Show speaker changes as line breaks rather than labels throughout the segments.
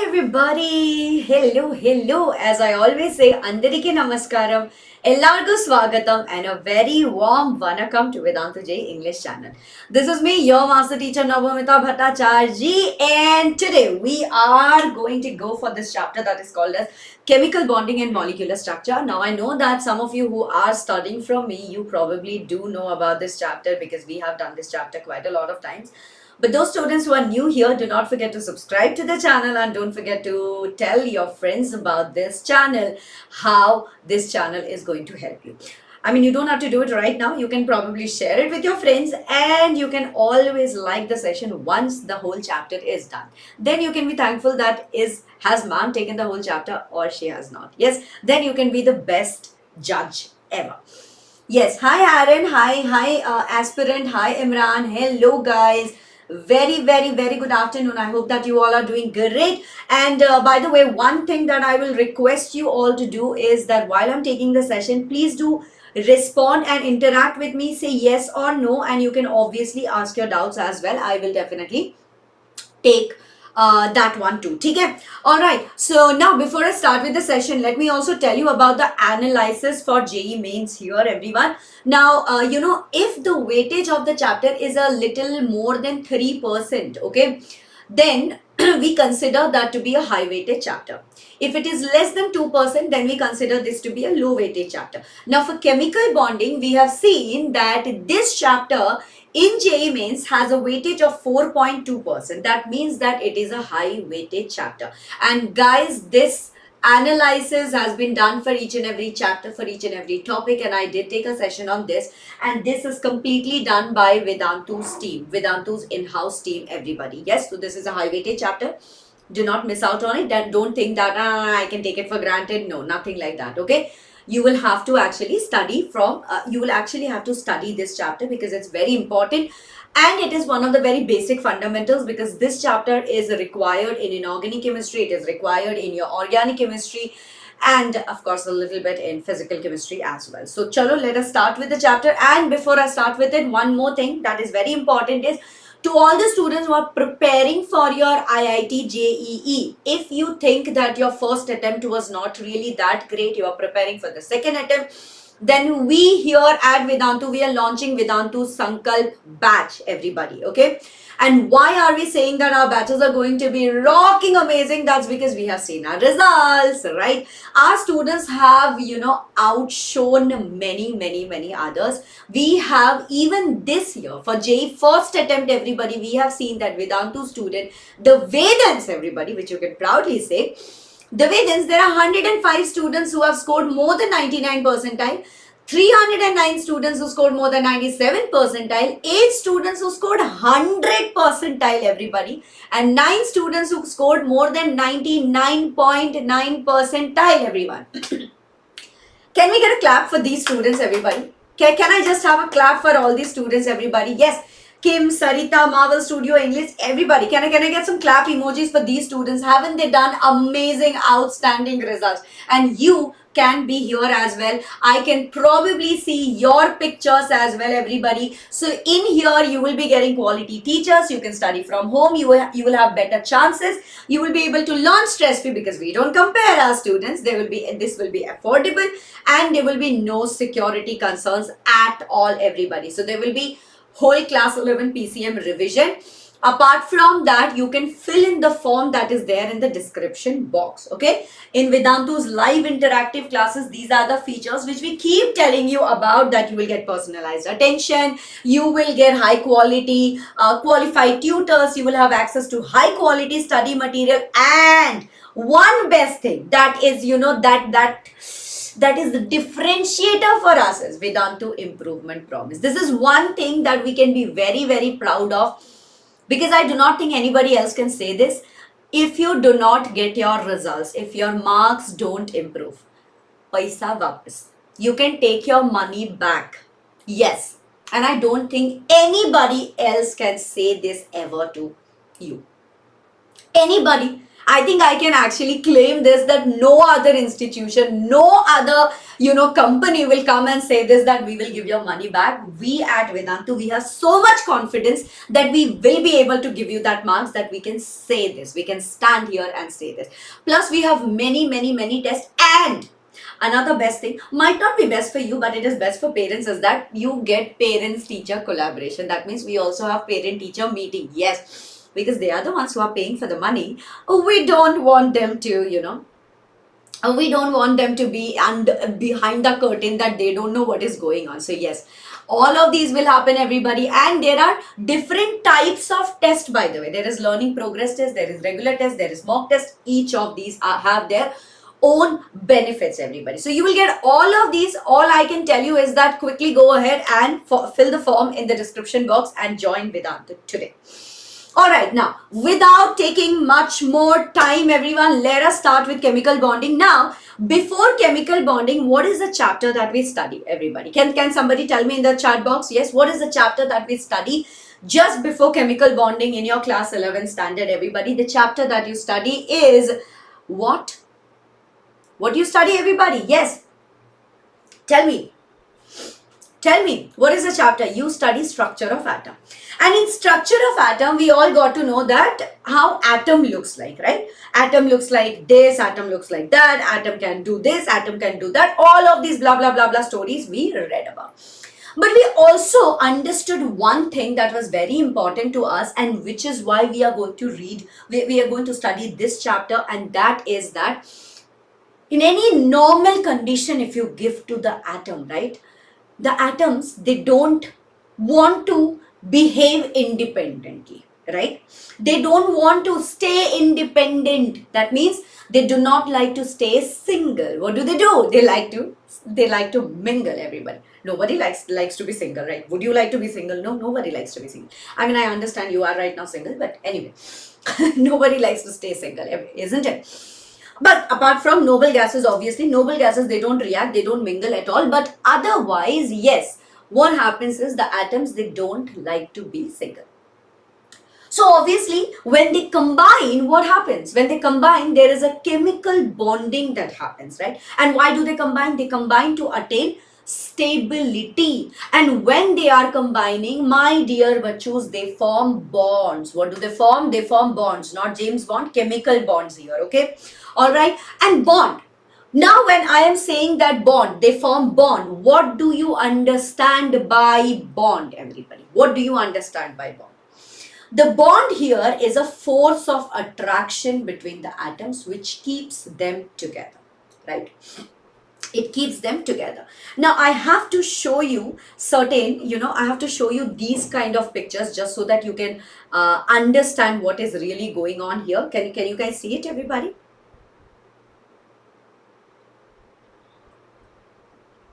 Hi everybody! Hello. As I always say, Andariki Namaskaram, Ellargu Swagatam, and a very warm Vanakkam to Vedantu Jee English channel. This is me, your master teacher Nabamita Ma'am, and today we are going to go for this chapter that is called as Chemical Bonding and Molecular Structure. Now I know that some of you who are studying from me, you probably do know about this chapter because we have done this chapter quite a lot of times. But those students who are new here, do not forget to subscribe to the channel and don't forget to tell your friends about this channel, how this channel is going to help you. I mean, you don't have to do it right now. You can probably share it with your friends and you can always like the session once the whole chapter is done. Then you can be thankful that has ma'am taken the whole chapter or she has not. Yes, then you can be the best judge ever. Yes, hi Aaron, hi aspirant, hi Imran, hello guys. Very good afternoon. I hope that you all are doing great. And by the way, one thing that I will request you all to do is that while I'm taking the session, please do respond and interact with me. Say yes or no, and you can obviously ask your doubts as well. I will definitely take that one too. Okay. All right. So now before I start with the session, let me also tell you about the analysis for JEE mains here, everyone. Now, if the weightage of the chapter is a little more than 3%, okay, then we consider that to be a high weighted chapter. If it is less than 2%, then we consider this to be a low weighted chapter. Now for chemical bonding, we have seen that this chapter in JEE mains has a weightage of 4.2%. That means that it is a high weighted chapter. And guys, this analysis has been done for each and every chapter, for each and every topic, and I did take a session on this, and this is completely done by Vedantu's team, Vedantu's in-house team, everybody. Yes, so this is a high weighted chapter. Do not miss out on it. Then don't think that I can take it for granted. No, nothing like that. Okay, you will have to actually study from this chapter because it's very important. And it is one of the very basic fundamentals because this chapter is required in inorganic chemistry, it is required in your organic chemistry, and of course a little bit in physical chemistry as well. So chalo, let us start with the chapter. And before I start with it, one more thing that is very important is to all the students who are preparing for your IIT JEE, if you think that your first attempt was not really that great, you are preparing for the second attempt, then we here at Vedantu, we are launching Vedantu Sankalp batch, everybody, okay? And why are we saying that our batches are going to be rocking amazing? That's because we have seen our results, right? Our students have, outshone many others. We have even this year, for JEE first attempt, everybody, we have seen that Vedantu student, the Vedans, everybody, which you can proudly say, the Vedans, there are 105 students who have scored more than 99 percentile, 309 students who scored more than 97 percentile, 8 students who scored 100 percentile, everybody, and 9 students who scored more than 99.9 percentile, everyone. Can we get a clap for these students, everybody? Can I just have a clap for all these students, everybody? Yes. Kim, Sarita, Marvel Studio English, everybody. Can I get some clap emojis for these students? Haven't they done amazing, outstanding results? And you can be here as well. I can probably see your pictures as well, everybody. So in here, you will be getting quality teachers. You can study from home. You will have better chances. You will be able to learn stress-free because we don't compare our students. This will be affordable and there will be no security concerns at all, everybody. So there will be whole class 11 PCM revision. Apart from that, you can fill in the form that is there in the description box, okay? In Vedantu's live interactive classes, these are the features which we keep telling you about, that you will get personalized attention, you will get high quality qualified tutors, you will have access to high quality study material, and one best thing that is, that is the differentiator for us is Vedantu Improvement Promise. This is one thing that we can be very proud of because I do not think anybody else can say this. If you do not get your results, if your marks don't improve, paisa vapas. You can take your money back. Yes. And I don't think anybody else can say this ever to you. Anybody. I think I can actually claim this, that no other institution, no other, company will come and say this, that we will give your money back. We at Vedantu, we have so much confidence that we will be able to give you that marks, that we can say this. We can stand here and say this. Plus, we have many, many, many tests. And another best thing, might not be best for you, but it is best for parents, is that you get parents-teacher collaboration. That means we also have parent-teacher meeting. Yes, because they are the ones who are paying for the money. We don't want them to, we don't want them to be behind the curtain, that they don't know what is going on. So yes, all of these will happen, everybody. And there are different types of tests, by the way. There is learning progress test, there is regular test, there is mock test. Each of these have their own benefits, everybody. So you will get all of these. All I can tell you is that quickly go ahead and fill the form in the description box and join Vedantu today. Alright, now, without taking much more time, everyone, let us start with chemical bonding. Now, before chemical bonding, what is the chapter that we study, everybody? Can somebody tell me in the chat box? Yes, what is the chapter that we study just before chemical bonding in your class 11 standard, everybody? The chapter that you study is what? What do you study, everybody? Yes. Tell me. Tell me, what is the chapter? You study structure of atom. And in structure of atom, we all got to know that how atom looks like, right? Atom looks like this, atom looks like that, atom can do this, atom can do that. All of these blah, blah, blah, blah stories we read about. But we also understood one thing that was very important to us, and which is why we are going to read, we are going to study this chapter, and that is that in any normal condition, if you give to the atom, right? The atoms, they don't want to behave independently, right? They don't want to stay independent. That means they do not like to stay single. What do? They like to mingle, everybody. Nobody likes to be single, right? Would you like to be single? No, nobody likes to be single. I mean, I understand you are right now single, but anyway, nobody likes to stay single, isn't it? But apart from noble gases, obviously, noble gases, they don't react, they don't mingle at all. But otherwise, yes, what happens is the atoms, they don't like to be single. So obviously, when they combine, what happens? When they combine, there is a chemical bonding that happens, right? And why do they combine? They combine to attain stability. And when they are combining, my dear bachos, they form bonds. What do they form? They form bonds, not James Bond, chemical bonds here, okay? All right, and bond. Now, when I am saying that bond, they form bond, what do you understand by bond, everybody? What do you understand by bond? The bond here is a force of attraction between the atoms which keeps them together, right? It keeps them together. Now, I have to show you certain, I have to show you these kind of pictures just so that you can understand what is really going on here. Can you guys see it, everybody?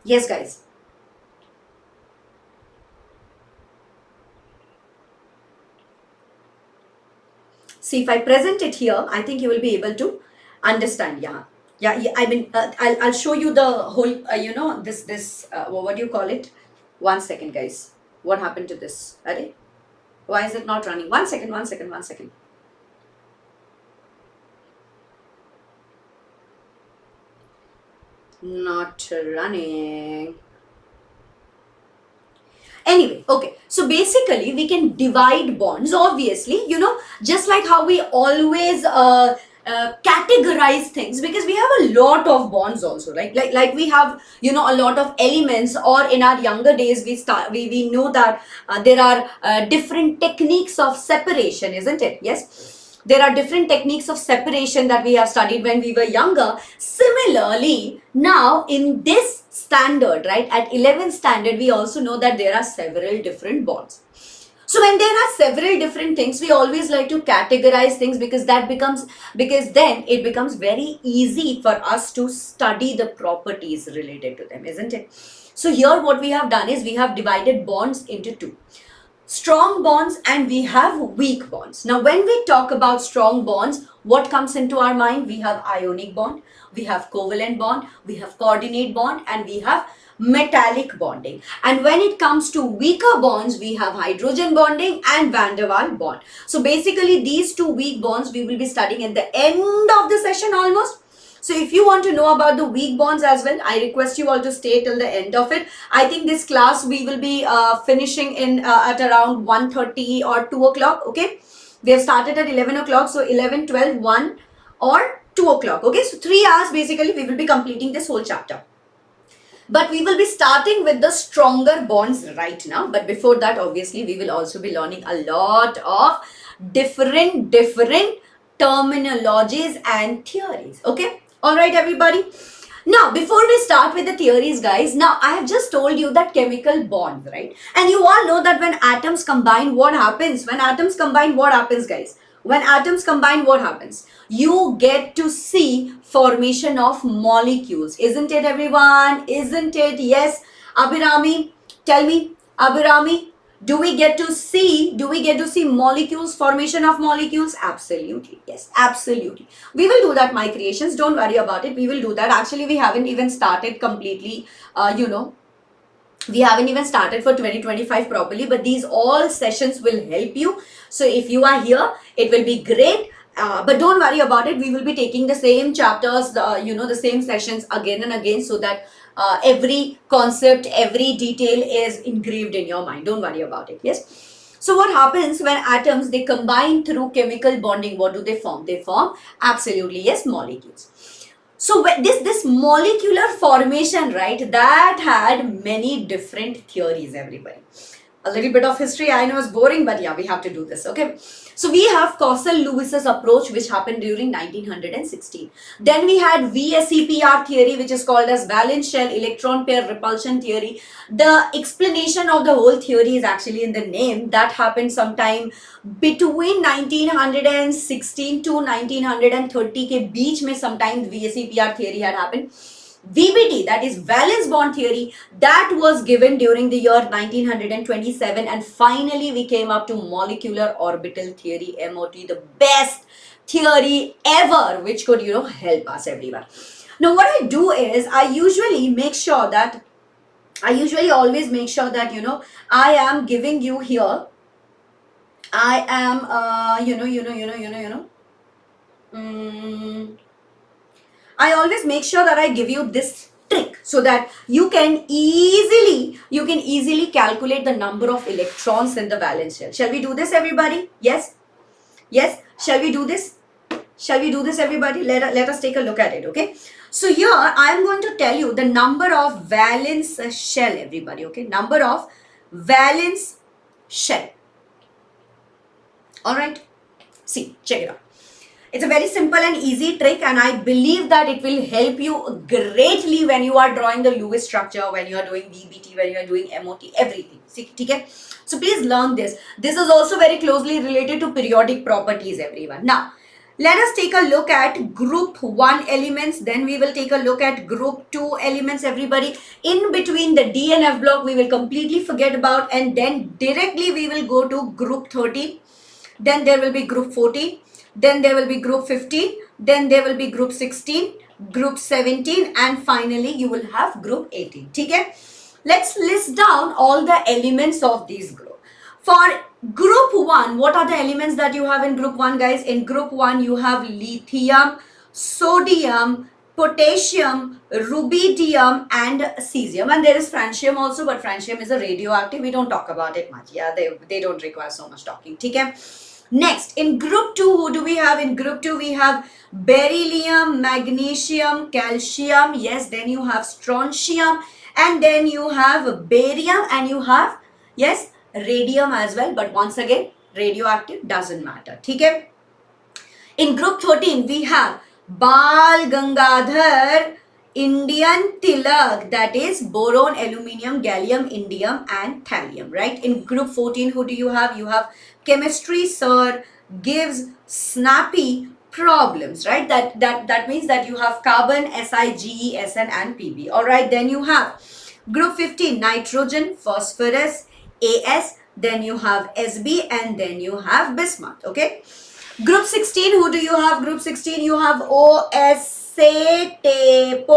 Yes, guys. See, if I present it here, I think you will be able to understand. Yeah. I mean, I'll show you the whole, what do you call it? 1 second, guys. What happened to this? Array? Why is it not running? 1 second. Not running. Anyway, okay, so basically we can divide bonds, obviously, just like how we always categorize things, because we have a lot of bonds also, like we have, a lot of elements, or in our younger days we know that there are different techniques of separation, isn't it? Yes. There are different techniques of separation that we have studied when we were younger. Similarly, now in this standard, right, at 11th standard, we also know that there are several different bonds. So when there are several different things, we always like to categorize things, because then it becomes very easy for us to study the properties related to them, isn't it? So here what we have done is we have divided bonds into two. strong bonds and we have weak bonds. Now, when we talk about strong bonds, what comes into our mind? We have ionic bond, we have covalent bond, we have coordinate bond, and we have metallic bonding. And when it comes to weaker bonds, we have hydrogen bonding and van der Waals bond. So basically, these two weak bonds we will be studying at the end of the session almost. So if you want to know about the weak bonds as well, I request you all to stay till the end of it. I think this class we will be finishing in at around 1:30 or 2 o'clock. Okay, we have started at 11 o'clock, so 11, 12, 1 or 2 o'clock. Okay, so 3 hours basically we will be completing this whole chapter. But we will be starting with the stronger bonds right now. But before that, obviously, we will also be learning a lot of different terminologies and theories. Okay, all right, everybody. Now, before we start with the theories, guys, now I have just told you that chemical bonds, right? And you all know that when atoms combine, what happens? When atoms combine, what happens, guys? When atoms combine, what happens? You get to see formation of molecules. Isn't it, everyone? Isn't it? Yes. Abhirami, tell me, Abhirami, do we get to see molecules, formation of molecules? Absolutely. Yes, absolutely. We will do that, my creations. Don't worry about it. We will do that. Actually, we haven't even started completely, we haven't even started for 2025 properly, but these all sessions will help you. So if you are here, it will be great. But don't worry about it. We will be taking the same chapters, the same sessions again and again, so that every concept, every detail is engraved in your mind. Don't worry about it. Yes. So what happens when atoms, they combine through chemical bonding? What do they form? They form, absolutely, yes, molecules. So this molecular formation, right, that had many different theories, everybody. A little bit of history, I know is boring, but yeah, we have to do this, okay? So we have Coulson-Lewis's approach, which happened during 1916. Then we had VSEPR theory, which is called as valence shell electron pair repulsion theory. The explanation of the whole theory is actually in the name. That happened sometime between 1916 to 1930 के बीच में sometime VSEPR theory had happened. VBT, that is valence bond theory, that was given during the year 1927, and finally we came up to molecular orbital theory, MOT, the best theory ever, which could, help us, everyone. Now what I do is, I usually always make sure that, I am giving you here, I am, I always make sure that I give you this trick so that you can easily calculate the number of electrons in the valence shell. Shall we do this, everybody? Yes? Yes? Shall we do this? Shall we do this, everybody? Let us take a look at it, okay? So here, I am going to tell you the number of valence shell, everybody, okay? Number of valence shell. Alright? See, check it out. It's a very simple and easy trick, and I believe that it will help you greatly when you are drawing the Lewis structure, when you are doing VBT, when you are doing MOT, everything. See, okay? So please learn this. This is also very closely related to periodic properties, everyone. Now, let us take a look at group 1 elements, then we will take a look at group 2 elements, everybody. In between the D and F block, we will completely forget about, and then directly we will go to group 13. Then there will be group 14. Then there will be group 15, then there will be group 16, group 17, and finally you will have group 18. Okay? Let's list down all the elements of these group. For group 1, what are the elements that you have in group 1, guys? In group 1, you have lithium, sodium, potassium, rubidium, and cesium. And there is francium also, but francium is a radioactive. We don't talk about it much. Yeah, they don't require so much talking. Okay? Next, in group 2, who do we have? In group 2, we have beryllium, magnesium, calcium. Yes, then you have strontium, and then you have barium, and you have, yes, radium as well. But once again, radioactive doesn't matter. Okay? In group 13, we have Bal Gangadhar, Indian Tilak, that is boron, aluminium, gallium, indium, and thallium, right? In group 14, who do you have? You have chemistry sir gives snappy problems, right? That means that you have carbon, Si, Ge, Sn, and Pb. All right, then you have group 15, nitrogen, phosphorus, As, then you have SB, and then you have bismuth. Okay. Group 16, who do you have? Group 16, you have 𝑂𝒔𝒑𝒄𝒄.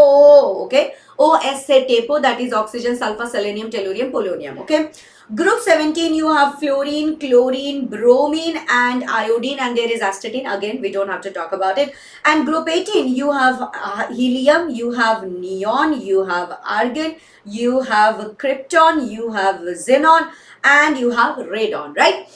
Okay. 𝑂𝒔𝒑𝒄𝒄, that is oxygen, sulfur, selenium, tellurium, polonium. Okay. Group 17, you have fluorine, chlorine, bromine, and iodine, and there is astatine. Again, we don't have to talk about it. And group 18, you have helium, you have neon, you have argon, you have krypton, you have xenon, and you have radon, right?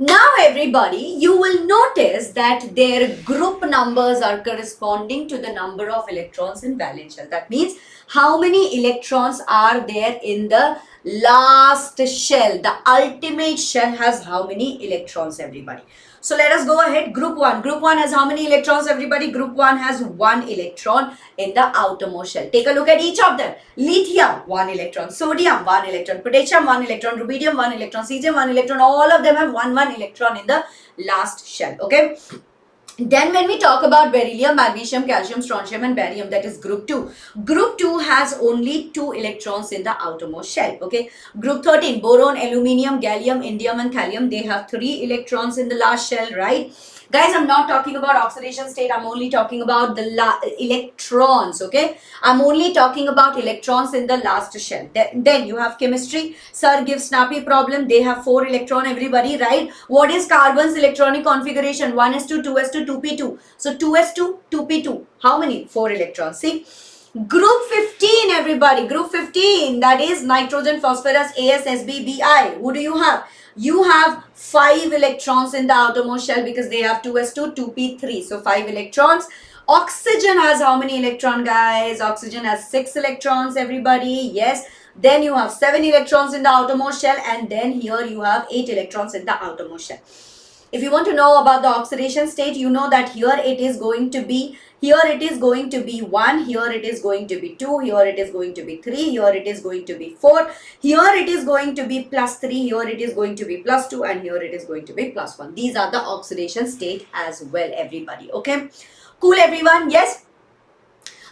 Now everybody, you will notice that their group numbers are corresponding to the number of electrons in valence shell. That means how many electrons are there in the last shell. The ultimate shell has how many electrons, everybody. So let us go ahead. Group 1. Group 1 has how many electrons, everybody? Group 1 has 1 electron in the outermost shell. Take a look at each of them. Lithium, 1 electron. Sodium, 1 electron. Potassium, 1 electron. Rubidium, 1 electron. Cesium, 1 electron. All of them have 1 electron in the last shell. Okay. Then when we talk about beryllium, magnesium, calcium, strontium, and barium, that is group 2. Group 2 has only 2 electrons in the outermost shell. Okay. Group 13, boron, aluminium, gallium, indium, and thallium, they have 3 electrons in the last shell, right? Guys, I'm not talking about oxidation state. I'm only talking about the electrons, okay? I'm only talking about electrons in the last shell. Then you have chemistry. Sir gives snappy problem. They have 4 electron, everybody, right? What is carbon's electronic configuration? 1s2, 2s2, 2p2. So 2s2, 2p2. How many? 4 electrons. See? Group 15, everybody. Group 15, that is nitrogen, phosphorus, AsSbBi. Who do you have? You have 5 electrons in the outermost shell because they have 2s2, 2p3. So 5 electrons. Oxygen has how many electrons, guys? Oxygen has 6 electrons, everybody. Yes. Then you have 7 electrons in the outermost shell, and then here you have 8 electrons in the outermost shell. If you want to know about the oxidation state, you know that here it is going to be 1, here it is going to be 2, here it is going to be 3, here it is going to be 4, here it is going to be +3, here it is going to be +2, and here it is going to be +1. These are the oxidation state as well, everybody. Okay, cool, everyone? Yes.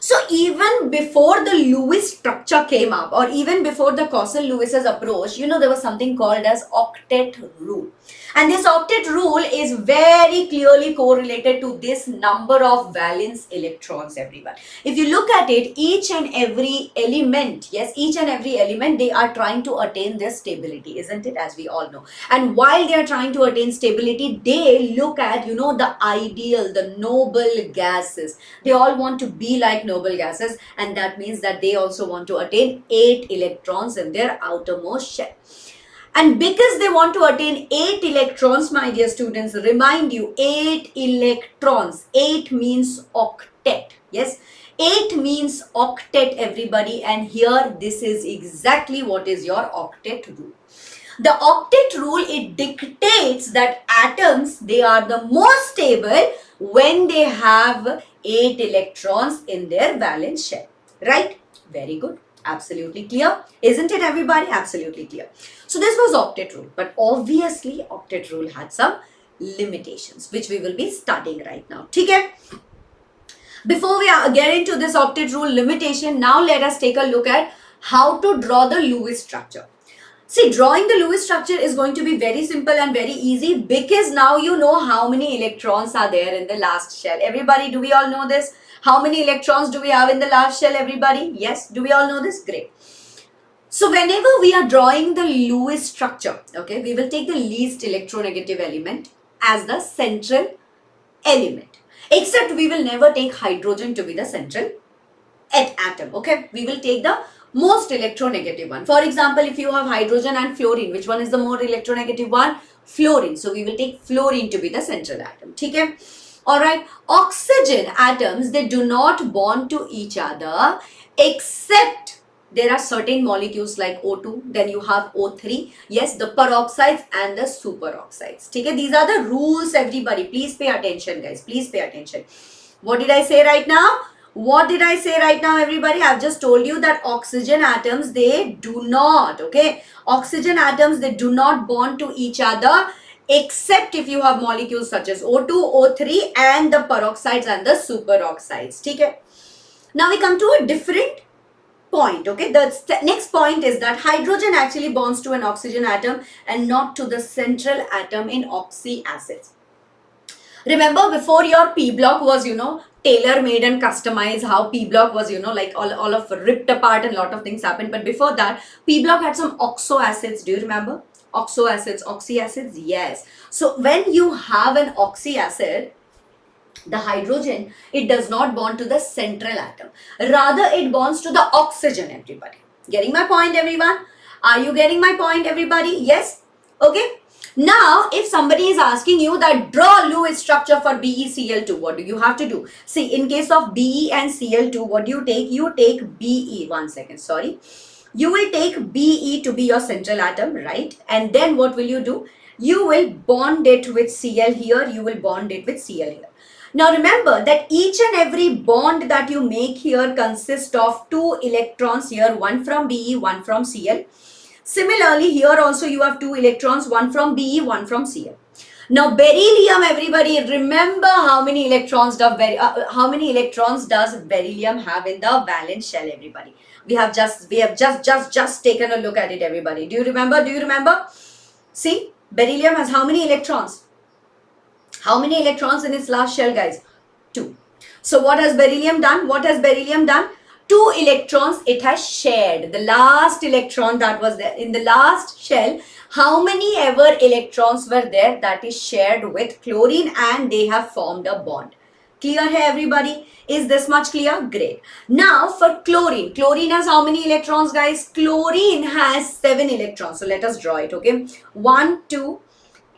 So even before the Lewis structure came up, or even before the Corson-Lewis's approach, you know, there was something called as octet rule. And this octet rule is very clearly correlated to this number of valence electrons, everyone. If you look at it, each and every element, yes, each and every element, they are trying to attain their stability, isn't it, as we all know. And while they are trying to attain stability, they look at, you know, the ideal, the noble gases. They all want to be like noble gases, and that means that they also want to attain 8 electrons in their outermost shell. And because they want to attain 8 electrons, my dear students, remind you, 8 electrons. 8 means octet. Yes, 8 means octet, everybody. And here, this is exactly what is your octet rule. The octet rule, it dictates that atoms, they are the most stable when they have 8 electrons in their valence shell. Right? Very good. Absolutely clear. Isn't it, everybody? Absolutely clear. So this was octet rule. But obviously, octet rule had some limitations, which we will be studying right now. Okay? Before we get into this octet rule limitation, now let us take a look at how to draw the Lewis structure. See, drawing the Lewis structure is going to be very simple and very easy because now you know how many electrons are there in the last shell. Everybody, do we all know this? How many electrons do we have in the last shell, everybody? Yes, do we all know this? Great. So whenever we are drawing the Lewis structure, okay, we will take the least electronegative element as the central element. Except we will never take hydrogen to be the central atom, okay? We will take the most electronegative one. For example, if you have hydrogen and fluorine, which one is the more electronegative one? Fluorine. So we will take fluorine to be the central atom. Okay? Alright. Oxygen atoms, they do not bond to each other except there are certain molecules like O2, then you have O3. Yes, the peroxides and the superoxides. Okay? These are the rules, everybody. Please pay attention, guys. Please pay attention. What did I say right now? What did I say right now, everybody? I've just told you that oxygen atoms, they do not, okay? Oxygen atoms, they do not bond to each other except if you have molecules such as O2, O3 and the peroxides and the superoxides, okay? Now we come to a different point. Okay, the next point is that hydrogen actually bonds to an oxygen atom and not to the central atom in oxy acids. Remember, before your P block was, tailor made and customized, how P block was, like all of ripped apart and lot of things happened. But before that, P block had some oxo acids. Do you remember? Oxo acids, oxy acids? Yes. So when you have an oxy acid, the hydrogen, it does not bond to the central atom. Rather, it bonds to the oxygen, everybody. Getting my point, everyone? Are you getting my point, everybody? Yes? Okay. Now, if somebody is asking you that draw Lewis structure for BeCl2, what do you have to do? See, in case of Be and Cl2, what do you take? You take Be. One second, sorry. You will take Be to be your central atom, right? And then what will you do? You will bond it with Cl here. You will bond it with Cl here. Now remember that each and every bond that you make here consists of 2 electrons here, one from Be, one from Cl. Similarly, here also you have 2 electrons, one from Be, one from Cl. Now beryllium, everybody, remember how many electrons does beryllium have in the valence shell, everybody? We have just taken a look at it, everybody. Do you remember? Do you remember? See, beryllium has how many electrons? How many electrons in its last shell, guys? 2. So what has beryllium done? What has beryllium done? 2 electrons it has shared. The last electron that was there in the last shell, how many ever electrons were there that is shared with chlorine and they have formed a bond. Clear here, everybody? Is this much clear? Great. Now for chlorine. Chlorine has how many electrons, guys? Chlorine has 7 electrons. So let us draw it, okay? 1, 2,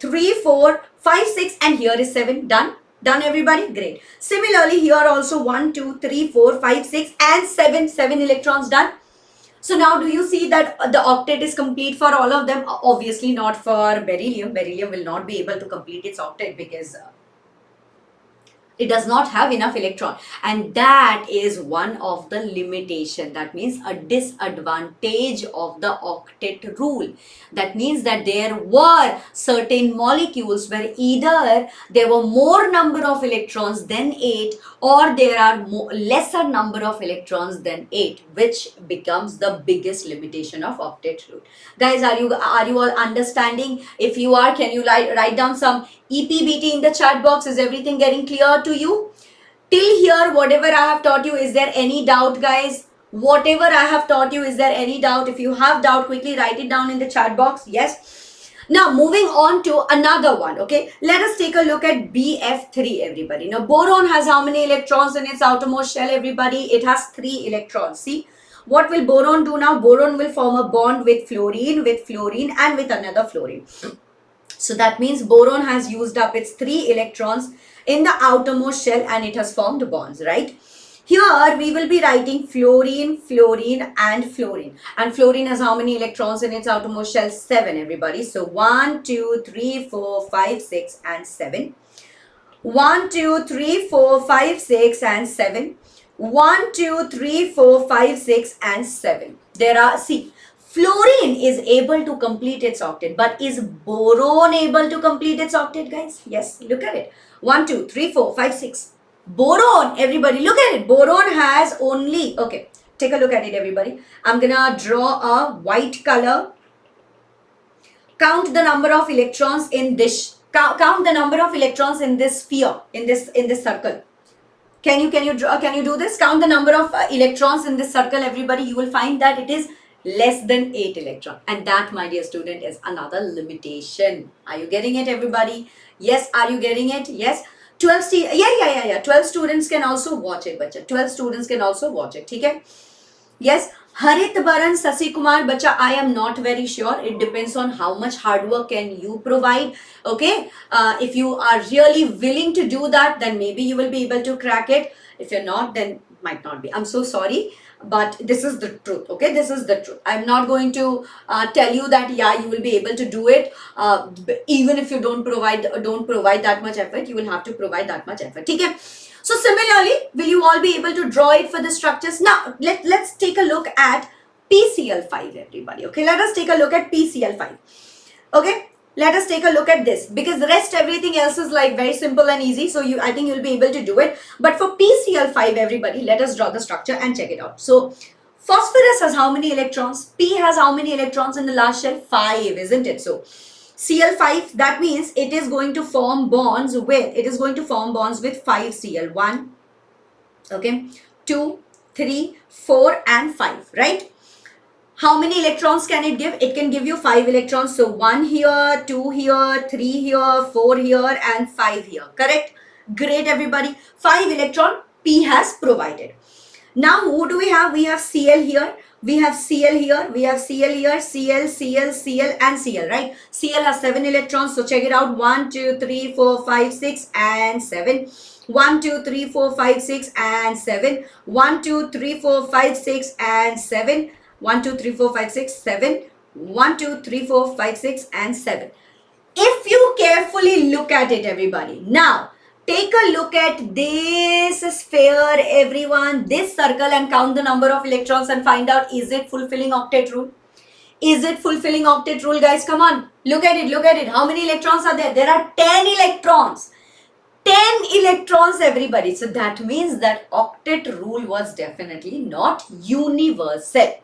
3, 4, 5, 6 and here is 7. Done? Done, everybody? Great. Similarly, here also 1, 2, 3, 4, 5, 6 and 7. 7 electrons done. So now do you see that the octet is complete for all of them? Obviously not for beryllium. Beryllium will not be able to complete its octet because it does not have enough electron, and that is one of the limitation. That means a disadvantage of the octet rule. That means that there were certain molecules where either there were more number of electrons than 8 or there are lesser number of electrons than 8, which becomes the biggest limitation of octet rule. Guys, are you all understanding? If you are, can you write down some EPBT in the chat box? Is everything getting clear to you? Till here, whatever I have taught you, is there any doubt, guys? Whatever I have taught you, is there any doubt? If you have doubt, quickly write it down in the chat box. Yes. Now, moving on to another one, okay? Let us take a look at BF3, everybody. Now, boron has how many electrons in its outermost shell, everybody? It has 3 electrons. See? What will boron do now? Boron will form a bond with fluorine, and with another fluorine. So that means boron has used up its 3 electrons in the outermost shell and it has formed bonds, right? Here we will be writing fluorine, and fluorine. And fluorine has how many electrons in its outermost shell? 7, everybody. So 1, 2, 3, 4, 5, 6 and 7. 1, 2, 3, 4, 5, 6 and 7. 1, 2, 3, 4, 5, 6 and 7. There are, see, fluorine is able to complete its octet, but is boron able to complete its octet, guys? Yes, look at it. 1, 2, 3, 4, 5, 6. Boron, everybody, look at it. Boron has only, okay, take a look at it, everybody. I'm gonna draw a white color. Count the number of electrons in this, count the number of electrons in this sphere, in this circle. Can you do this? Count the number of electrons in this circle, everybody. You will find that it is less than 8 electron, and that, my dear student, is another limitation. Are you getting it, everybody? Yes, are you getting it? Yes. 12 students can also watch it, bacha. 12 students can also watch it. Okay? Yes. Harit Baran Sasi Kumar, bacha, I am not very sure. It depends on how much hard work can you provide. Okay. If you are really willing to do that, then maybe you will be able to crack it. If you're not, then might not be. I'm so sorry. But this is the truth, okay? This is the truth. I'm not going to tell you that, yeah, you will be able to do it. Even if you don't provide that much effort, you will have to provide that much effort. Okay? So similarly, will you all be able to draw it for the structures? Now, let's take a look at PCl5, everybody. Okay, let us take a look at PCl5. Okay? Let us take a look at this, because the rest, everything else is like very simple and easy. So I think you'll be able to do it. But for PCl5, everybody, let us draw the structure and check it out. So Phosphorus has how many electrons? P has how many electrons in the last shell? 5, isn't it? So Cl5, that means it is going to form bonds with 5 Cl. 1, okay, 2, 3, 4 and 5, right? How many electrons can it give? It can give you 5 electrons. So 1 here, 2 here, 3 here, 4 here and 5 here. Correct? Great, everybody. 5 electron P has provided. Now who do we have? We have Cl here. We have Cl here. We have Cl here. Cl, Cl, Cl and Cl, right? Cl has 7 electrons. So check it out. 1, 2, 3, 4, 5, 6 and 7. 1, 2, 3, 4, 5, 6 and 7. 1, 2, 3, 4, 5, 6 and 7. 1, 2, 3, 4, 5, 6, 7. 1, 2, 3, 4, 5, 6 and 7. If you carefully look at it, everybody. Now, take a look at this sphere, everyone, this circle, and count the number of electrons and find out, is it fulfilling octet rule? Is it fulfilling octet rule, guys? Come on, look at it, look at it. How many electrons are there? There are 10 electrons. 10 electrons, everybody. So that means that octet rule was definitely not universal.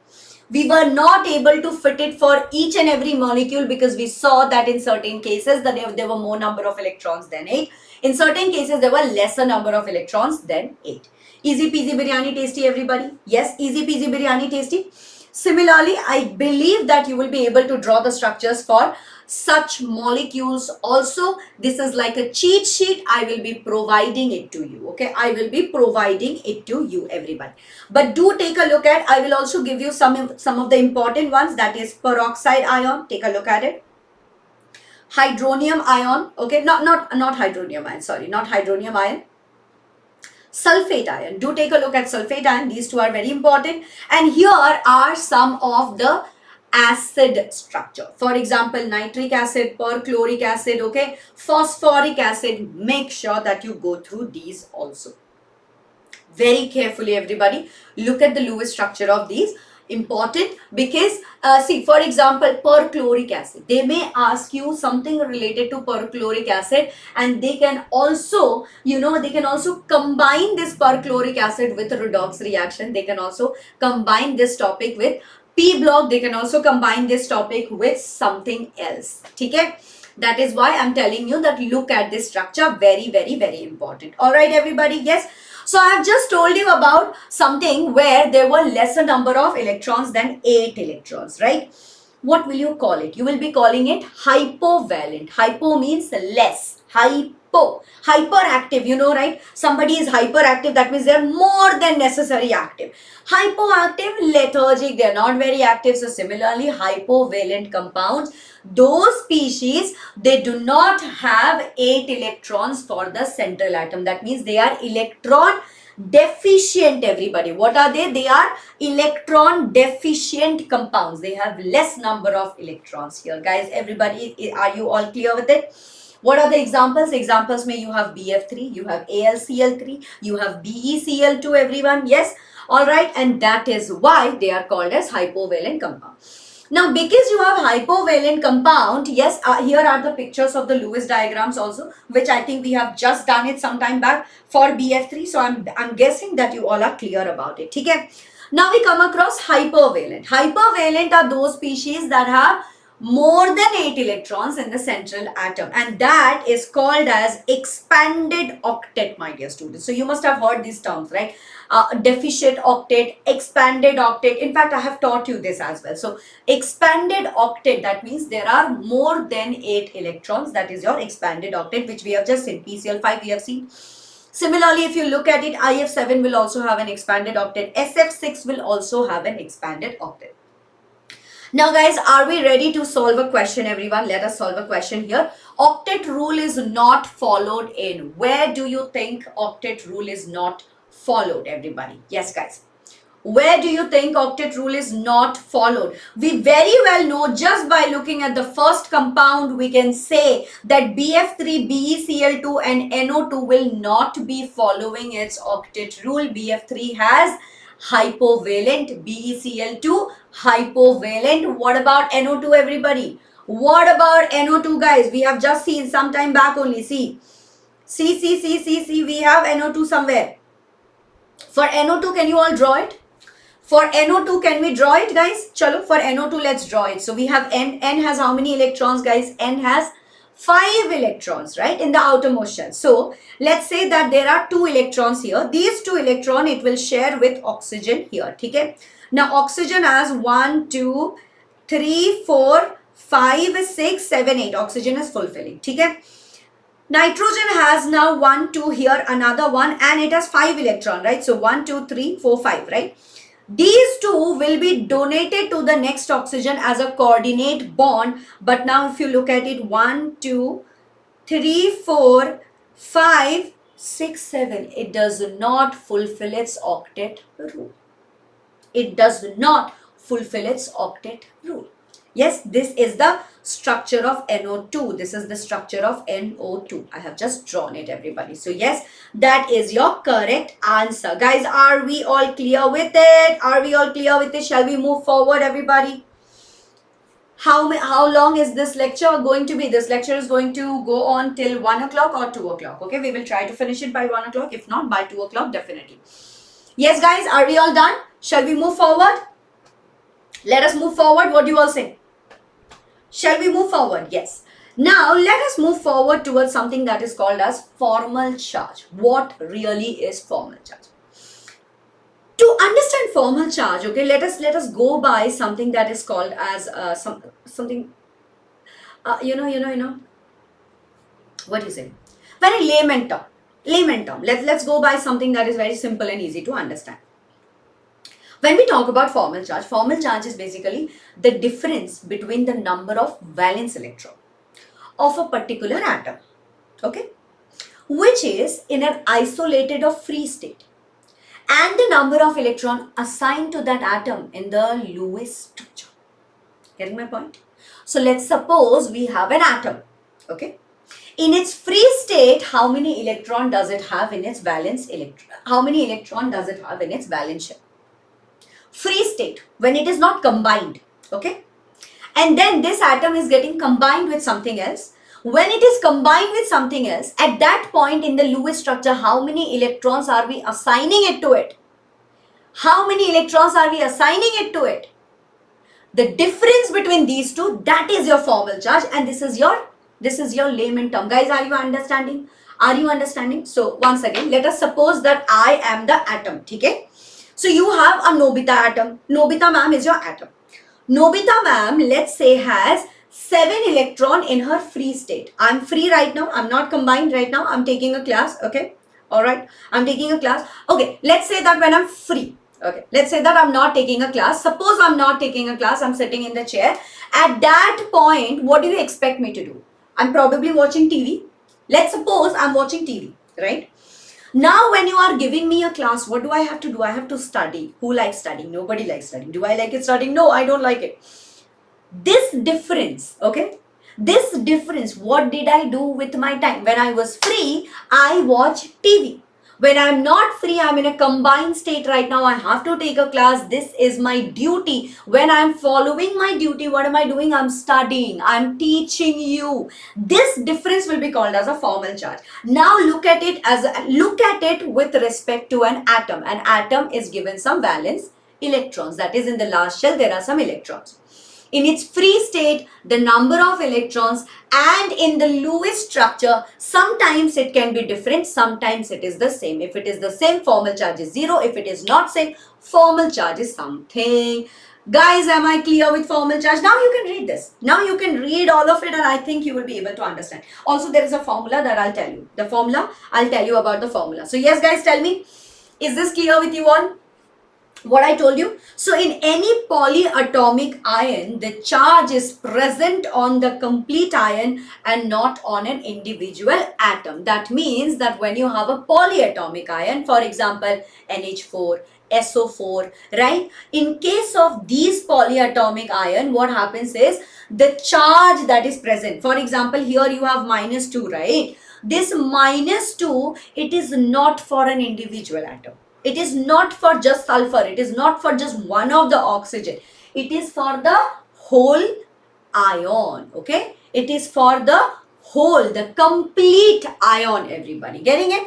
We were not able to fit it for each and every molecule because we saw that in certain cases that there were more number of electrons than 8. In certain cases, there were lesser number of electrons than 8. Easy peasy biryani tasty, everybody. Yes, easy peasy biryani tasty. Similarly, I believe that you will be able to draw the structures for such molecules also. This is like a cheat sheet. I will be providing it to you. Okay, I will be providing it to you, everybody. But do take a look at, I will also give you some of the important ones, that is peroxide ion. Take a look at it. Hydronium ion. Okay, not hydronium ion, sorry, not hydronium ion. Sulfate ion. Do take a look at sulfate ion. These two are very important. And here are some of the acid structure. For example, nitric acid, perchloric acid, okay, phosphoric acid. Make sure that you go through these also. Very carefully, everybody. Look at the Lewis structure of these. Important because see, for example, perchloric acid. They may ask you something related to perchloric acid, and they can also, they can also combine this perchloric acid with a redox reaction. They can also combine this topic with P block. They can also combine this topic with something else. Okay? That is why I'm telling you that look at this structure. Very, very, very important. All right, everybody. Yes. So I have just told you about something where there were lesser number of electrons than 8 electrons, right? What will you call it? You will be calling it hypovalent. Hypo means less. Hyperactive, right? Somebody is hyperactive, that means they are more than necessary active. Hypoactive, lethargic, they are not very active. So similarly, hypovalent compounds, those species, they do not have 8 electrons for the central atom. That means they are electron deficient, everybody. What are they? They are electron deficient compounds. They have less number of electrons here. Guys, everybody, are you all clear with it? What are the examples? Examples may you have BF3, you have AlCl3, you have BeCl2, everyone. Yes, all right, and that is why they are called as hypovalent compound. Now, because you have hypovalent compound, yes, here are the pictures of the Lewis diagrams also, which I think we have just done it some time back for BF3. So I'm guessing that you all are clear about it. Okay. Now we come across hypervalent. Hypervalent are those species that have more than 8 electrons in the central atom, and that is called as expanded octet, my dear students. So you must have heard these terms, right? Deficient octet, expanded octet. In fact, I have taught you this as well. So expanded octet, that means there are more than 8 electrons. That is your expanded octet, which we have just seen. PCl5 we have seen. Similarly, if you look at it, IF7 will also have an expanded octet. SF6 will also have an expanded octet. Now guys, are we ready to solve a question, everyone? Let us solve a question here. Octet rule is not followed in. Where do you think octet rule is not followed, everybody? Yes, guys. Where do you think octet rule is not followed? We very well know, just by looking at the first compound, we can say that BF3, BeCl2 and NO2 will not be following its octet rule. BF3 has hypovalent, BeCl2 hypovalent. What about NO2, everybody? What about NO2, guys? We have just seen some time back only. See, we have NO2 somewhere. For NO2, can you all draw it? For NO2, can we draw it, guys? Chalo, for NO2, let's draw it. So we have N. N has how many electrons, guys? N has 5 electrons, right, in the outermost shell. So let's say that there are 2 electrons here. These 2 electrons it will share with oxygen here. Okay. Now oxygen has 1, 2, 3, 4, 5, 6, 7, 8. Oxygen is fulfilling. Okay. Nitrogen has now 1, 2 here, another one, and it has 5 electrons, right? So 1, 2, 3, 4, 5, right? These 2 will be donated to the next oxygen as a coordinate bond. But now if you look at it, 1, 2, 3, 4, 5, 6, 7. It does not fulfill its octet rule. It does not fulfill its octet rule. Yes, this is the structure of NO2. This is the structure of NO2. I have just drawn it, everybody. So yes, that is your correct answer. Guys, are we all clear with it? Are we all clear with it? Shall we move forward, everybody? How long is this lecture going to be? This lecture is going to go on till 1 o'clock or 2 o'clock. Okay, we will try to finish it by 1 o'clock. If not, by 2 o'clock, definitely. Yes, guys, are we all done? Shall we move forward? Let us move forward. What do you all say? Shall we move forward? Yes. Now, let us move forward towards something that is called as formal charge. What really is formal charge? To understand formal charge, okay, let us go by something that is called as something, what is it? Very layman term. Let's go by something that is very simple and easy to understand. When we talk about formal charge is basically the difference between the number of valence electron of a particular atom, okay, which is in an isolated or free state, and the number of electron assigned to that atom in the Lewis structure. Getting my point? So let's suppose we have an atom, okay. In its free state, how many electron does it have in its valence electron? How many electron does it have in its valence shell? Free state, when it is not combined, okay? And then this atom is getting combined with something else. When it is combined with something else, at that point in the Lewis structure, how many electrons are we assigning it to it? How many electrons are we assigning it to it? The difference between these two, that is your formal charge, and this is your layman term. Guys, are you understanding? Are you understanding? So once again, let us suppose that I am the atom, okay? So you have a Nabamita atom. Nabamita Ma'am is your atom. Nabamita Ma'am, let's say, has 7 electron in her free state. I'm free right now. I'm not combined right now. I'm taking a class. Okay. All right. I'm taking a class. Okay. Let's say that when I'm free. Okay. Let's say that I'm not taking a class. Suppose I'm not taking a class. I'm sitting in the chair. At that point, what do you expect me to do? I'm probably watching TV. Let's suppose I'm watching TV, right? Now, when you are giving me a class, what do I have to do? I have to study. Who likes studying? Nobody likes studying. Do I like it studying? No, I don't like it. This difference, okay? This difference, what did I do with my time? When I was free, I watch TV. When I'm not free, I'm in a combined state right now. I have to take a class. This is my duty. When I'm following my duty, what am I doing? I'm studying. I'm teaching you. This difference will be called as a formal charge. Now look at it with respect to an atom. An atom is given some valence electrons. That is, in the last shell, there are some electrons. In its free state, the number of electrons, and in the Lewis structure, sometimes it can be different, sometimes it is the same. If it is the same, formal charge is 0. If it is not same, formal charge is something. Guys, am I clear with formal charge? Now you can read this. Now you can read all of it, and I think you will be able to understand. Also, there is a formula that I'll tell you. The formula, I'll tell you about the formula. So yes, guys, tell me, is this clear with you all? What I told you? So in any polyatomic ion, the charge is present on the complete ion and not on an individual atom. That means that when you have a polyatomic ion, for example, NH4, SO4, right? In case of these polyatomic ion, what happens is the charge that is present. For example, here you have -2, right? This -2, it is not for an individual atom. It is not for just sulfur. It is not for just one of the oxygen. It is for the whole ion. Okay. It is for the whole, the complete ion, everybody. Getting it?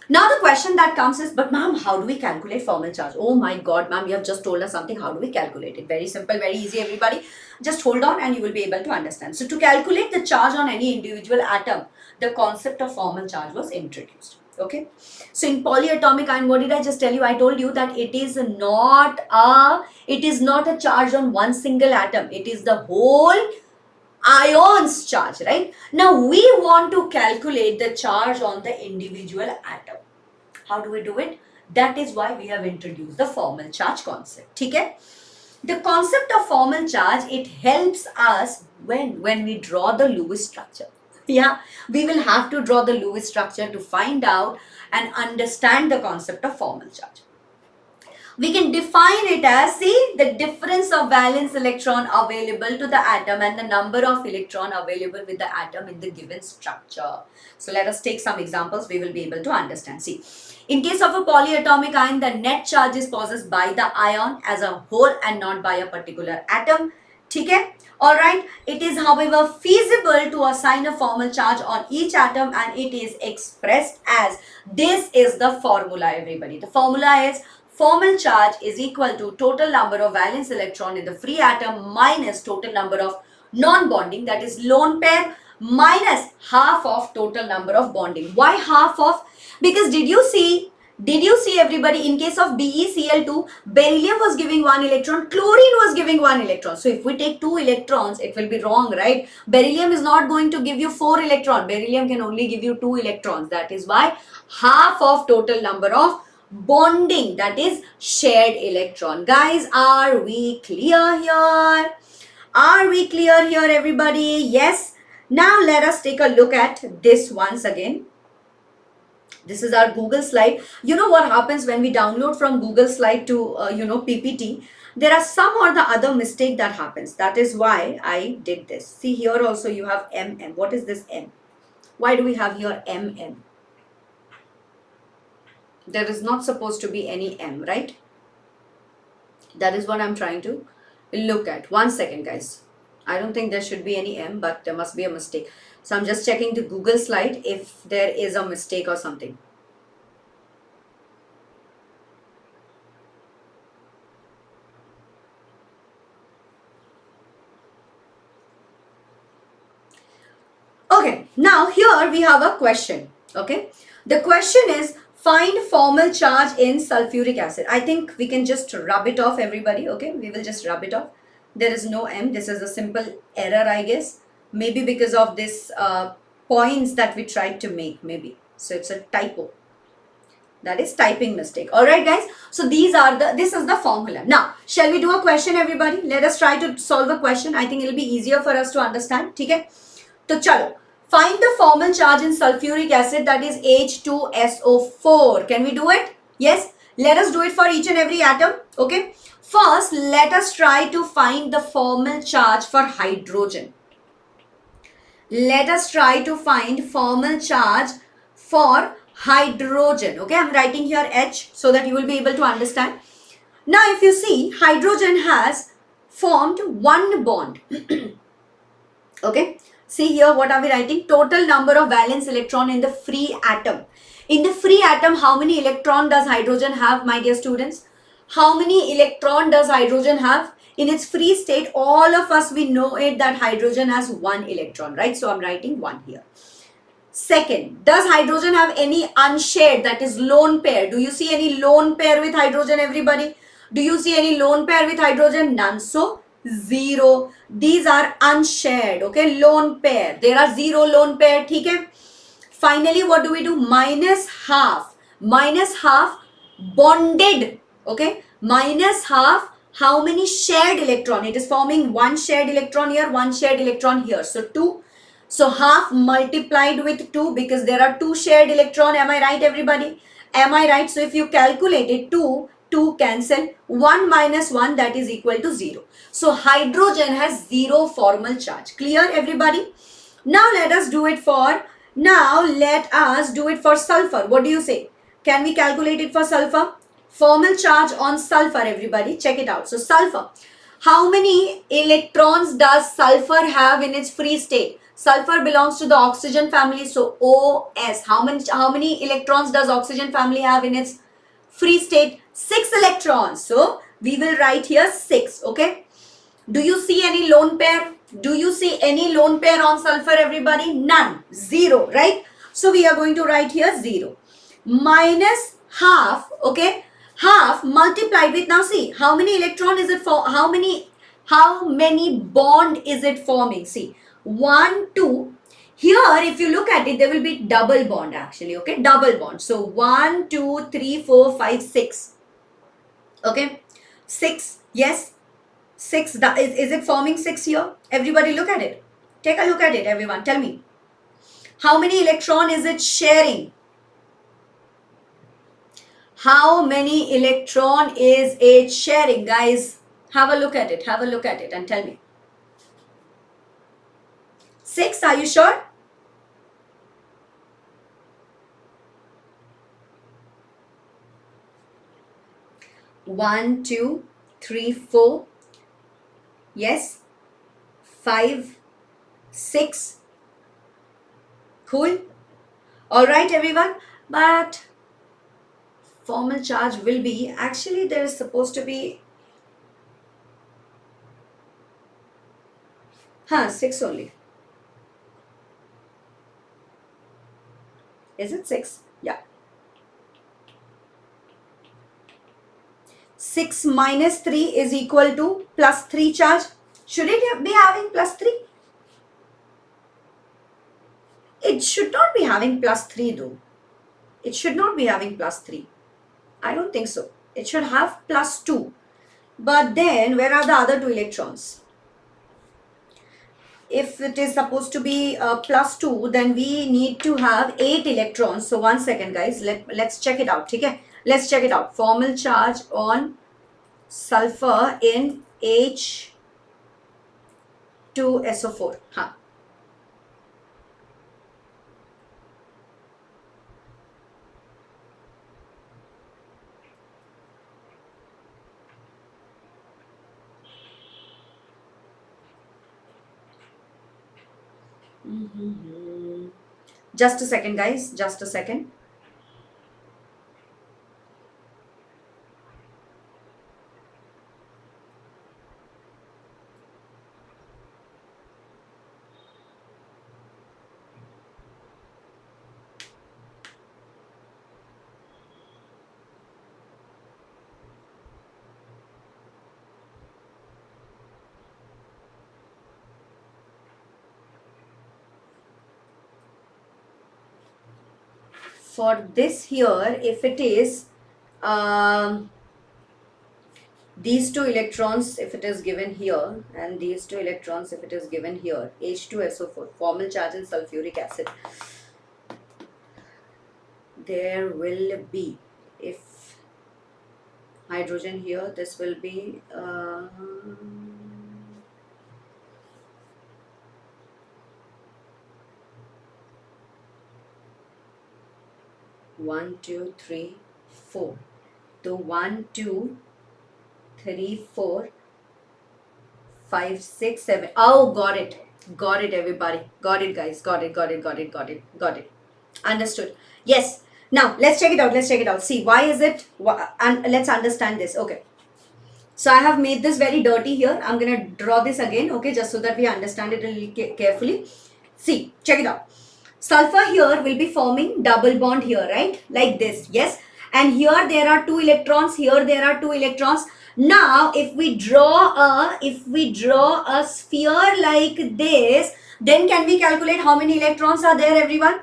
Now the question that comes is, but ma'am, how do we calculate formal charge? Oh my god, ma'am, you have just told us something. How do we calculate it? Very simple, very easy, everybody. Just hold on and you will be able to understand. So to calculate the charge on any individual atom, the concept of formal charge was introduced. Okay. So in polyatomic ion, what did I just tell you? I told you that it is not a charge on one single atom. It is the whole ions charge, right? Now we want to calculate the charge on the individual atom. How do we do it? That is why we have introduced the formal charge concept. Okay? The concept of formal charge, it helps us when we draw the Lewis structure. Yeah, we will have to draw the Lewis structure to find out and understand the concept of formal charge. We can define it as, see, the difference of valence electron available to the atom and the number of electron available with the atom in the given structure. So let us take some examples, we will be able to understand. See, in case of a polyatomic ion, the net charge is possessed by the ion as a whole and not by a particular atom. Okay? Alright, it is however feasible to assign a formal charge on each atom, and it is expressed as, this is the formula, everybody. The formula is, formal charge is equal to total number of valence electron in the free atom minus total number of non-bonding, that is lone pair, minus half of total number of bonding. Why half of? Because did you see everybody, in case of BeCl2, beryllium was giving 1 electron, chlorine was giving 1 electron. So if we take 2 electrons, it will be wrong, right? Beryllium is not going to give you 4 electrons. Beryllium can only give you 2 electrons. That is why half of total number of bonding, that is shared electron. Guys, are we clear here? Are we clear here, everybody? Yes. Now let us take a look at this once again. This is our Google slide. You know what happens when we download from Google slide to PPT? There are some or the other mistake that happens. That is why I did this. See, here also you have MM. What is this M? Why do we have here MM? There is not supposed to be any M, right? That is what I'm trying to look at. 1 second, guys. I don't think there should be any M, but there must be a mistake. So I'm just checking the Google slide if there is a mistake or something. Okay, now here we have a question. Okay, the question is, find formal charge in sulfuric acid. I think we can just rub it off, everybody. Okay, we will just rub it off. There is no M. This is a simple error, I guess. Maybe because of this points that we tried to make, maybe. So it's a typo. That is typing mistake. Alright, guys. So this is the formula. Now, shall we do a question, everybody? Let us try to solve a question. I think it will be easier for us to understand. Okay? So, chalo. Find the formal charge in sulfuric acid, that is H2SO4. Can we do it? Yes. Let us do it for each and every atom. Okay. First, let us try to find the formal charge for hydrogen. Let us try to find formal charge for hydrogen. Okay, I'm writing here H so that you will be able to understand. Now, if you see, hydrogen has formed one bond. Okay, see here what are we writing? Total number of valence electron in the free atom. In the free atom, how many electron does hydrogen have, my dear students? How many electron does hydrogen have? In its free state, all of us, we know it that hydrogen has 1 electron, right? So I'm writing 1 here. Second, does hydrogen have any unshared, that is lone pair? Do you see any lone pair with hydrogen, everybody? Do you see any lone pair with hydrogen? None. So 0. These are unshared, okay? Lone pair. There are 0 lone pair, okay? Finally, what do we do? Minus half. Minus half bonded, okay? Minus half. How many shared electron? It is forming 1 shared electron here, 1 shared electron here. So 2. So half multiplied with 2 because there are 2 shared electron. Am I right, everybody? Am I right? So if you calculate it, 2 cancel. 1 minus 1, that is equal to 0. So hydrogen has 0 formal charge. Clear, everybody? Now let us do it for sulfur. What do you say? Can we calculate it for sulfur? Formal charge on sulfur, everybody. Check it out. So sulfur. How many electrons does sulfur have in its free state? Sulfur belongs to the oxygen family, so OS. How many electrons does oxygen family have in its free state? 6 electrons. So we will write here 6. Okay. Do you see any lone pair? Do you see any lone pair on sulfur, everybody? None. 0, right? So we are going to write here 0. Minus half, okay? Half multiplied with, now see, how many electron is it for? How many bond is it forming? See, 1, 2. Here, if you look at it, there will be double bond actually, okay? Double bond. So 1, 2, 3, 4, 5, 6. Okay? 6, yes. 6, is it forming 6 here? Everybody look at it. Take a look at it, everyone. Tell me. How many electron is it sharing? How many electron is it sharing? Guys, have a look at it. Have a look at it and tell me. 6, are you sure? One, 2, 3, 4. Yes. 5, 6. Cool. All right, everyone. But formal charge will be, actually there is supposed to be 6 only. Is it 6? Yeah. 6 minus 3 is equal to plus 3 charge. Should it be having plus 3? It should not be having plus 3 though. It should not be having plus 3. I don't think so. It should have plus 2. But then where are the other 2 electrons? If it is supposed to be plus 2, then we need to have 8 electrons. So 1 second guys, let's check it out. Okay? Let's check it out. Formal charge on sulfur in H2SO4. Just a second guys, just a second. For this here, if it is these 2 electrons, if it is given here, and these 2 electrons, if it is given here, H2SO4, formal charge in sulfuric acid, there will be, if hydrogen here, this will be 1, 2, 3, 4. So 1, 2, 3, 4, 5, 6, 7. Oh, got it. Got it, everybody. Got it, guys. Got it. Understood. Yes. Now, let's check it out. See, why is it? And let's understand this. Okay. So, I have made this very dirty here. I'm going to draw this again, okay, just so that we understand it a little carefully. See, check it out. Sulfur here will be forming double bond here, right? Like this, yes. And here there are 2 electrons. Here there are 2 electrons. Now, if we draw a sphere like this, then can we calculate how many electrons are there, everyone?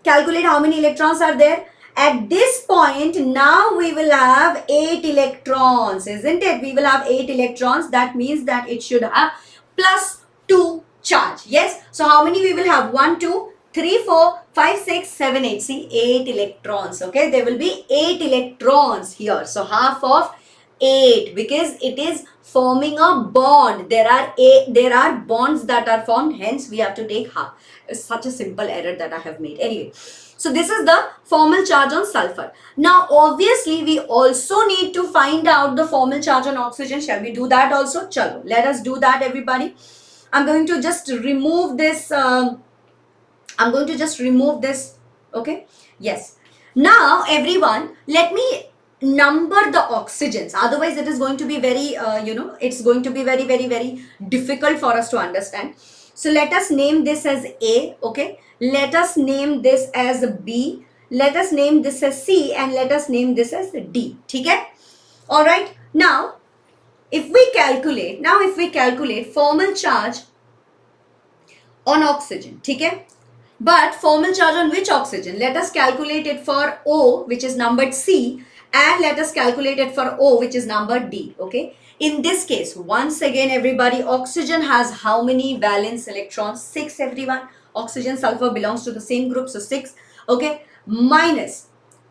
Calculate how many electrons are there. At this point, now we will have 8 electrons, isn't it? We will have 8 electrons. That means that it should have plus 2 charge. Yes. So, how many we will have? 1, 2, 3, 4, 5, 6, 7, 8. See, 8 electrons. Okay. There will be 8 electrons here. So, half of 8, because it is forming a bond. There are bonds that are formed. Hence, we have to take half. It's such a simple error that I have made. Anyway. So this is the formal charge on sulfur. Now obviously we also need to find out the formal charge on oxygen. Shall we do that also? Chalo, let us do that, everybody. I'm going to just remove this. I'm going to just remove this. Okay. Yes. Now, everyone, let me number the oxygens. Otherwise, it is going to be very, it's going to be very, very, very difficult for us to understand. So, let us name this as A. Okay. Let us name this as B. Let us name this as C. And let us name this as D. Okay. All right. Now, if we calculate formal charge on oxygen, okay? But formal charge on which oxygen? Let us calculate it for O, which is numbered C, and let us calculate it for O, which is numbered D, okay? In this case, once again, everybody, oxygen has how many valence electrons? 6, everyone. Oxygen, sulfur belongs to the same group, so 6, okay? Minus,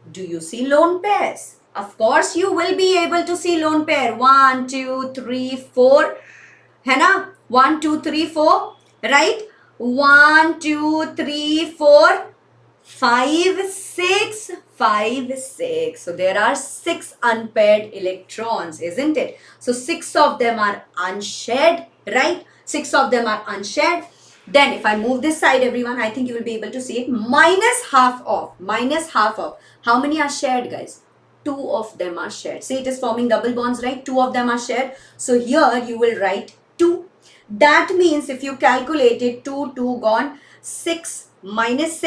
do you see lone pairs? Of course, you will be able to see lone pair. 1, 2, 3, 4. है ना? 1, 2, 3, 4. Right? 1, 2, 3, 4, 5, 6, 5, 6. So there are 6 unpaired electrons, isn't it? So 6 of them are unshared, right? 6 of them are unshared. Then if I move this side, everyone, I think you will be able to see it. Minus half of. How many are shared, guys? 2 of them are shared. See, it is forming double bonds, right? 2 of them are shared. So here you will write 2. That means if you calculate it, 2, 2 gone, 6 minus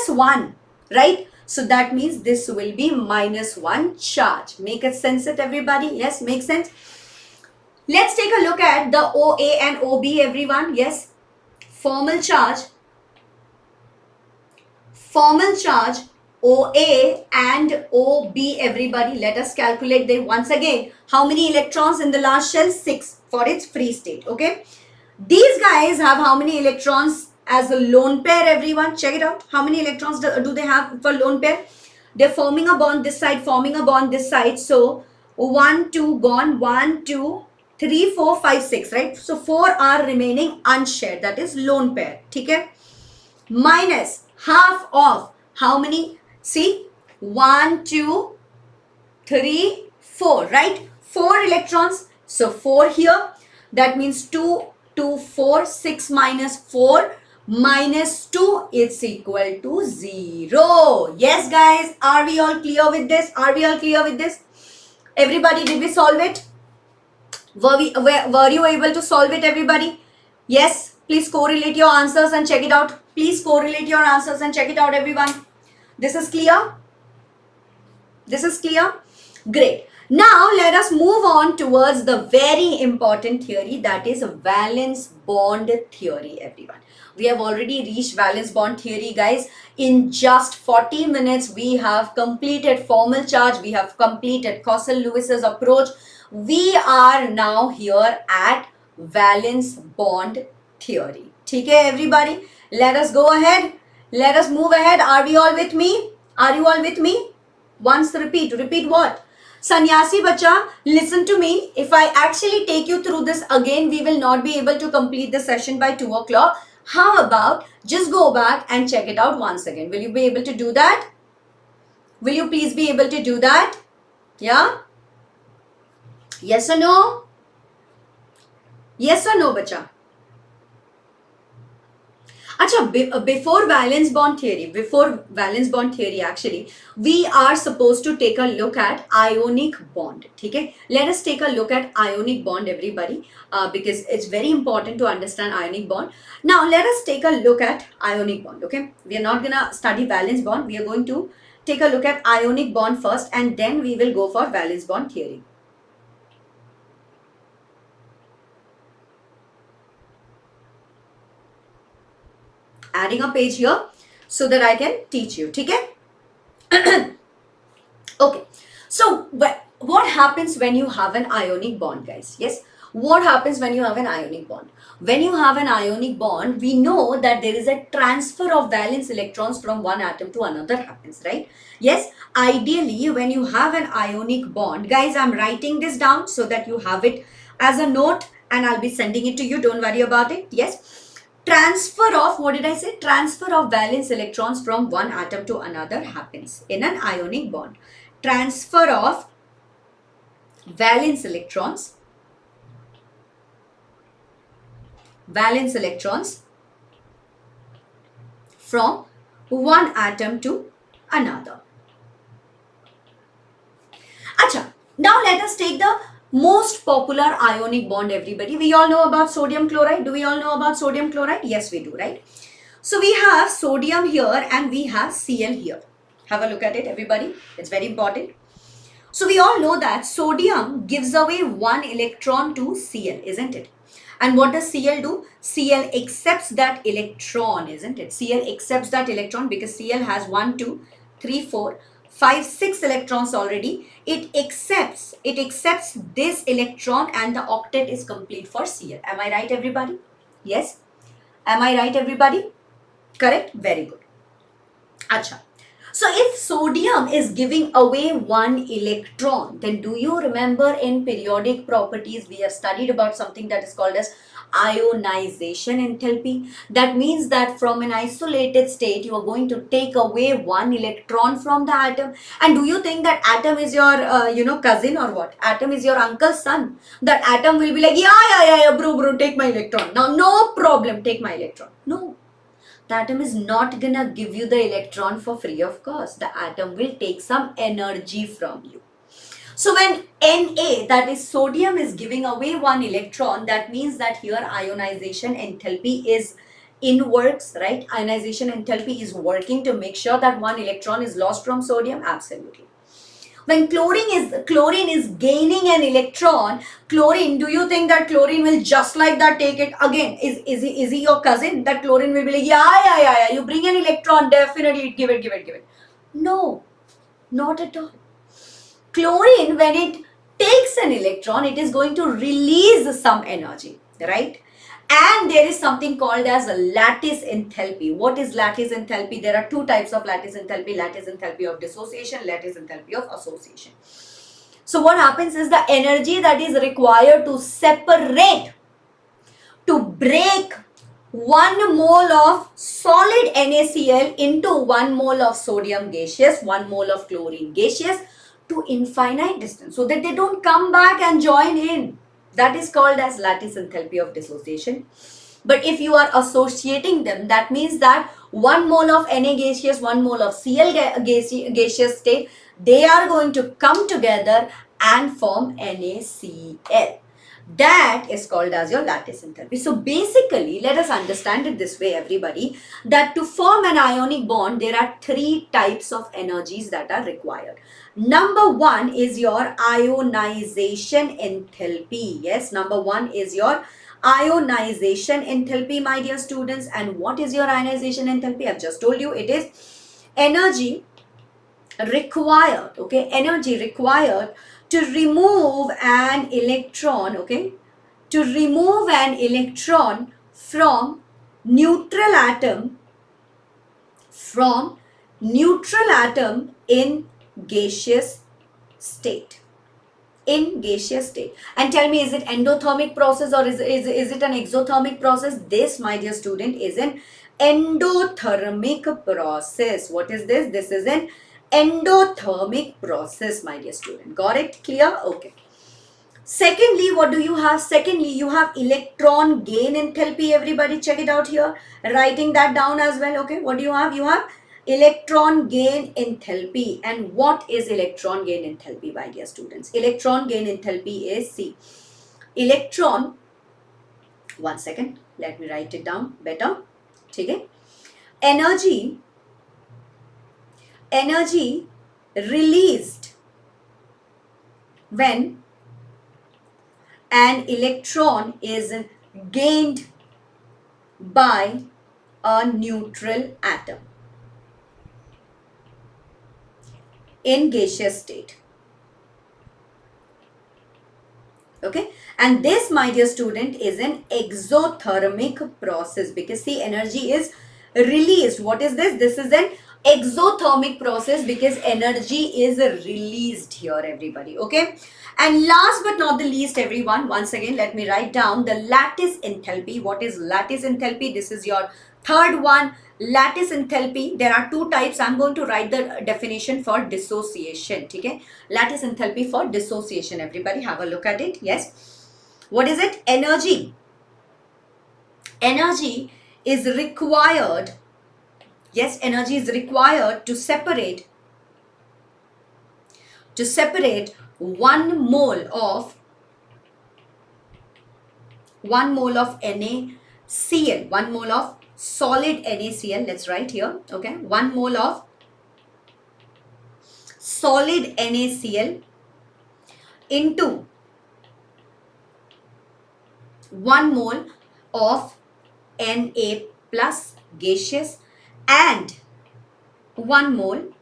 1, right? So that means this will be -1 charge. Make it sense it, everybody? Yes, make sense? Let's take a look at the OA and OB, everyone. Yes, formal charge OA and OB, everybody. Let us calculate them once again. How many electrons in the last shell? 6 for its free state, okay? These guys have how many electrons as a lone pair, everyone? Check it out. How many electrons do they have for lone pair? They're forming a bond this side, forming a bond this side. So 1, 2 gone, 1, 2, 3, 4, 5, 6, right? So 4 are remaining unshared. That is lone pair. Okay? Minus half of how many? See, 1, 2, 3, 4, right? 4 electrons. So 4 here. That means 2, 2, 4, 6 minus 4 minus 2 is equal to 0. Yes, guys. Are we all clear with this? Everybody, did we solve it? Were you able to solve it, everybody? Yes. Please correlate your answers and check it out. Everyone. This is clear? Great. Now, let us move on towards the very important theory, that is valence bond theory, everyone. We have already reached valence bond theory, guys. In just 40 minutes, we have completed formal charge. We have completed Clausius-Lewis's approach. We are now here at valence bond theory. Okay, everybody? Let us go ahead. Let us move ahead. Are we all with me? Once repeat what? Sannyasi bacha, listen to me. If I actually take you through this again, we will not be able to complete the session by 2 o'clock. How about just go back and check it out once again? Will you be able to do that? Will you please be able to do that? Yeah? Yes or no? Yes or no, bacha? Acha, before valence bond theory, actually, we are supposed to take a look at ionic bond. Okay? Let us take a look at ionic bond, everybody, because it's very important to understand ionic bond. Now, let us take a look at ionic bond. Okay? We are not going to study valence bond. We are going to take a look at ionic bond first, and then we will go for valence bond theory. Adding a page here so that I can teach you. Okay? Okay. So, what happens when you have an ionic bond, guys? Yes? What happens when you have an ionic bond? When you have an ionic bond, we know that there is a transfer of valence electrons from one atom to another happens, right? Yes? Ideally, when you have an ionic bond, guys, I'm writing this down so that you have it as a note and I'll be sending it to you. Don't worry about it. Yes? Transfer of, what did I say? Transfer of valence electrons from one atom to another happens in an ionic bond. Transfer of valence electrons valence electrons from one atom to another. Acha, now let us take the most popular ionic bond, everybody. We all know about sodium chloride. Do we all know about sodium chloride? Yes, we do, right? So we have sodium here and we have Cl here. Have a look at it, everybody. It's very important. So we all know that sodium gives away one electron to Cl, isn't it? And what does Cl do? Cl accepts that electron, isn't it? Cl accepts that electron because Cl has 1, 2, 3, 4, 5, 6 electrons already. It accepts this electron and the octet is complete for Cl. Am I right, everybody? Yes? Am I right, everybody? Correct? Very good. Acha. So if sodium is giving away one electron, then do you remember in periodic properties we have studied about something that is called as ionization enthalpy? That means that from an isolated state you are going to take away one electron from the atom. And do you think that atom is your cousin or what? Atom is your uncle's son. That atom will be like, yeah, bro, take my electron. Now no problem, take my electron. No. The atom is not gonna give you the electron for free of cost. The atom will take some energy from you. So when Na, that is sodium, is giving away one electron, that means that here ionization enthalpy is in works, right? Ionization enthalpy is working to make sure that one electron is lost from sodium. Absolutely. When chlorine is gaining an electron, chlorine, do you think that chlorine will just like that take it? Again, is he your cousin? That chlorine will be like, yeah, you bring an electron, definitely give it. No, not at all. Chlorine, when it takes an electron, it is going to release some energy, right? And there is something called as a lattice enthalpy. What is lattice enthalpy? There are two types of lattice enthalpy of dissociation, lattice enthalpy of association. So what happens is the energy that is required to separate, to break 1 mole of solid NaCl into 1 mole of sodium gaseous, 1 mole of chlorine gaseous to infinite distance so that they don't come back and join in. That is called as lattice enthalpy of dissociation. But if you are associating them, that means that 1 mole of Na gaseous, 1 mole of Cl gaseous state, they are going to come together and form NaCl. That is called as your lattice enthalpy. So basically, let us understand it this way, everybody, that to form an ionic bond, there are 3 types of energies that are required. Number 1 is your ionization enthalpy. Yes, number 1 is your ionization enthalpy, my dear students. And what is your ionization enthalpy? I've just told you, it is energy required, okay, energy required to remove an electron, okay, to remove an electron from neutral atom in gaseous state. In gaseous state. And tell me, is it endothermic process or is it an exothermic process? This, my dear student, is an endothermic process. What is this? This is an endothermic process, my dear student. Got it? Clear? Okay. Secondly, what do you have? Secondly, you have electron gain enthalpy. Everybody check it out here. Writing that down as well. Okay. What do you have? You have electron gain enthalpy. And what is electron gain enthalpy, my dear students? Electron gain enthalpy is C. Electron, one second, let me write it down better. Okay. Energy released when an electron is gained by a neutral atom in gaseous state. Okay, and this, my dear student, is an exothermic process because see, energy is released. What is this? This is an exothermic process because energy is released here, everybody. Okay, and last but not the least, everyone, once again, let me write down the lattice enthalpy. What is lattice enthalpy? This is your third one. Lattice enthalpy, there are 2 types. I'm going to write the definition for dissociation. Okay, lattice enthalpy for dissociation. Everybody have a look at it. Yes, what is it? Energy Energy is required, yes, energy is required to separate 1 mole of 1 mole of NaCl, 1 mole of solid NaCl, let's write here, okay, 1 mole of solid NaCl into 1 mole of Na plus gaseous and 1 mole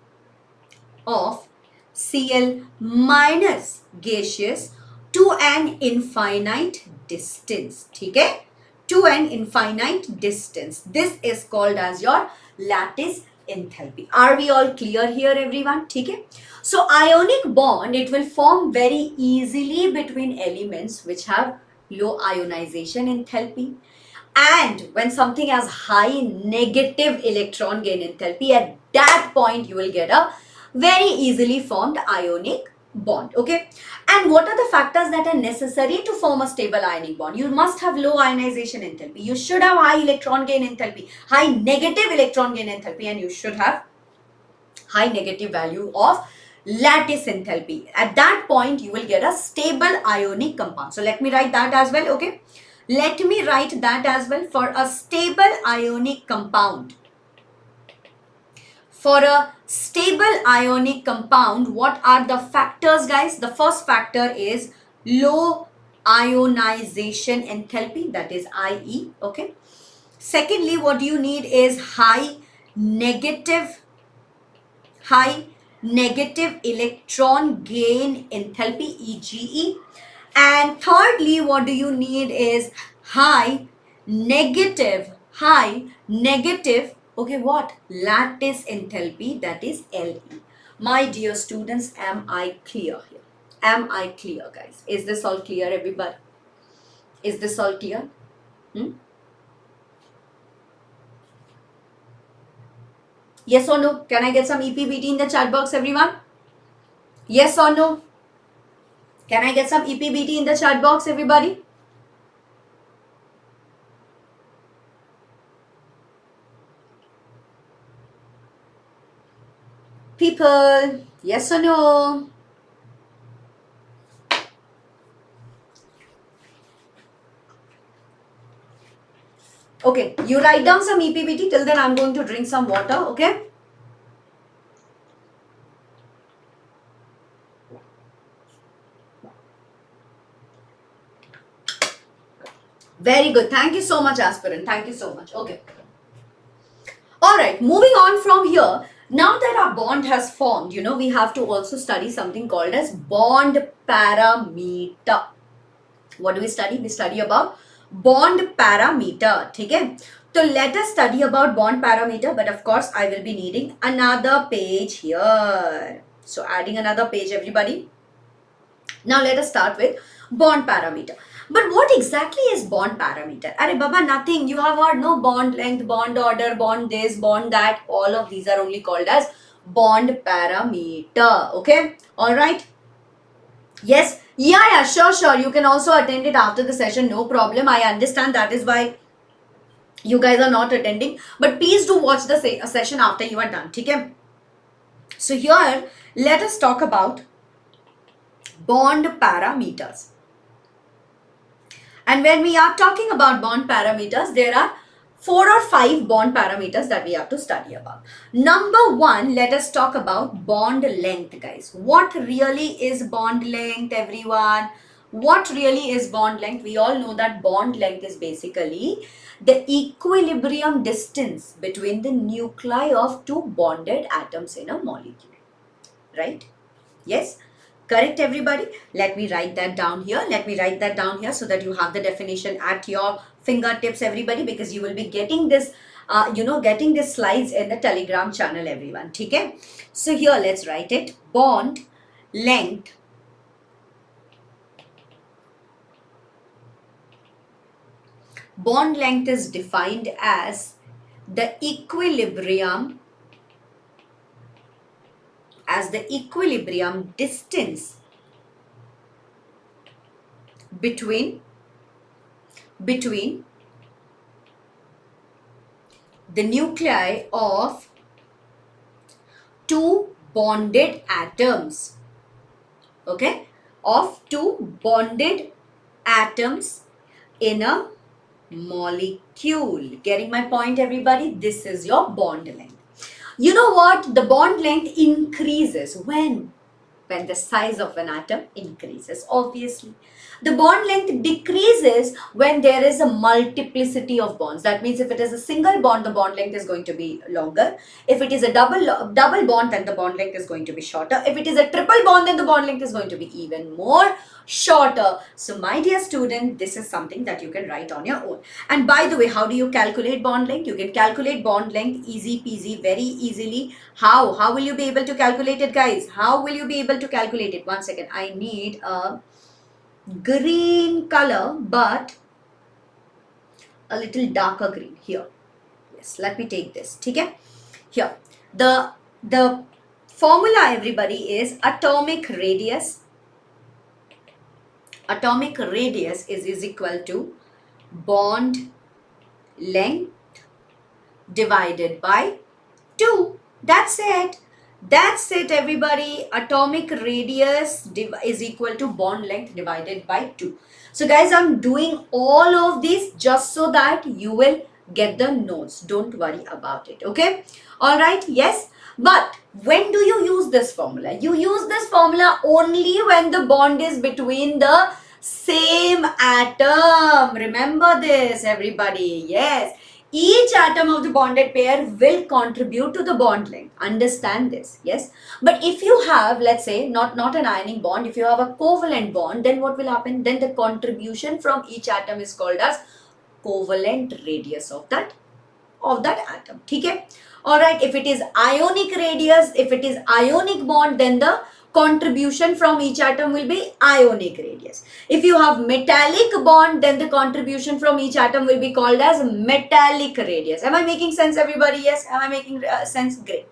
of Cl minus gaseous to an infinite distance. Okay? To an infinite distance. This is called as your lattice enthalpy. Are we all clear here, everyone? Okay? So ionic bond, it will form very easily between elements which have low ionization enthalpy. And when something has high negative electron gain enthalpy, at that point you will get a very easily formed ionic bond. Okay, and what are the factors that are necessary to form a stable ionic bond? You must have low ionization enthalpy, you should have high electron gain enthalpy, high negative electron gain enthalpy, and you should have high negative value of lattice enthalpy. At that point you will get a stable ionic compound. So let me write that as well. Okay, let me write that as well. For a stable ionic compound, for a stable ionic compound, what are the factors, guys? The first factor is low ionization enthalpy, that is IE. Okay, secondly, what you need is high negative electron gain enthalpy, EGE. And thirdly, what do you need is high negative, okay, what? Lattice enthalpy, that is LE. My dear students, am I clear here? Am I clear, guys? Is this all clear, everybody? Is this all clear? Yes or no? Can I get some EPBT in the chat box, everyone? Yes or no? Can I get some EPBT in the chat box, everybody? People, yes or no? Okay, you write down some EPBT. Till then, I'm going to drink some water, okay? Very good. Thank you so much, aspirant. Thank you so much. Okay. Alright, moving on from here. Now that our bond has formed, you know, we have to also study something called as bond parameter. What do we study? We study about bond parameter. Okay? So let us study about bond parameter, but of course I will be needing another page here. So adding another page, everybody. Now let us start with bond parameter. But what exactly is bond parameter? Arey Baba, nothing. You have heard no bond length, bond order, bond this, bond that. All of these are only called as bond parameter. Okay? Alright? Yes? Yeah, sure. You can also attend it after the session. No problem. I understand that is why you guys are not attending. But please do watch the session after you are done. Okay? So here, let us talk about bond parameters. And when we are talking about bond parameters, there are 4 or 5 bond parameters that we have to study about. Number 1, let us talk about bond length, guys. What really is bond length, everyone? What really is bond length? We all know that bond length is basically the equilibrium distance between the nuclei of 2 bonded atoms in a molecule. Right? Yes? Correct, everybody? Let me write that down here. So that you have the definition at your fingertips, everybody, because you will be getting this, getting these slides in the Telegram channel, everyone. Okay? So here, let's write it. Bond length is defined as the equilibrium distance between the nuclei of two bonded atoms, okay, of two bonded atoms in a molecule. Getting my point, everybody? This is your bond length. You know what? The bond length increases when the size of an atom increases, obviously. The bond length decreases when there is a multiplicity of bonds. That means if it is a single bond, the bond length is going to be longer. If it is a double bond, then the bond length is going to be shorter. If it is a triple bond, then the bond length is going to be even more shorter. So my dear student, this is something that you can write on your own. And by the way, how do you calculate bond length? You can calculate bond length easy peasy, very easily. How will you be able to calculate it, guys? How will you be able to calculate it? One second, I need a green color, but a little darker green here. Yes, let me take this. Okay? Here, the formula, everybody, is atomic radius. Atomic radius is equal to bond length divided by 2. That's it. That's it, everybody. Atomic radius is equal to bond length divided by 2. So guys, I'm doing all of this just so that you will get the notes. Don't worry about it. Okay? Alright, yes. But when do you use this formula? You use this formula only when the bond is between the same atom. Remember this, everybody. Yes. Each atom of the bonded pair will contribute to the bond length. Understand this, yes? But if you have, let's say, not an ionic bond, if you have a covalent bond, then what will happen? Then the contribution from each atom is called as covalent radius of that atom. Okay? Alright, if it is ionic radius, if it is ionic bond, then the contribution from each atom will be ionic radius. If you have metallic bond, then the contribution from each atom will be called as metallic radius. Am I making sense, everybody? Yes. Am I making sense? Great.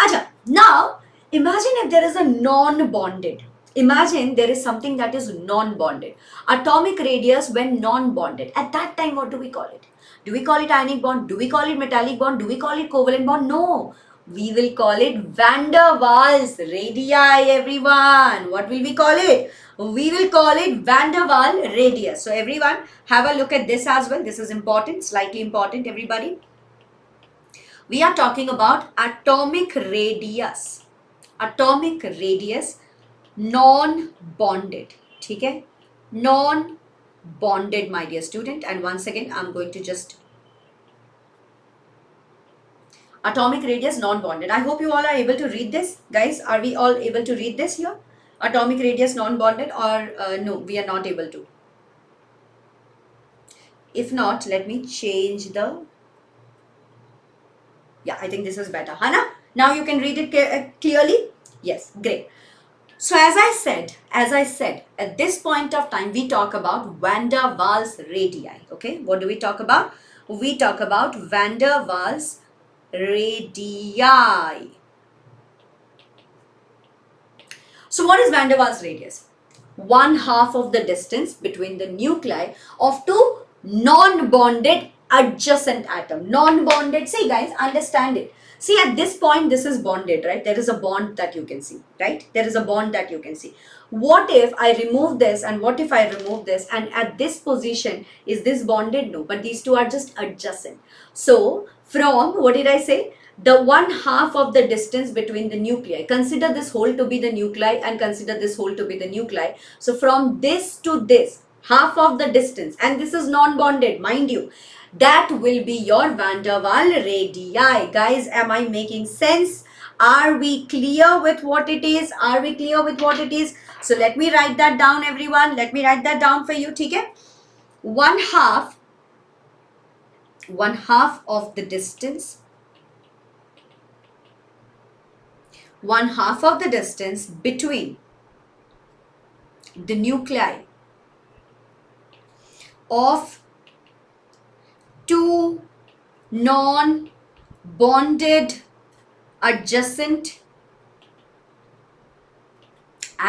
Acha, now imagine if there is a non-bonded. Imagine there is something that is non-bonded. Atomic radius when non-bonded. At that time, what do we call it? Do we call it ionic bond? Do we call it metallic bond? Do we call it covalent bond? No. We will call it van der Waals radii, everyone. What will we call it? We will call it van der Waals radius. So everyone, have a look at this as well. This is important, slightly important, everybody. We are talking about atomic radius. Atomic radius non-bonded. Okay? Non-bonded, my dear student. And once again, I'm going to just atomic radius non-bonded. I hope you all are able to read this. Guys, are we all able to read this here? Atomic radius non-bonded, or no, we are not able to. If not, let me change the... Yeah, I think this is better. Hana, now you can read it clearly? Yes, great. So as I said, at this point of time, we talk about van der Waals radii. Okay, what do we talk about? We talk about van der Waals radii. So what is van der Waals radius? 1/2 of the distance between the nuclei of two non-bonded adjacent atom. Non-bonded, see guys, understand it. See, at this point, this is bonded, right? There is a bond that you can see, right? There is a bond that you can see. What if I remove this, and what if I remove this, and at this position, is this bonded? No, but these two are just adjacent. So from, what did I say? The 1/2 of the distance between the nuclei. Consider this hole to be the nuclei and consider this hole to be the nuclei. So from this to this, half of the distance, and this is non-bonded, mind you, that will be your van der Waals radii. Guys, am I making sense? Are we clear with what it is? Are we clear with what it is? So let me write that down, everyone. Let me write that down for you, okay? 1/2 of the distance, 1/2 of the distance between the nuclei of two non-bonded adjacent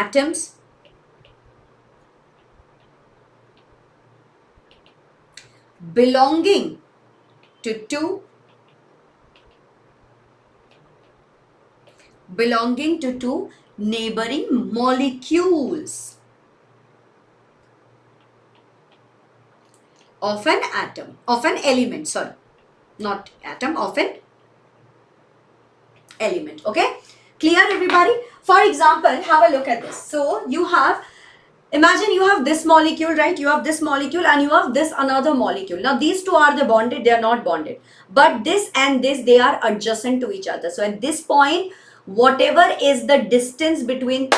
atoms belonging to two belonging to two neighboring molecules of an atom, of an element, sorry, not atom, of an element. Okay, clear everybody? For example, have a look at this. So you have, imagine you have this molecule, right? You have this molecule and you have this another molecule. Now these two are the bonded, they are not bonded, but this and this, they are adjacent to each other. So at this point, whatever is the distance between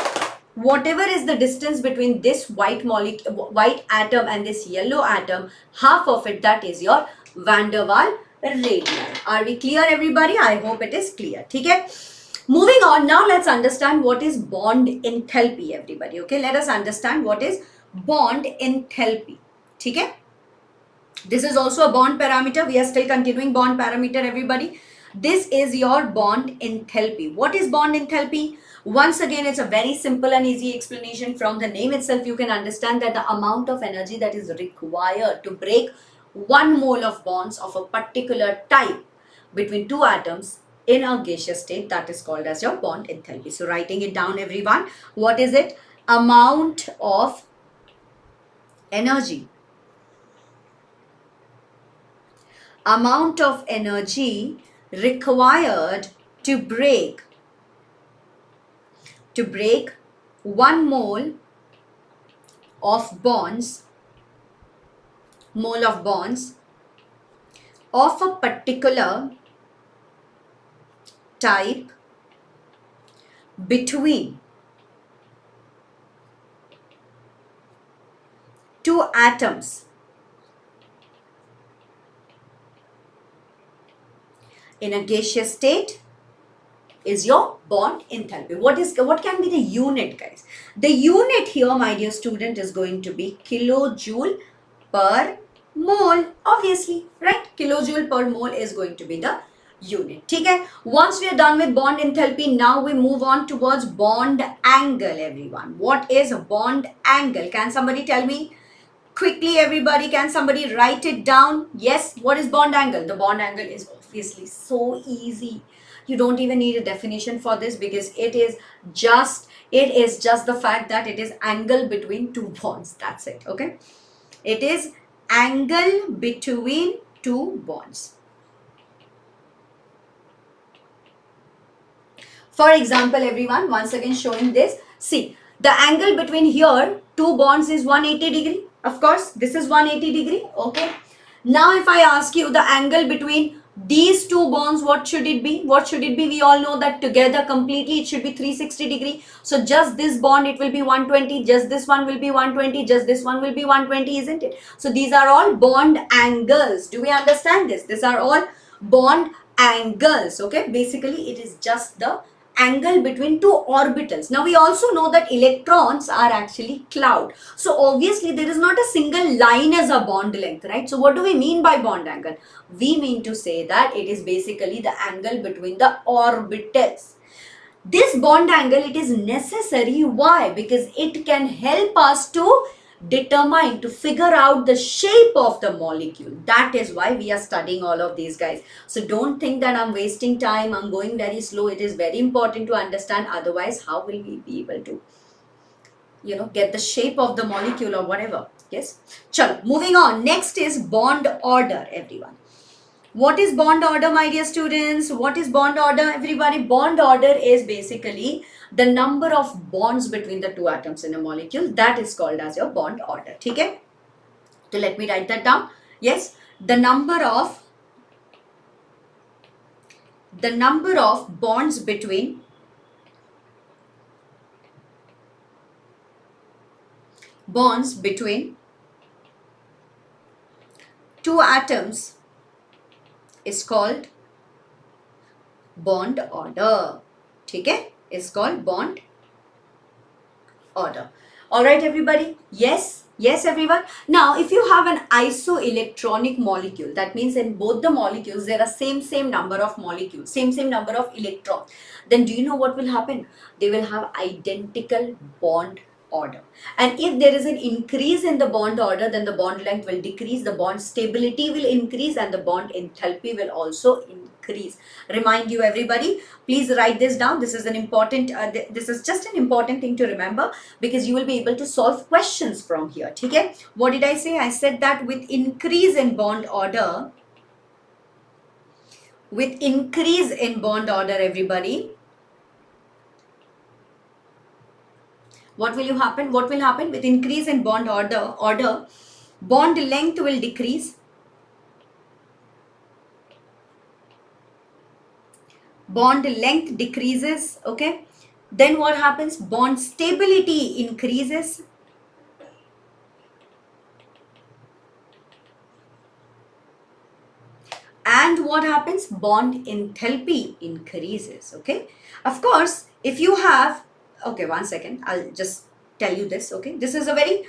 this white molecule, white atom and this yellow atom, half of it, that is your van der Waal radius. Are we clear everybody? I hope it is clear. Okay. Moving on, now let's understand what is bond enthalpy everybody. Okay, let us understand what is bond enthalpy. Okay. This is also a bond parameter. We are still continuing bond parameter everybody. This is your bond enthalpy. What is bond enthalpy? Once again, it's a very simple and easy explanation. From the name itself, you can understand that the amount of energy that is required to break 1 mole of bonds of a particular type between two atoms in a gaseous state, that is called as your bond enthalpy. So writing it down everyone, what is it? Amount of energy. Amount of energy required to break 1 mole of bonds of a particular type between two atoms in a gaseous state is your bond enthalpy. What can be the unit, guys? The unit here, my dear student, is going to be kilojoule per mole, obviously, right? Kilojoule per mole is going to be the unit. Okay. Once we are done with bond enthalpy, now we move on towards bond angle, everyone. What is bond angle? Can somebody tell me quickly, everybody? Can somebody write it down? Yes. What is bond angle? The bond angle is obviously so easy. You don't even need a definition for this, because it is just the fact that it is angle between two bonds. That's it. Okay. It is angle between two bonds. For example, everyone, once again showing this. See, the angle between here two bonds is 180 degree. Of course, this is 180 degree. Okay. Now, if I ask you the angle between these two bonds, what should it be? What should it be? We all know that together completely it should be 360 degree. So just this bond, it will be 120. Just this one will be 120. Just this one will be 120, isn't it? So these are all bond angles. Do we understand this? These are all bond angles. Okay. Basically, it is just the angle between two orbitals. Now we also know that electrons are actually cloud. So obviously there is not a single line as a bond length, right? So what do we mean by bond angle? We mean to say that it is basically the angle between the orbitals. This bond angle, it is necessary. Why? Because it can help us to determine, to figure out the shape of the molecule. That is why we are studying all of these, guys. So don't think that I'm wasting time, I'm going very slow. It is very important to understand, otherwise how will we be able to, get the shape of the molecule or whatever. Yes. Chalo, moving on. Next is bond order, everyone. What is bond order, my dear students? What is bond order, everybody? Bond order is basically the number of bonds between the two atoms in a molecule. That is called as your bond order. Okay? So let me write that down. Yes, the number of bonds between two atoms is called bond order. Okay? Is called bond order. All right, everybody. Yes, everyone. Now, if you have an isoelectronic molecule, that means in both the molecules there are same number of molecules, same number of electrons. Then do you know what will happen? They will have identical bond order. And if there is an increase in the bond order, then the bond length will decrease, the bond stability will increase, and the bond enthalpy will also increase. increase. Remind you everybody, please write this down. This is an important, this is just an important thing to remember, because you will be able to solve questions from here. Okay? What did I say? I said that with increase in bond order, everybody, what will happen? What will happen with increase in bond order, bond length will decrease. Bond length decreases, okay? Then what happens? Bond stability increases. And what happens? Bond enthalpy increases, okay? Of course, if you have, okay, one second, I'll just tell you this, okay? This is a very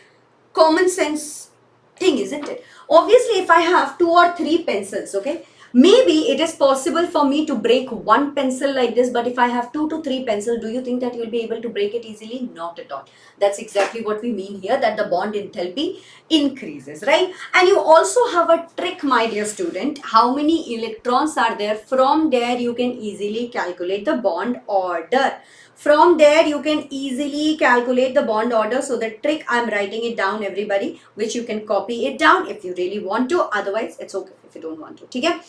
common sense thing, isn't it? Obviously, if I have 2 or 3 pencils, okay, maybe it is possible for me to break one pencil like this, but if I have 2 to 3 pencils, do you think that you'll be able to break it easily? Not at all. That's exactly what we mean here, that the bond enthalpy increases, right? And you also have a trick, my dear student. How many electrons are there? From there, you can easily calculate the bond order. From there, you can easily calculate the bond order. So the trick, I'm writing it down, everybody, which you can copy it down if you really want to. Otherwise, it's okay if you don't want to. Okay?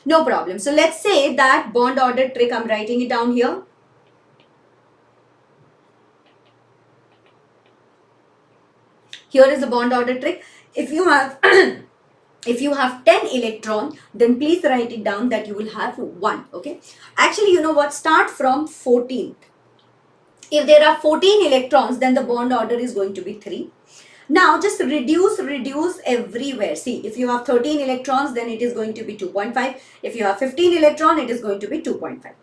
No problem. So let's say that bond order trick, I'm writing it down here. Here is the bond order trick. If you have if you have 10 electrons, then please write it down that you will have 1. Okay? Actually, you know what? Start from 14th. If there are 14 electrons, then the bond order is going to be 3. Now just reduce everywhere. See, if you have 13 electrons, then it is going to be 2.5. If you have 15 electrons, it is going to be 2.5.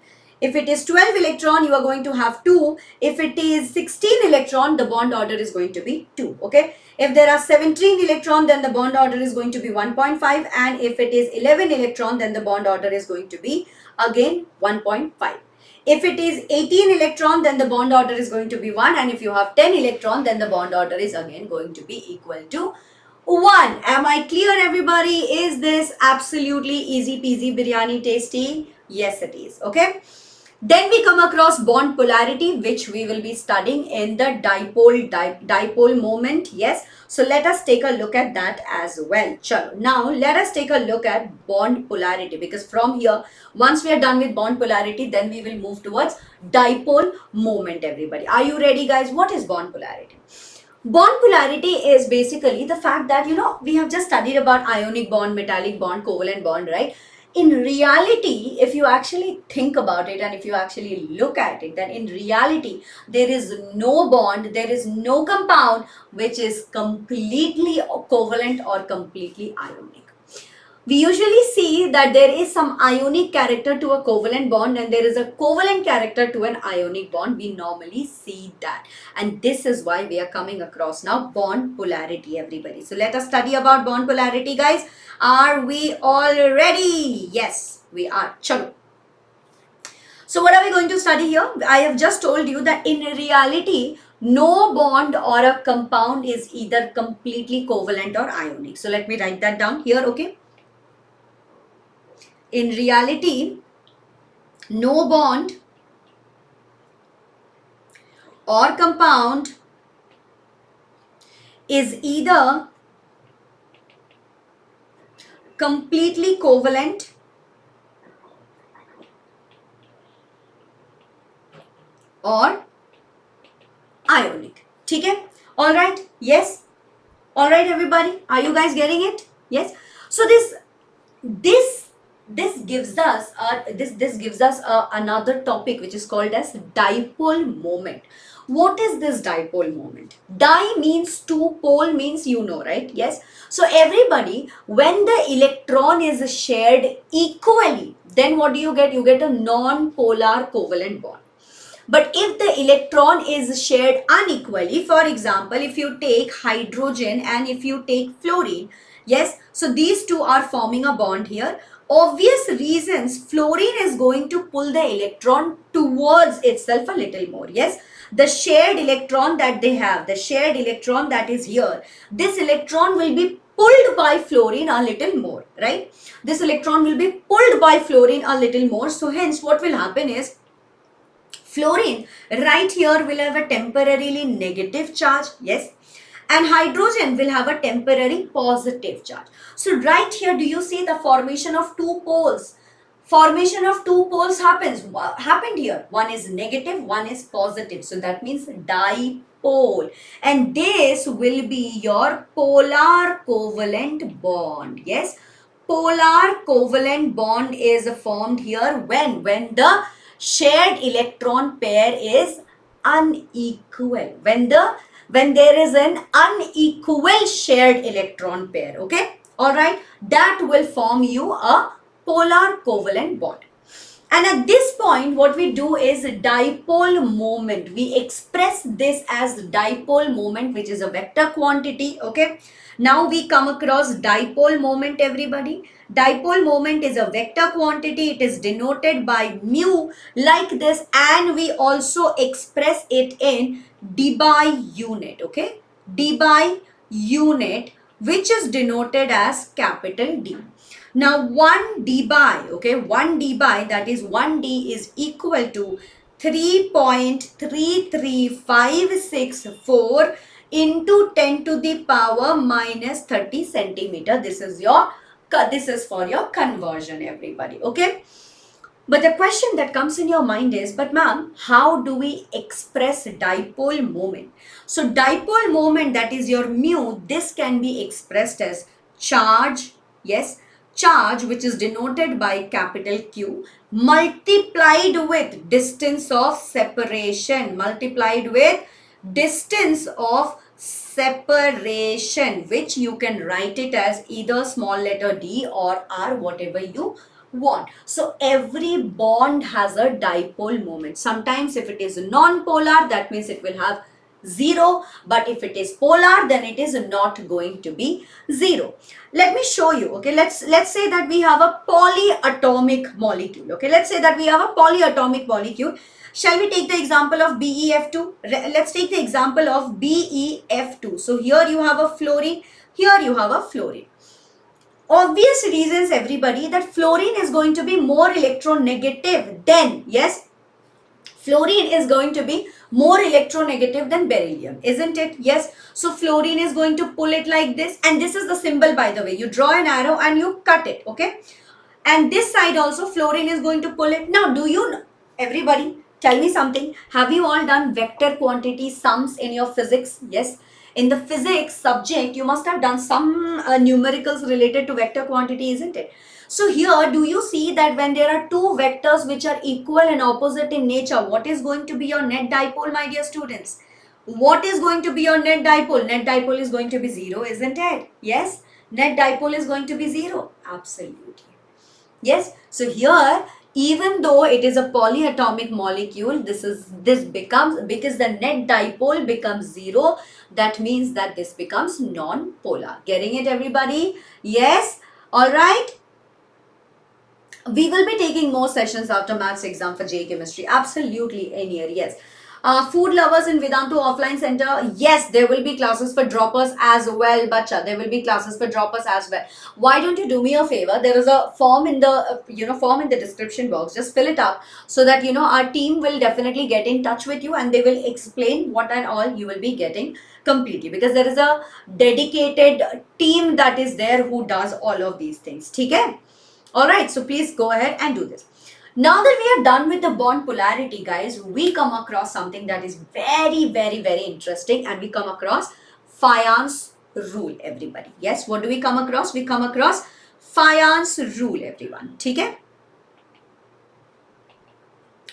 If it is 12 electron, you are going to have 2. If it is 16 electron, the bond order is going to be 2. Okay. If there are 17 electron, then the bond order is going to be 1.5. And if it is 11 electron, then the bond order is going to be again 1.5. If it is 18 electron, then the bond order is going to be 1. And if you have 10 electron, then the bond order is again going to be equal to 1. Am I clear, everybody? Is this absolutely easy peasy biryani tasty? Yes, it is. Okay. Then we come across bond polarity, which we will be studying in the dipole moment. Yes. So let us take a look at that as well. Chalo. Now let us take a look at bond polarity, because from here, once we are done with bond polarity, then we will move towards dipole moment, everybody. Are you ready, guys? What is bond polarity? Bond polarity is basically the fact that, you know, we have just studied about ionic bond, metallic bond, covalent bond, right? In reality, if you actually think about it and if you actually look at it, then in reality, there is no bond, there is no compound which is completely covalent or completely ionic. We usually see that there is some ionic character to a covalent bond and there is a covalent character to an ionic bond. We normally see that. And this is why we are coming across now bond polarity, everybody. So let us study about bond polarity, guys. Are we all ready? Yes, we are. Chalo. So what are we going to study here? I have just told you that in reality, no bond or a compound is either completely covalent or ionic. So let me write that down here, okay? In reality, no bond or compound is either completely covalent or ionic. Okay? All right. Yes. All right, everybody. Are you guys getting it? Yes. So this gives us another topic which is called as dipole moment. What is this dipole moment? Di means two, pole means you know, right? Yes. So everybody, when the electron is shared equally, then what do you get? You get a non-polar covalent bond. But if the electron is shared unequally, for example, if you take hydrogen and if you take fluorine, yes, so these two are forming a bond here. Obvious reasons, fluorine is going to pull the electron towards itself a little more, yes. The shared electron that they have, the shared electron that is here, this electron will be pulled by fluorine a little more, right? This electron will be pulled by fluorine a little more. So hence what will happen is fluorine right here will have a temporarily negative charge, yes, and hydrogen will have a temporary positive charge. So right here, do you see the formation of two poles? Formation of two poles happened here. One is negative, one is positive. So that means dipole. And this will be your polar covalent bond. Yes, polar covalent bond is formed here when the shared electron pair is unequal. When there is an unequal shared electron pair, okay, all right, that will form you a polar covalent bond. And at this point, what we do is dipole moment. We express this as dipole moment, which is a vector quantity, okay. Now we come across dipole moment, everybody. Dipole moment is a vector quantity. It is denoted by mu like this, and we also express it in dBi unit, okay. dBi unit, which is denoted as capital D. Now 1 dBi, okay, 1 dBi, that is 1 D is equal to 3.33564 into 10 to the power minus 30 centimeter. This is for your conversion, everybody, okay. But the question that comes in your mind is, but ma'am, how do we express dipole moment? So dipole moment, that is your mu, this can be expressed as charge, yes, charge, which is denoted by capital Q, multiplied with distance of separation, which you can write it as either small letter d or r, whatever you want. So every bond has a dipole moment. Sometimes if it is non-polar, that means it will have 0, but if it is polar, then it is not going to be 0. Let me show you, okay. Let's say that we have a polyatomic molecule, okay. Let's say that we have a polyatomic molecule. Shall we take the example of BeF2? Let's take the example of BeF2. So here you have a fluorine, here you have a fluorine. Obvious reasons, everybody, that fluorine is going to be more electronegative than, yes, fluorine is going to be more electronegative than beryllium, isn't it? Yes. So fluorine is going to pull it like this, and this is the symbol, by the way. You draw an arrow and you cut it, okay? And this side also fluorine is going to pull it. Now, do you know, everybody, tell me something. Have you all done vector quantity sums in your physics? Yes. In the physics subject, you must have done some numericals related to vector quantity, isn't it? So here, do you see that when there are two vectors which are equal and opposite in nature, what is going to be your net dipole, my dear students? What is going to be your net dipole? Net dipole is going to be 0, isn't it? Yes, net dipole is going to be 0. Absolutely. Yes, so here, even though it is a polyatomic molecule, this becomes, because the net dipole becomes 0, that means that this becomes non-polar. Getting it, everybody? Yes, all right. We will be taking more sessions after maths exam for JEE chemistry. Absolutely, in year, yes. Food lovers in Vedantu offline center, yes, there will be classes for droppers as well, Bacha. There will be classes for droppers as well. Why don't you do me a favor? There is a form in the form in the description box. Just fill it up so that our team will definitely get in touch with you and they will explain what and all you will be getting completely, because there is a dedicated team that is there who does all of these things. Okay? All right, so please go ahead and do this. Now that we are done with the bond polarity, guys, we come across something that is very, very, very interesting, and we come across Fayon's rule, everybody. Yes, what do we come across? We come across Fayon's rule, everyone. Okay?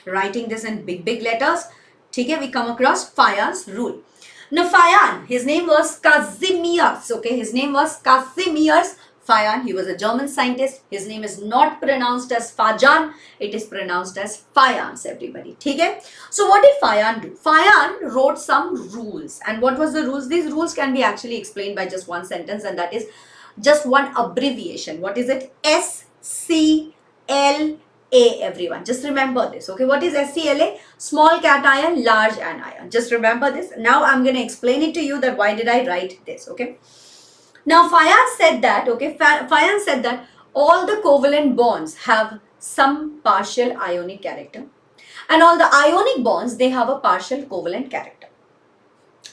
Writing this in big, big letters. Okay, we come across Fayon's rule. Now, Fayon, his name was Casimir. Okay, his name was Casimir Fayon. He was a German scientist. His name is not pronounced as Fajan. It is pronounced as Fayons, everybody. Okay? So what did Fayon do? Fayon wrote some rules. And what was the rules? These rules can be actually explained by just one sentence, and that is just one abbreviation. What is it? SCLA, everyone. Just remember this. Okay? What is SCLA? Small cation, large anion. Just remember this. Now I'm going to explain it to you that why did I write this. Okay? Now Fayaz said that, okay, Fayaz said that all the covalent bonds have some partial ionic character, and all the ionic bonds, they have a partial covalent character.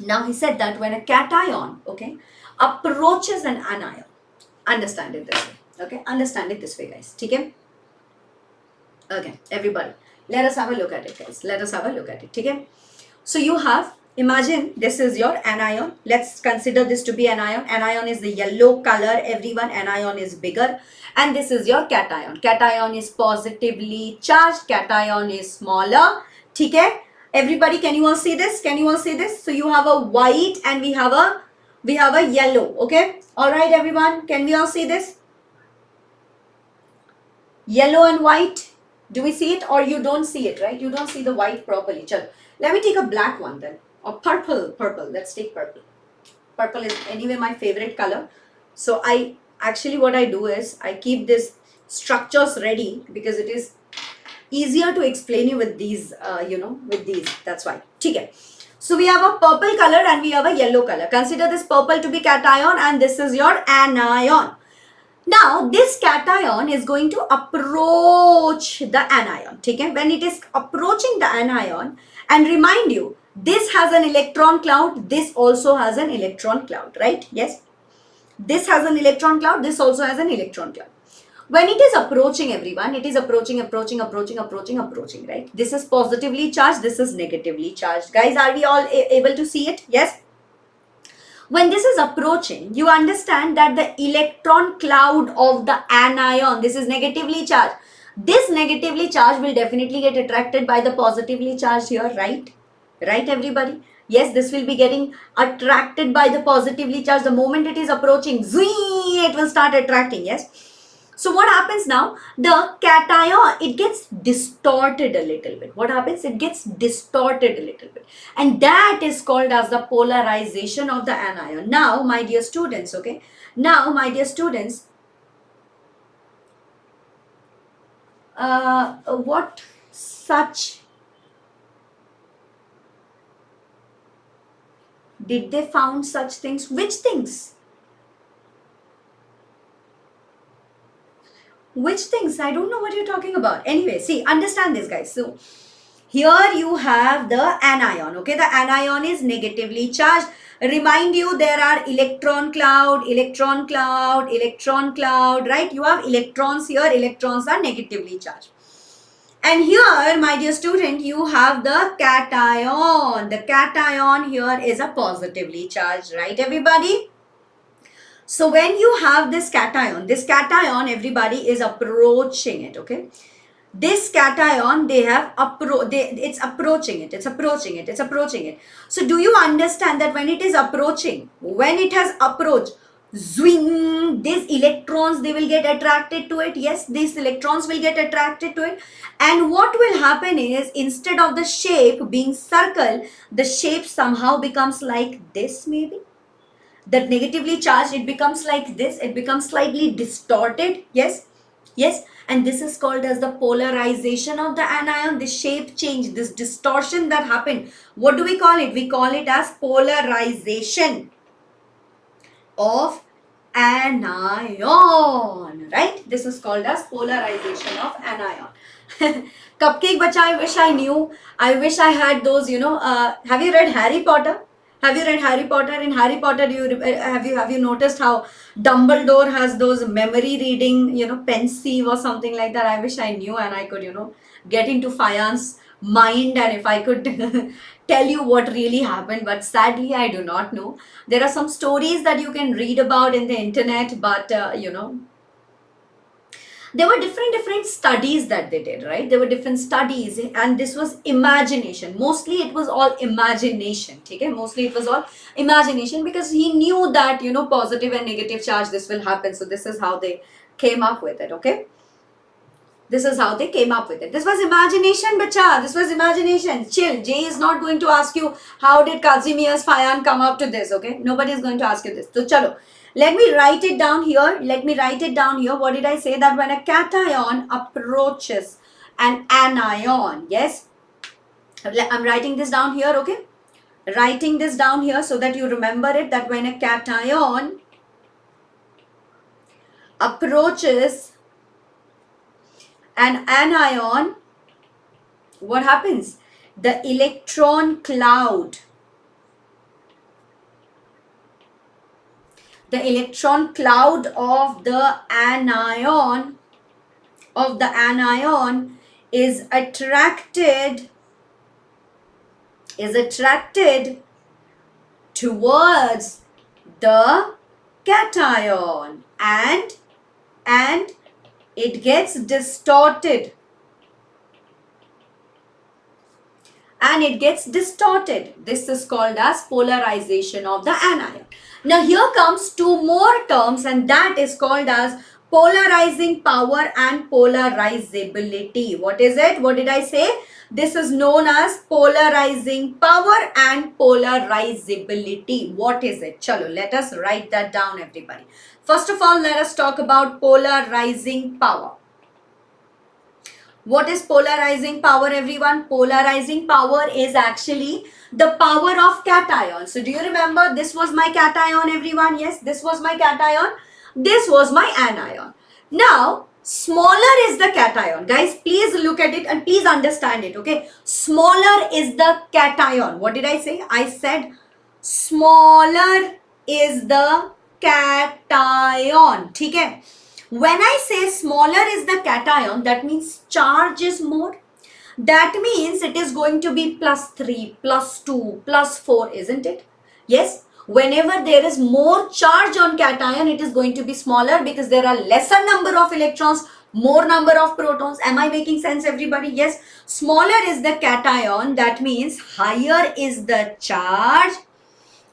Now he said that when a cation, okay, approaches an anion, understand it this way, okay, understand it this way, guys, okay. Okay, everybody, let us have a look at it, guys. Let us have a look at it, okay. So you have, imagine this is your anion. Let's consider this to be anion. Anion is the yellow color, everyone. Anion is bigger. And this is your cation. Cation is positively charged. Cation is smaller. Okay? Everybody, can you all see this? Can you all see this? So you have a white and we have a yellow. Okay? Alright, everyone. Can we all see this? Yellow and white. Do we see it or you don't see it, right? You don't see the white properly. Chalo. Let me take a black one then. Or purple. Let's take purple. Purple is anyway my favorite color. So I actually, what I do is I keep these structures ready because it is easier to explain you with these, with these. That's why. Okay. So we have a purple color and we have a yellow color. Consider this purple to be cation and this is your anion. Now, this cation is going to approach the anion. Okay? When it is approaching the anion, and remind you, this has an electron cloud, this also has an electron cloud, right? Yes. This has an electron cloud, this also has an electron cloud. When it is approaching, everyone, it is approaching, right? This is positively charged, this is negatively charged. Guys, are we all able to see it? Yes. When this is approaching, you understand that the electron cloud of the anion, this is negatively charged. This negatively charged will definitely get attracted by the positively charged here, right? Right, everybody? Yes, this will be getting attracted by the positively charged. The moment it is approaching, it will start attracting, yes? So what happens now? The cation, it gets distorted a little bit. What happens? It gets distorted a little bit. And that is called as the polarization of the anion. Now, my dear students, okay? Now, my dear students, what such did they found such things? Which things? Which things? I don't know what you're talking about. Anyway, see, understand this, guys. So here you have the anion, okay? The anion is negatively charged. Remind you, there are electron cloud, right? You have electrons here. Electrons are negatively charged. And here, my dear student, you have the cation. The cation here is a positively charged, right, everybody? So when you have this cation, everybody is approaching it, okay? This cation, it's approaching it. So do you understand that when it is approaching, when it has approached, zwing, these electrons, they will get attracted to it. Yes, these electrons will get attracted to it. And what will happen is, instead of the shape being circle, the shape somehow becomes like this, maybe. That negatively charged, it becomes like this. It becomes slightly distorted. Yes. Yes. And this is called as the polarization of the anion. The shape change, this distortion that happened. What do we call it? We call it as polarization of anion, right? This is called as polarization of anion. Cupcake bacha, I wish I knew. I wish I had those, have you read Harry Potter? Have you read Harry Potter? In Harry Potter, have you noticed how Dumbledore has those memory reading, pensieve or something like that? I wish I knew and I could, get into Fayaz's mind and if I could tell you what really happened, but sadly I do not know. There are some stories that you can read about in the internet, but there were different studies that they did, right? There were different studies and this was imagination. Mostly it was all imagination, okay? Mostly it was all imagination because he knew that, positive and negative charge, this will happen. So this is how they came up with it, okay? This is how they came up with it. This was imagination, bacha. This was imagination. Chill. Jay is not going to ask you, how did Kazimierz Fayaz come up to this, okay? Nobody is going to ask you this. So, chalo. Let me write it down here. What did I say? That when a cation approaches an anion, yes? I'm writing this down here, okay? Writing this down here so that you remember it, that when a cation approaches an anion, what happens? The electron cloud, of the anion is attracted towards the cation, and it gets distorted, This is called as polarization of the anion. Now here comes two more terms, and that is called as polarizing power and polarizability. What is it? What did I say? This is known as polarizing power and polarizability. What is it? Chalo, let us write that down, everybody. First of all, let us talk about polarizing power. What is polarizing power, everyone? Polarizing power is actually the power of cation. So do you remember this was my cation, everyone? Yes, this was my cation. This was my anion. Now, smaller is the cation. Guys, please look at it and please understand it, okay? Smaller is the cation. What did I say? I said smaller is the cation. Okay? When I say smaller is the cation, that means charge is more. That means it is going to be +3, +2, +4, isn't it? Yes. Whenever there is more charge on cation, it is going to be smaller because there are lesser number of electrons, more number of protons. Am I making sense, everybody? Yes. Smaller is the cation. That means higher is the charge.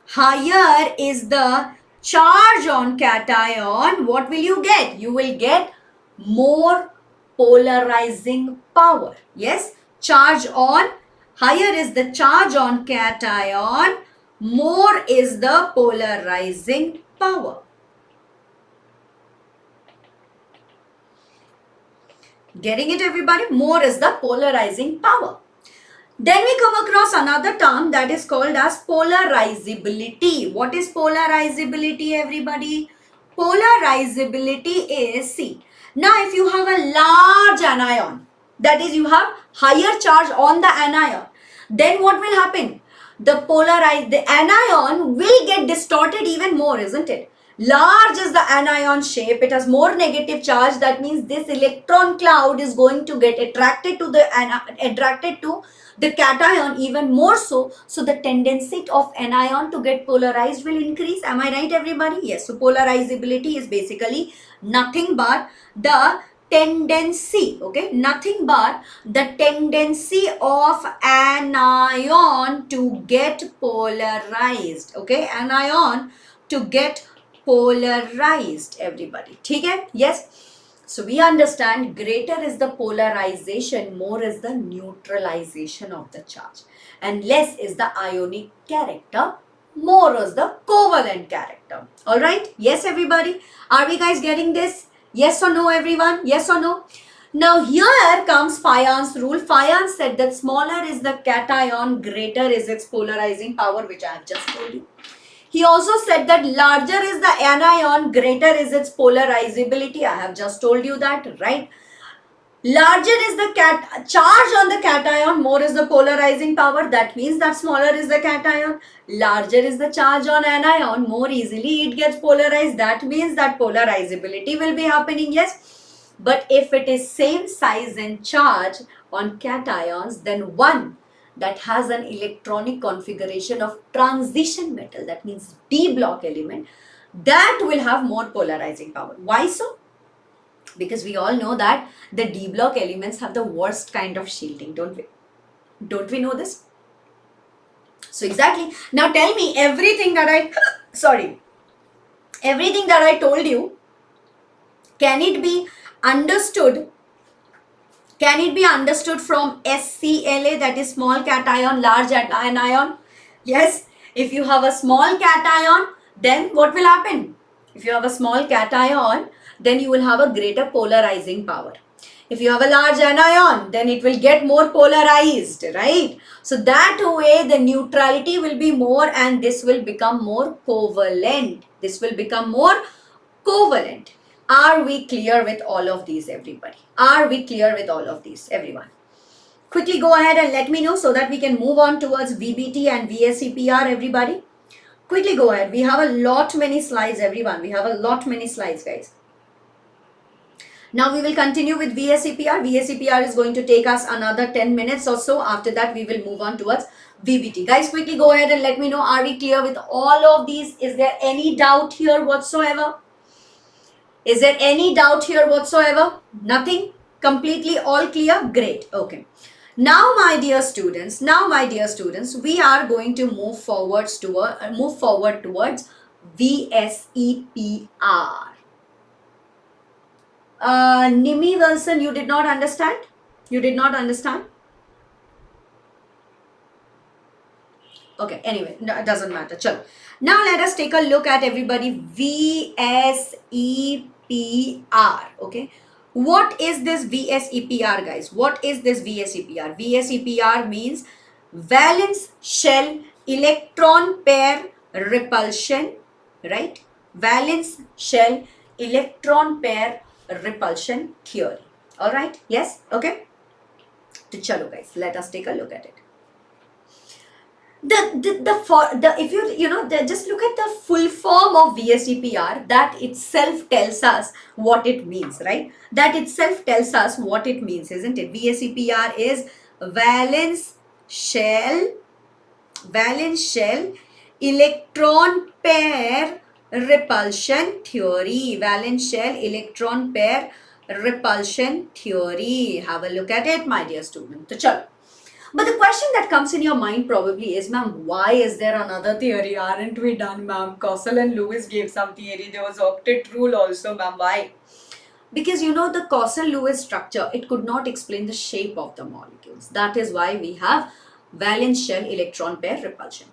Higher is the charge on cation. What will you get? You will get more polarizing power. Yes, charge on, higher is the charge on cation, more is the polarizing power. Getting it, everybody? More is the polarizing power. Then we come across another term that is called as polarizability. What is polarizability, everybody? Polarizability is, see, now if you have a large anion, that is you have higher charge on the anion, then what will happen? The anion will get distorted even more, isn't it? Large is the anion shape, it has more negative charge. That means this electron cloud is going to get attracted to the cation even more so. So the tendency of anion to get polarized will increase. Am I right, everybody? Yes. So polarizability is basically nothing but the tendency, okay, nothing but the tendency of anion to get polarized, okay, anion to get polarized, everybody. Okay? Yes. So we understand greater is the polarization, more is the neutralization of the charge, and less is the ionic character, more is the covalent character. All right? Yes, everybody. Are we guys getting this? Yes or no, everyone? Yes or no? Now here comes Fayon's rule. Fayon said that smaller is the cation, greater is its polarizing power, which I have just told you. He also said that larger is the anion, greater is its polarizability. I have just told you that, right? Larger is the charge on the cation, more is the polarizing power. That means that smaller is the cation. Larger is the charge on anion, more easily it gets polarized. That means that polarizability will be happening, yes. But if it is same size and charge on cations, then one that has an electronic configuration of transition metal, that means D block element, that will have more polarizing power. Why so? Because we all know that the D block elements have the worst kind of shielding, don't we? Don't we know this? So exactly. Now tell me, everything that I told you, can it be understood? Can it be understood from SCLA, that is small cation, large anion? Yes. If you have a small cation, then what will happen? If you have a small cation, then you will have a greater polarizing power. If you have a large anion, then it will get more polarized, right? So that way the neutrality will be more and this will become more covalent. This will become more covalent. Are we clear with all of these, everybody? Are we clear with all of these, everyone? Quickly go ahead and let me know so that we can move on towards VBT and VSEPR, everybody. Quickly go ahead. We have a lot many slides, everyone. We have a lot many slides, guys. Now we will continue with VSEPR. VSEPR is going to take us another 10 minutes or so. After that, we will move on towards VBT. Guys, quickly go ahead and let me know. Are we clear with all of these? Is there any doubt here whatsoever? Is there any doubt here whatsoever? Nothing? Completely all clear? Great. Okay. Now, my dear students, we are going to move forward towards VSEPR. Nimi Wilson, you did not understand? You did not understand? Okay, anyway, no, it doesn't matter. Chalo. Now let us take a look at everybody. VSEPR. Okay. What is this VSEPR, guys? What is this VSEPR? VSEPR means valence shell electron pair repulsion, right? Valence shell electron pair repulsion theory. All right? Yes? Okay? So, chalo guys, let us take a look at it. If you just look at the full form of VSEPR, that itself tells us what it means, right? That itself tells us what it means, isn't it? VSEPR is valence shell electron pair repulsion theory. Valence shell electron pair repulsion theory. Have a look at it, my dear student. So, chalo. But the question that comes in your mind probably is, ma'am, why is there another theory? Aren't we done, ma'am? Cossel and Lewis gave some theory. There was octet rule also, ma'am. Why? Because the Cossel-Lewis structure, it could not explain the shape of the molecules. That is why we have valence shell electron pair repulsion.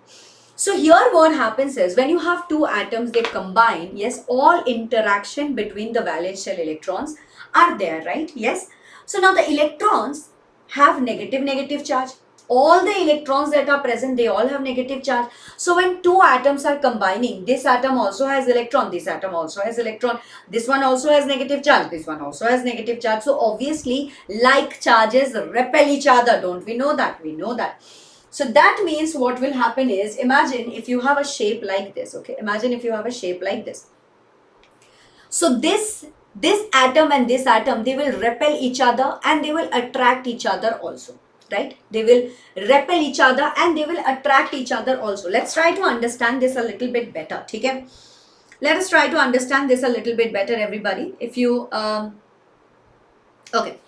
So here what happens is, when you have two atoms, they combine, yes, all interaction between the valence shell electrons are there, right? Yes. So now the electrons have negative charge. All the electrons that are present, they all have negative charge. So when two atoms are combining, this atom also has electron, this atom also has electron, this one also has negative charge, this one also has negative charge. So obviously, like charges repel each other. Don't we know that? We know that. So that means what will happen is, imagine if you have a shape like this, okay? Imagine if you have a shape like this. So this atom and this atom, they will repel each other and they will attract each other also, right? They will repel each other and they will attract each other also. Let's try to understand this a little bit better, okay? Let us try to understand this a little bit better, everybody. If you, okay.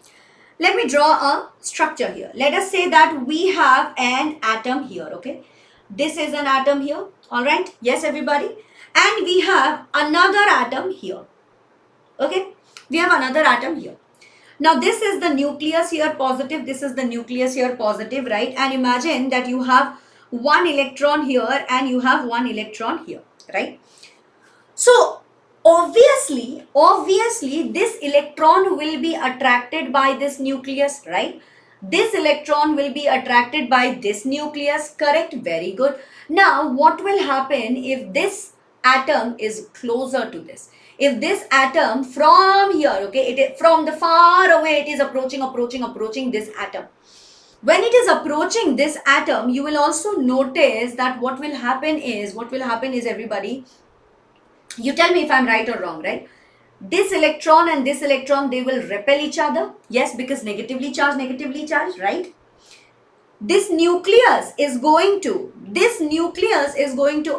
Let me draw a structure here. Let us say that we have an atom here, okay? This is an atom here, all right? Yes, everybody? And we have another atom here. Okay, we have another atom here. Now this is the nucleus here positive, this is the nucleus here positive, right? And imagine that you have one electron here and you have one electron here, right? So obviously this electron will be attracted by this nucleus, right? This electron will be attracted by this nucleus, correct? Very good. Now what will happen if this atom is closer to this? If this atom from here, okay, from the far away, it is approaching this atom. When it is approaching this atom, you will also notice that what will happen is everybody, you tell me if I'm right or wrong, right? This electron and this electron, they will repel each other. Yes, because negatively charged, right? This nucleus is going to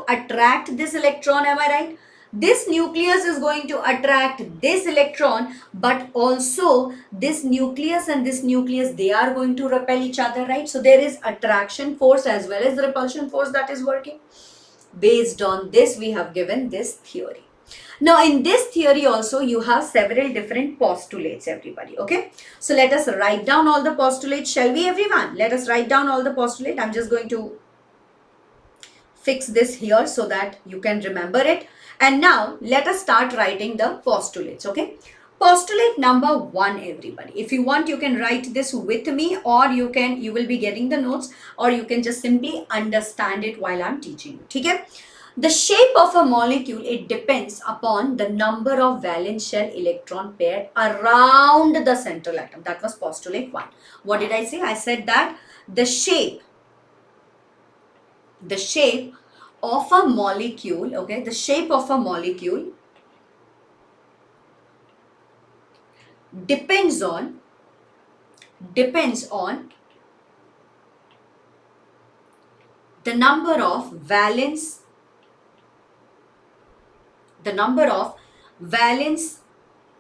attract this electron, am I right? This nucleus is going to attract this electron, but also this nucleus and this nucleus, they are going to repel each other, right? So there is attraction force as well as repulsion force that is working. Based on this, we have given this theory. Now in this theory also, you have several different postulates, everybody, okay? So let us write down all the postulates, shall we, everyone? Let us write down all the postulates. I'm just going to fix this here so that you can remember it. And now let us start writing the postulates, okay? Postulate number 1, everybody. If you want, you can write this with me, or you will be getting the notes, or you can just simply understand it while I'm teaching you, okay? The shape of a molecule, it depends upon the number of valence shell electron pair around the central atom. That was postulate 1. What did I say? I said that the shape of a molecule, okay, the shape of a molecule depends on the number of valence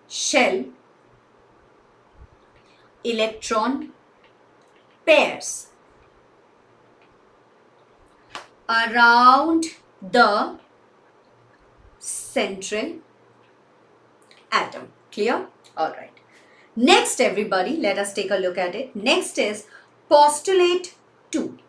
shell electron pairs around the central atom. Clear? Alright. Next, everybody, let us take a look at it. Next is postulate 2.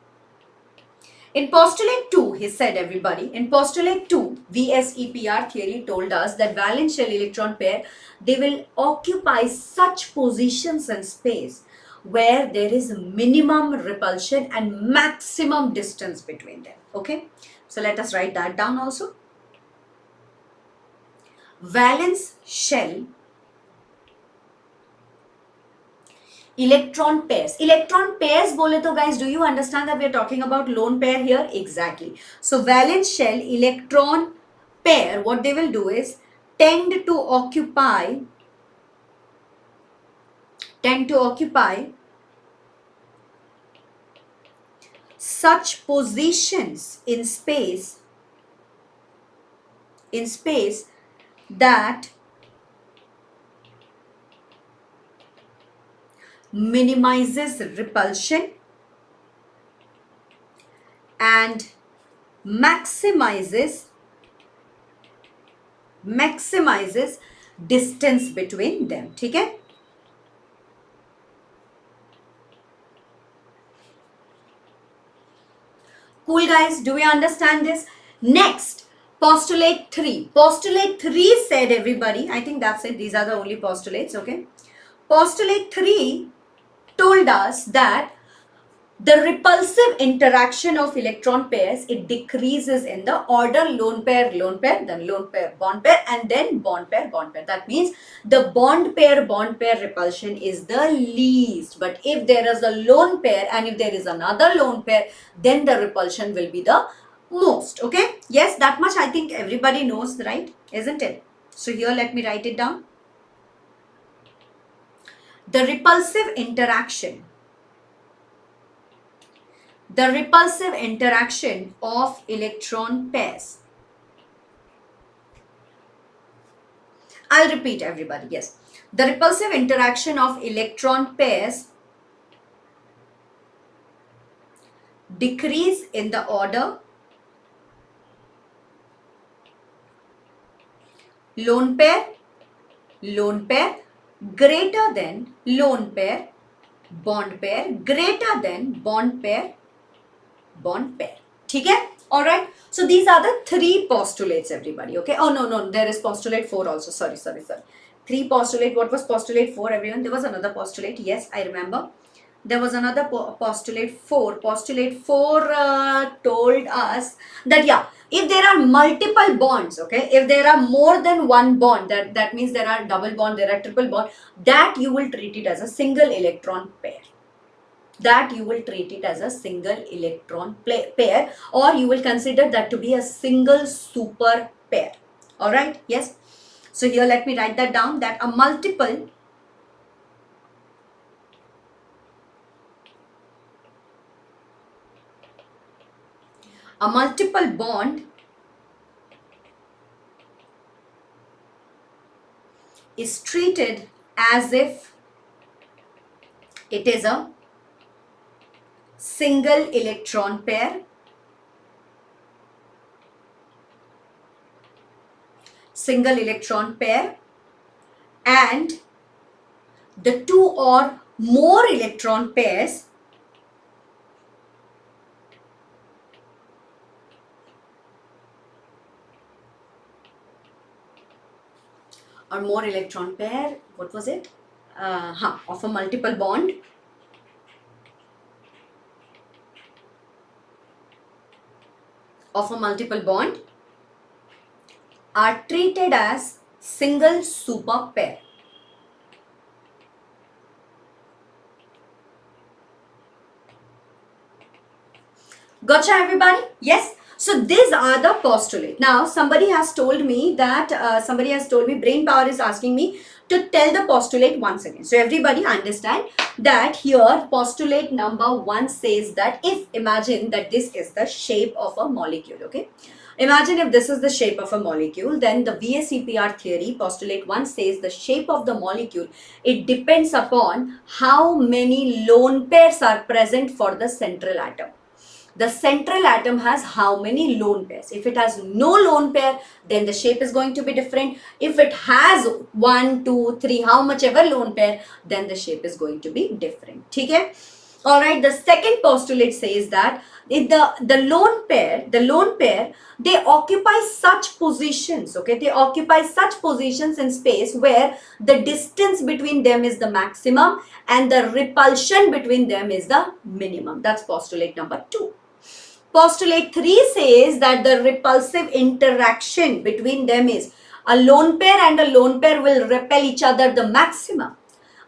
In postulate 2, he said, everybody, in postulate 2, VSEPR theory told us that valence shell electron pair, they will occupy such positions in space where there is minimum repulsion and maximum distance between them. Okay, so let us write that down also. Valence shell electron pairs. Electron pairs bole to guys, do you understand that we are talking about lone pair here? Exactly. So valence shell electron pair, what they will do is tend to occupy such positions in space that minimizes repulsion and maximizes distance between them. ठीक है? Cool guys, do we understand this? Next, postulate 3. Postulate 3 said, everybody, I think that's it. These are the only postulates, okay? Postulate 3 told us that the repulsive interaction of electron pairs, it decreases in the order lone pair, then lone pair, and then bond pair. That means the bond pair repulsion is the least. But if there is a lone pair and if there is another lone pair, then the repulsion will be the most. Okay? Yes, that much I think everybody knows, right? Isn't it? So here let me write it down. The repulsive interaction of electron pairs. I'll repeat, everybody. Yes. The repulsive interaction of electron pairs decrease in the order lone pair, greater than lone pair, bond pair, greater than bond pair. ठीक है? Alright. So these are the 3 postulates, everybody. Okay. Oh no, there is postulate 4 also. Sorry. 3 postulate. What was postulate 4, everyone? There was another postulate. Yes, I remember. There was another postulate 4. Postulate 4 told us that, yeah, if there are multiple bonds, okay, if there are more than one bond, that means there are double bond, there are triple bond, that you will treat it as a single electron pair. That you will treat it as a single electron pair, or you will consider that to be a single super pair. Alright, yes. So here let me write that down, that a multiple bond is treated as if it is a single electron pair, and the 2 or more electron pairs what was it? Of a multiple bond are treated as single super pair. Gotcha, everybody? Yes. So these are the postulate. Now somebody has told me that brain power is asking me to tell the postulate once again. So everybody understand that here postulate number 1 says that if imagine that this is the shape of a molecule, okay? Imagine if this is the shape of a molecule, then the VSEPR theory, postulate 1 says the shape of the molecule, it depends upon how many lone pairs are present for the central atom. The central atom has how many lone pairs? If it has no lone pair, then the shape is going to be different. If it has 1, 2, 3, how much ever lone pair, then the shape is going to be different. Okay? Alright, the second postulate says that if the lone pair, they occupy such positions, okay? They occupy such positions in space where the distance between them is the maximum and the repulsion between them is the minimum. That's postulate number 2. Postulate 3 says that the repulsive interaction between them is a lone pair and a lone pair will repel each other the maximum.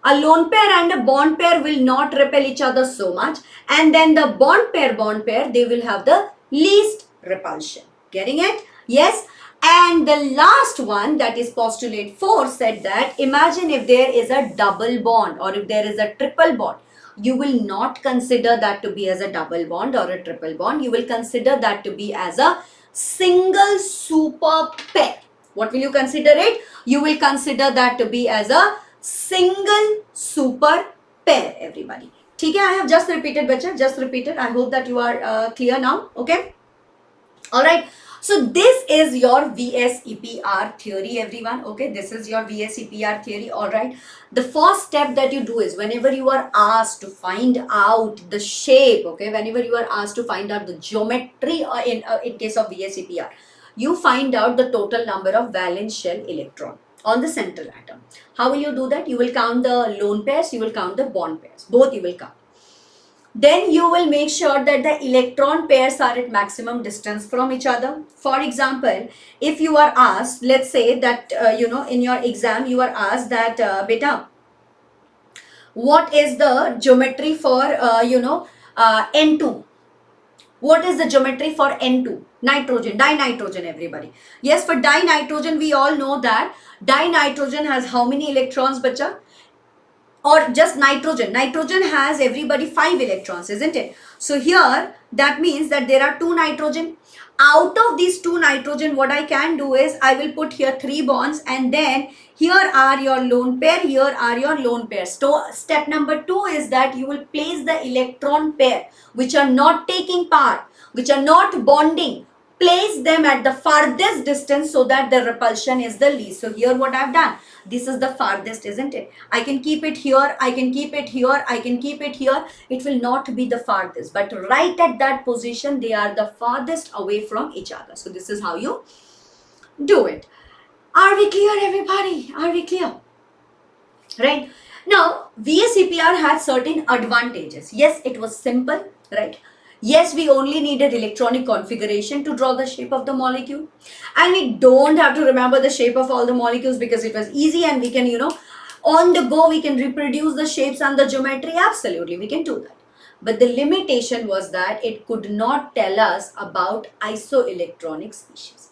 A lone pair and a bond pair will not repel each other so much, and then the bond pair, they will have the least repulsion. Getting it? Yes. And the last one, that is postulate 4, said that imagine if there is a double bond or if there is a triple bond. You will not consider that to be as a double bond or a triple bond. You will consider that to be as a single super pair. What will you consider it? You will consider that to be as a single super pair, everybody. Okay, I have just repeated, bacha, just repeated. I hope that you are clear now. Okay. All right. So this is your VSEPR theory, everyone. Okay, this is your VSEPR theory. All right. The first step that you do is whenever you are asked to find out the shape, okay, whenever you are asked to find out the geometry in case of VSEPR, you find out the total number of valence shell electron on the central atom. How will you do that? You will count the lone pairs, you will count the bond pairs. Both you will count. Then you will make sure that the electron pairs are at maximum distance from each other. For example, if you are asked, let's say that, in your exam, you are asked that, beta, what is the geometry for, N2? What is the geometry for N2? Nitrogen, dinitrogen, everybody. Yes, for dinitrogen, we all know that dinitrogen has how many electrons, bacha? Or just nitrogen. Nitrogen has, everybody, 5 electrons, isn't it? So here, that means that there are 2 nitrogen. Out of these 2 nitrogen, what I can do is, I will put here 3 bonds and then here are your lone pair, here are your lone pairs. So step number 2 is that you will place the electron pair which are not taking part, which are not bonding. Place them at the farthest distance so that the repulsion is the least. So here what I've done, this is the farthest, isn't it? I can keep it here, I can keep it here, I can keep it here. It will not be the farthest, but right at that position, they are the farthest away from each other. So this is how you do it. Are we clear, everybody? Are we clear? Right? Now, VSEPR had certain advantages. Yes, it was simple, right? Yes, we only needed electronic configuration to draw the shape of the molecule. And we don't have to remember the shape of all the molecules because it was easy and we can, on the go, we can reproduce the shapes and the geometry. Absolutely, we can do that. But the limitation was that it could not tell us about isoelectronic species.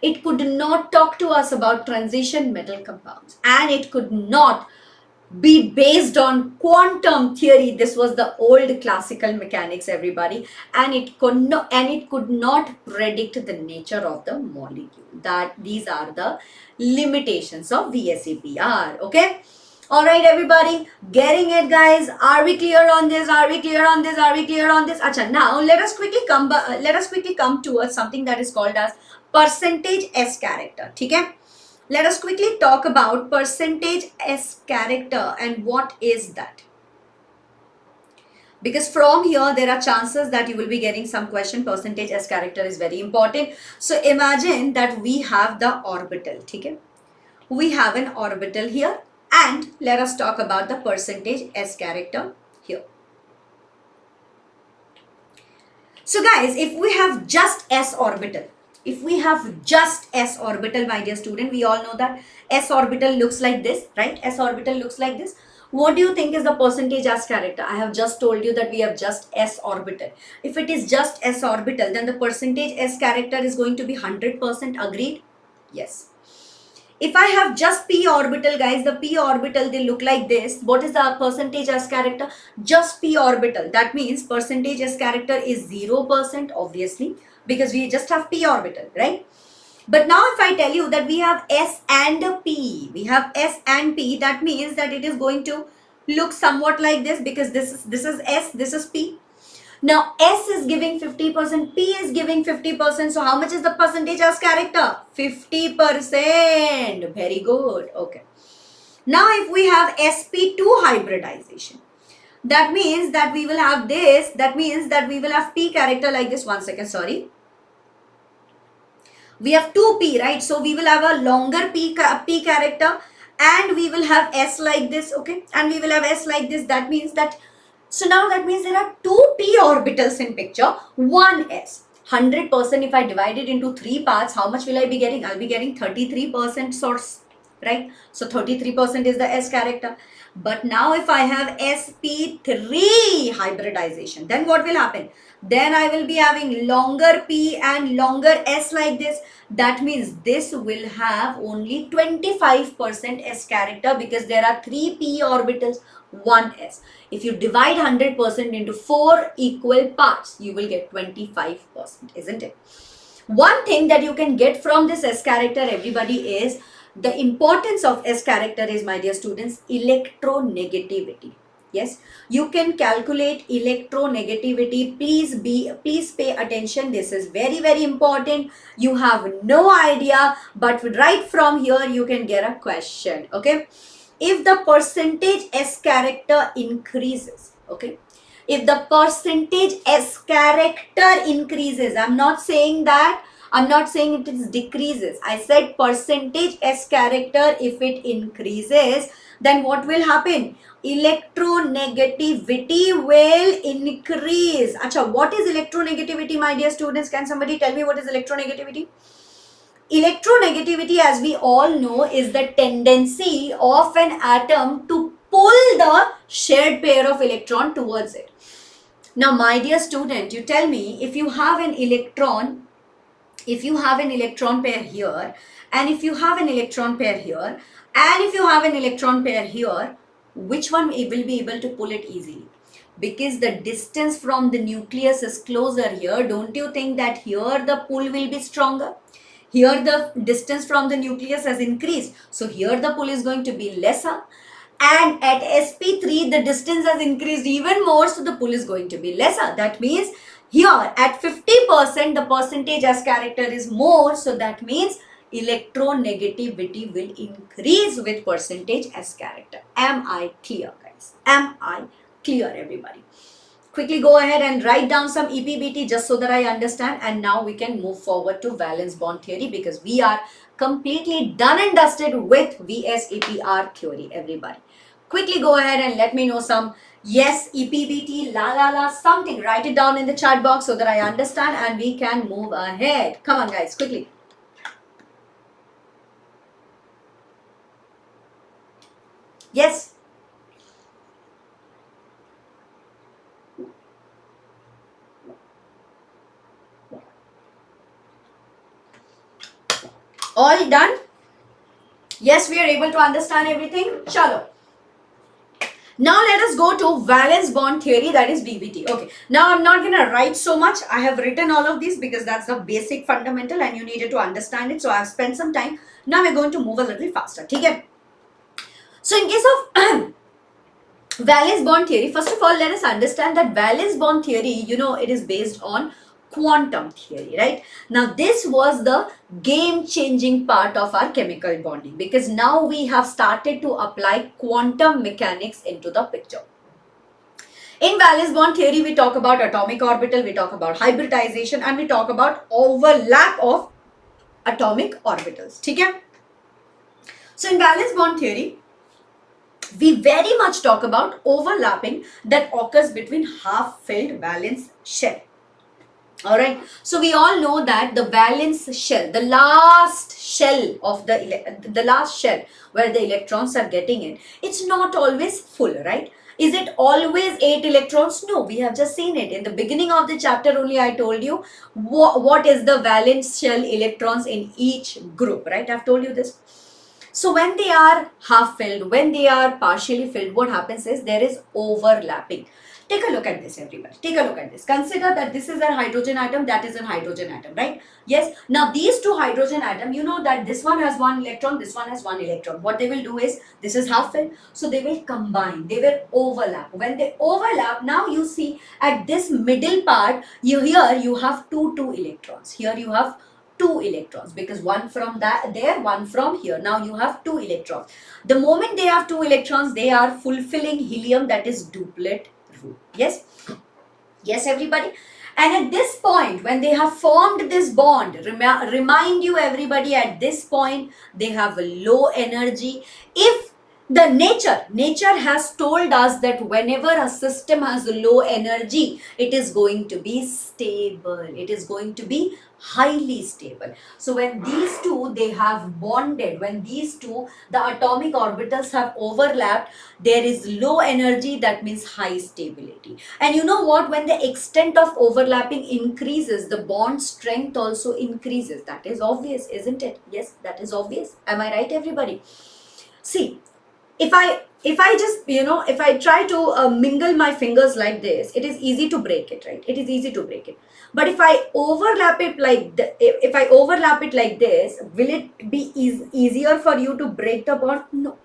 It could not talk to us about transition metal compounds. And it could not be based on quantum theory. This was the old classical mechanics, everybody, and it could not predict the nature of the molecule. That these are the limitations of VSEPR. Okay. All right, everybody, getting it, guys? Are we clear on this? Are we clear on this? Are we clear on this? Acha, now let us quickly come towards something that is called as percentage S character. Okay. Let us quickly talk about percentage S character and what is that. Because from here, there are chances that you will be getting some question. Percentage S character is very important. So imagine that we have the orbital. Okay? We have an orbital here. And let us talk about the percentage S character here. So guys, if we have just S orbital, If we have just s orbital, my dear student, we all know that s orbital looks like this, right? S orbital looks like this. What do you think is the percentage as character? I have just told you that we have just s orbital. If it is just s orbital, then the percentage s character is going to be 100%. Agreed? Yes. If I have just p orbital, guys, the p orbital, they look like this. What is the percentage as character? Just p orbital. That means percentage as character is 0%, obviously, because we just have p orbital, right? But now if I tell you that we have s and p, we have s and p, that means that it is going to look somewhat like this, because this is s, this is p. Now S is giving 50%, P is giving 50%. So how much is the percentage as character? 50%. Very good. Okay. Now if we have sp2 hybridization, that means that we will have this. That means that we will have P character like this. 1 second, sorry. We have 2P, right? So we will have a longer P character, and we will have S like this, okay? And we will have S like this. That means that, so now that means there are 2 p orbitals in picture, 1 s. 100%, if I divide it into 3 parts, how much will I be getting? I'll be getting 33% source, right? So 33% is the s character. But now if I have sp3 hybridization, then what will happen? Then I will be having longer p and longer s like this. That means this will have only 25% s character, because there are 3 p orbitals, 1 s. If you divide 100% into 4 equal parts, you will get 25%, isn't it? One thing that you can get from this s character, everybody, is the importance of s character is, my dear students, electronegativity. Yes, you can calculate electronegativity. Please pay attention. This is very, very important. You have no idea, but right from here you can get a question. Okay, if the percentage s character increases, okay, if the percentage s character increases, I'm not saying it is decreases. I said percentage s character, if it increases, then what will happen? Electronegativity will increase. Acha, what is electronegativity, my dear students? Can somebody tell me what is electronegativity? Electronegativity, as we all know, is the tendency of an atom to pull the shared pair of electron towards it. Now, my dear student, you tell me, if you have an electron pair here, and if you have an electron pair here, and if you have an electron pair here, which one will be able to pull it easily? Because the distance from the nucleus is closer here. Don't you think that here the pull will be stronger? Here the distance from the nucleus has increased, so here the pull is going to be lesser. And at sp3 the distance has increased even more, so the pull is going to be lesser. That means here at 50% the percentage as character is more, so that means electronegativity will increase with percentage as character. Am I clear, guys? Am I clear, everybody? Quickly go ahead and write down some EPBT just so that I understand, and now we can move forward to valence bond theory, because we are completely done and dusted with VSEPR theory, everybody. Quickly go ahead and let me know some yes, EPBT, la, something. Write it down in the chat box so that I understand and we can move ahead. Come on, guys, quickly. Yes. All done? Yes, we are able to understand everything. Chalo. Now let us go to valence bond theory, that is VBT. Okay. Now I'm not going to write so much. I have written all of these because that's the basic fundamental and you needed to understand it. So I've spent some time. Now we're going to move a little faster. Okay. So in case of valence bond theory, first of all, let us understand that valence bond theory, you know, it is based on quantum theory, right? Now this was the game-changing part of our chemical bonding, because now we have started to apply quantum mechanics into the picture. In valence bond theory, we talk about atomic orbital, we talk about hybridization, and we talk about overlap of atomic orbitals. Okay? So in valence bond theory, we very much talk about overlapping that occurs between half-filled valence shell. All right. So we all know that the valence shell, the last shell of the last shell where the electrons are getting in, it's not always full, right? Is it always 8 electrons? No, we have just seen it. In the beginning of the chapter only I told you what is the valence shell electrons in each group, right? I've told you this. So when they are half filled, when they are partially filled, what happens is there is overlapping. Take a look at this, everybody. Take a look at this. Consider that this is a hydrogen atom, that is a hydrogen atom, right? Yes. Now these two hydrogen atom, you know that this one has one electron, this one has one electron. What they will do is, this is half filled, so they will combine, they will overlap. When they overlap, now you see at this middle part, here you have two electrons. Here you have two electrons, because one from there, one from here. Now you have two electrons. The moment they have two electrons, they are fulfilling helium, that is duplet rule. Yes, yes, everybody. And at this point, when they have formed this bond, remind you everybody, at this point they have a low energy. If the nature has told us that whenever a system has a low energy, it is going to be stable, it is going to be highly stable. So when these two, they have bonded, when these two, the atomic orbitals have overlapped, there is low energy, that means high stability. And you know what, when the extent of overlapping increases, the bond strength also increases. That is obvious, isn't it? Yes, that is obvious. Am I right, everybody? See, if I just, if I try to mingle my fingers like this, it is easy to break it, right? It is easy to break it. But if I overlap it like if I overlap it like this, will it be easier for you to break the bond? No.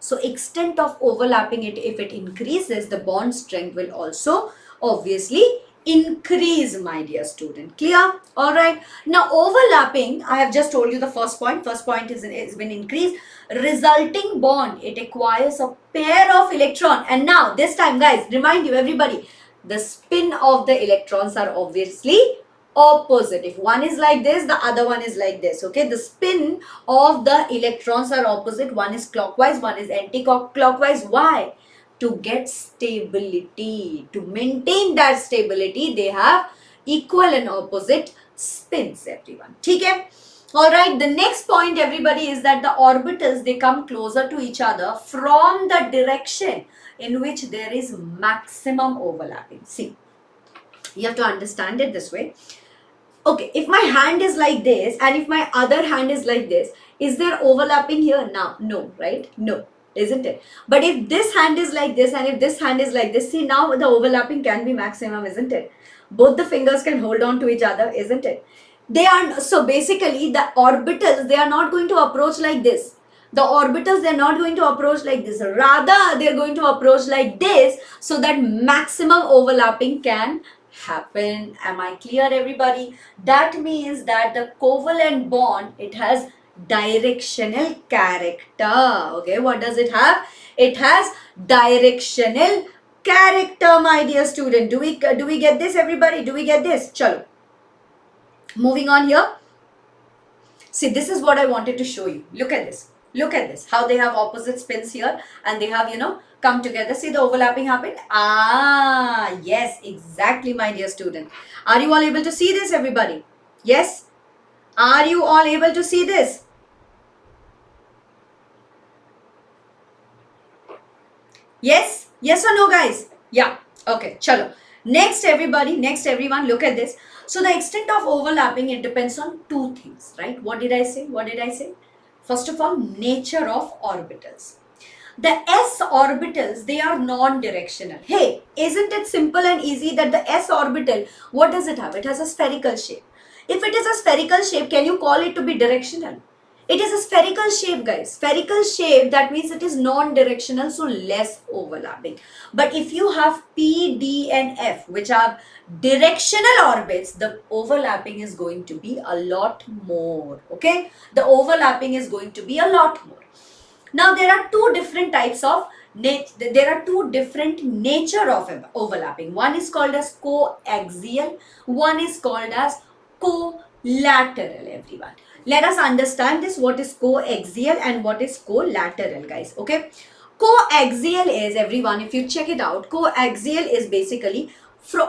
So extent of overlapping it, if it increases, the bond strength will also obviously increase, my dear student. Clear? All right. Now overlapping, I have just told you the first point. First point is been increased. Resulting bond, it acquires a pair of electron. And now this time, guys, remind you everybody, the spin of the electrons are obviously opposite. If one is like this, the other one is like this. Okay, the spin of the electrons are opposite. One is clockwise, one is anti-clockwise. Why? To get stability, to maintain that stability, they have equal and opposite spins, everyone. Okay? All right, the next point, everybody, is that the orbitals, they come closer to each other from the direction in which there is maximum overlapping. See, you have to understand it this way. Okay, if my hand is like this and if my other hand is like this, is there overlapping here? Now, no, right? No, isn't it? But if this hand is like this and if this hand is like this, see, now the overlapping can be maximum, isn't it? Both the fingers can hold on to each other, isn't it? They are, so basically the orbitals, they are not going to approach like this. The orbitals, they are not going to approach like this. Rather, they are going to approach like this, so that maximum overlapping can happen. Am I clear, everybody? That means that the covalent bond, it has directional character. Okay, what does it have? It has directional character, my dear student. Do we get this, everybody? Do we get this? Chalo. Moving on here. See, this is what I wanted to show you. Look at this. Look at this. How they have opposite spins here and they have, come together. See the overlapping happen? Ah, yes, exactly, my dear student. Are you all able to see this, everybody? Yes? Are you all able to see this? Yes? Yes or no, guys? Yeah. Okay, chalo. Next, everybody, next, everyone, look at this. So the extent of overlapping, it depends on two things, right? What did I say? What did I say? First of all, nature of orbitals. The s orbitals, they are non-directional. Hey, isn't it simple and easy that the s orbital, what does it have? It has a spherical shape. If it is a spherical shape, can you call it to be directional? It is a spherical shape, guys. Spherical shape, that means it is non-directional, so less overlapping. But if you have P, D and F, which are directional orbits, the overlapping is going to be a lot more. Okay? The overlapping is going to be a lot more. Now, there are two different types of nature of overlapping. One is called as coaxial, one is called as collateral, everyone. Let us understand this, what is coaxial and what is collateral, guys. Okay, coaxial is, everyone, if you check it out, coaxial is basically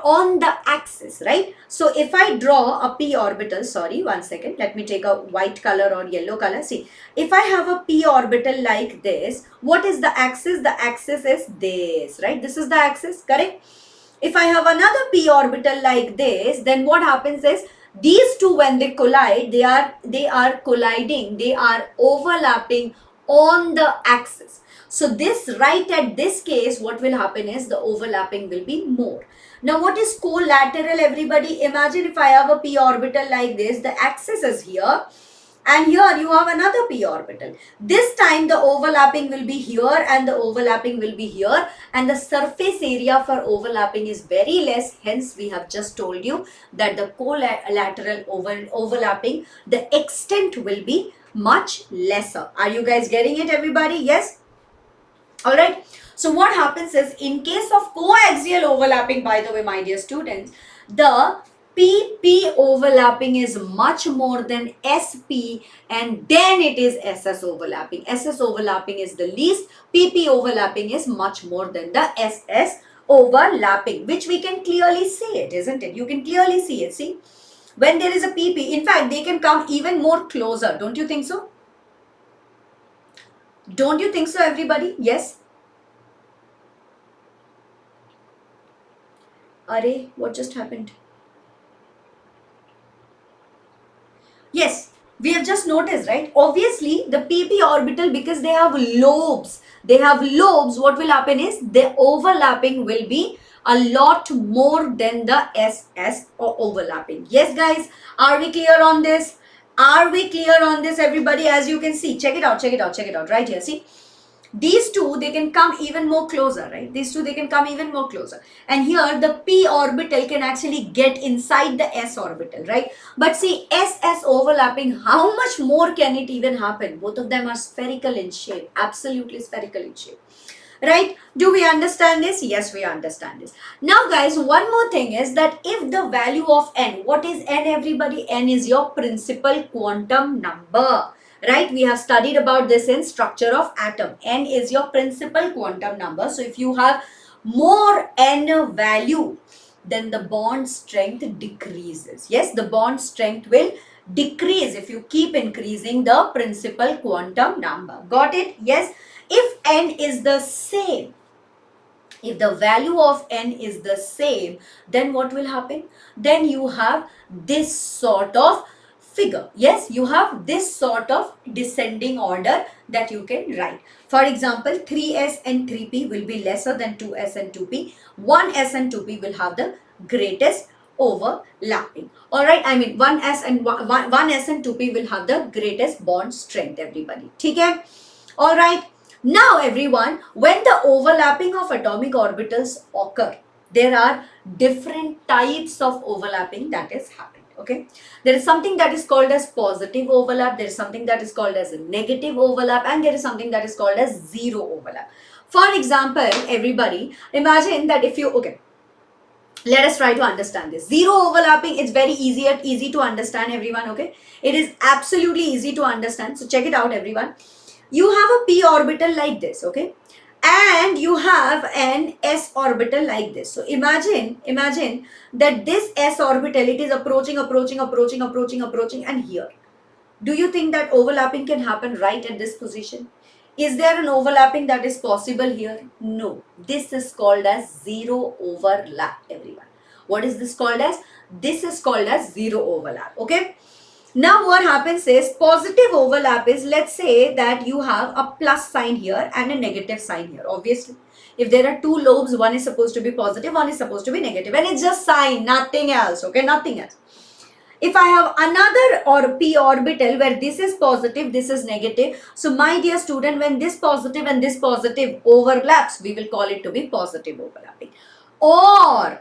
on the axis, right? So if I draw a p orbital, sorry, one second, let me take a white color or yellow color. See, if I have a p orbital like this, what is the axis? The axis is this, right? This is the axis, correct? If I have another p orbital like this, then what happens is these two, when they collide, they are colliding, they are overlapping on the axis. So this, right at this case, what will happen is the overlapping will be more. Now what is collateral, everybody? Imagine if I have a p orbital like this, the axis is here, and here you have another p orbital. This time the overlapping will be here and the overlapping will be here, and the surface area for overlapping is very less. Hence we have just told you that the collateral overlapping, the extent will be much lesser. Are you guys getting it, everybody? Yes? Alright. So what happens is, in case of coaxial overlapping, by the way, my dear students, the PP overlapping is much more than SP, and then it is SS overlapping. SS overlapping is the least, PP overlapping is much more than the SS overlapping, which we can clearly see it, isn't it? You can clearly see it. See, when there is a PP, in fact, they can come even more closer. Don't you think so? Don't you think so, everybody? Yes? Array, what just happened? Yes, we have just noticed, right? Obviously, the PP orbital, because they have lobes, what will happen is the overlapping will be a lot more than the SS or overlapping. Yes, guys, are we clear on this? Are we clear on this, everybody? As you can see, check it out, right here. See, these two, they can come even more closer, right? These two, they can come even more closer. And here, the p orbital can actually get inside the s orbital, right? But see, SS overlapping, how much more can it even happen? Both of them are spherical in shape, absolutely spherical in shape. Right? Do we understand this? Yes, we understand this. Now, guys, one more thing is that if the value of n, what is n, everybody? N is your principal quantum number. Right? We have studied about this in structure of atom. N is your principal quantum number. So, if you have more n value, then the bond strength decreases. Yes, the bond strength will decrease if you keep increasing the principal quantum number. Got it? Yes. If n is the same, if the value of n is the same, then what will happen? Then you have this sort of figure. Yes, you have this sort of descending order that you can write. For example, 3s and 3p will be lesser than 2s and 2p. 1s and 2p will have the greatest overlapping. Alright, I mean 1s and 2p will have the greatest bond strength, everybody. Okay? Alright. Now, everyone, when the overlapping of atomic orbitals occur, there are different types of overlapping that is happening. Okay, there is something that is called as positive overlap, there is something that is called as a negative overlap, and there is something that is called as zero overlap. For example, everybody, imagine that if you, okay, let us try to understand this. Zero overlapping, it's very easy to understand, everyone. Okay, it is absolutely easy to understand. So check it out, everyone. You have a p orbital like this, okay, and you have an s orbital like this. So imagine that this s orbital, it is approaching, and here, do you think that overlapping can happen right at this position? Is there an overlapping that is possible here? No. This is called as zero overlap, everyone. What is this called as? This is called as zero overlap, okay. Now what happens is, positive overlap is, let's say that you have a plus sign here and a negative sign here. Obviously, if there are two lobes, one is supposed to be positive, one is supposed to be negative, and it's just sign, nothing else, okay, nothing else. If I have another p orbital where this is positive, this is negative, so my dear student, when this positive and this positive overlaps, we will call it to be positive overlapping. Or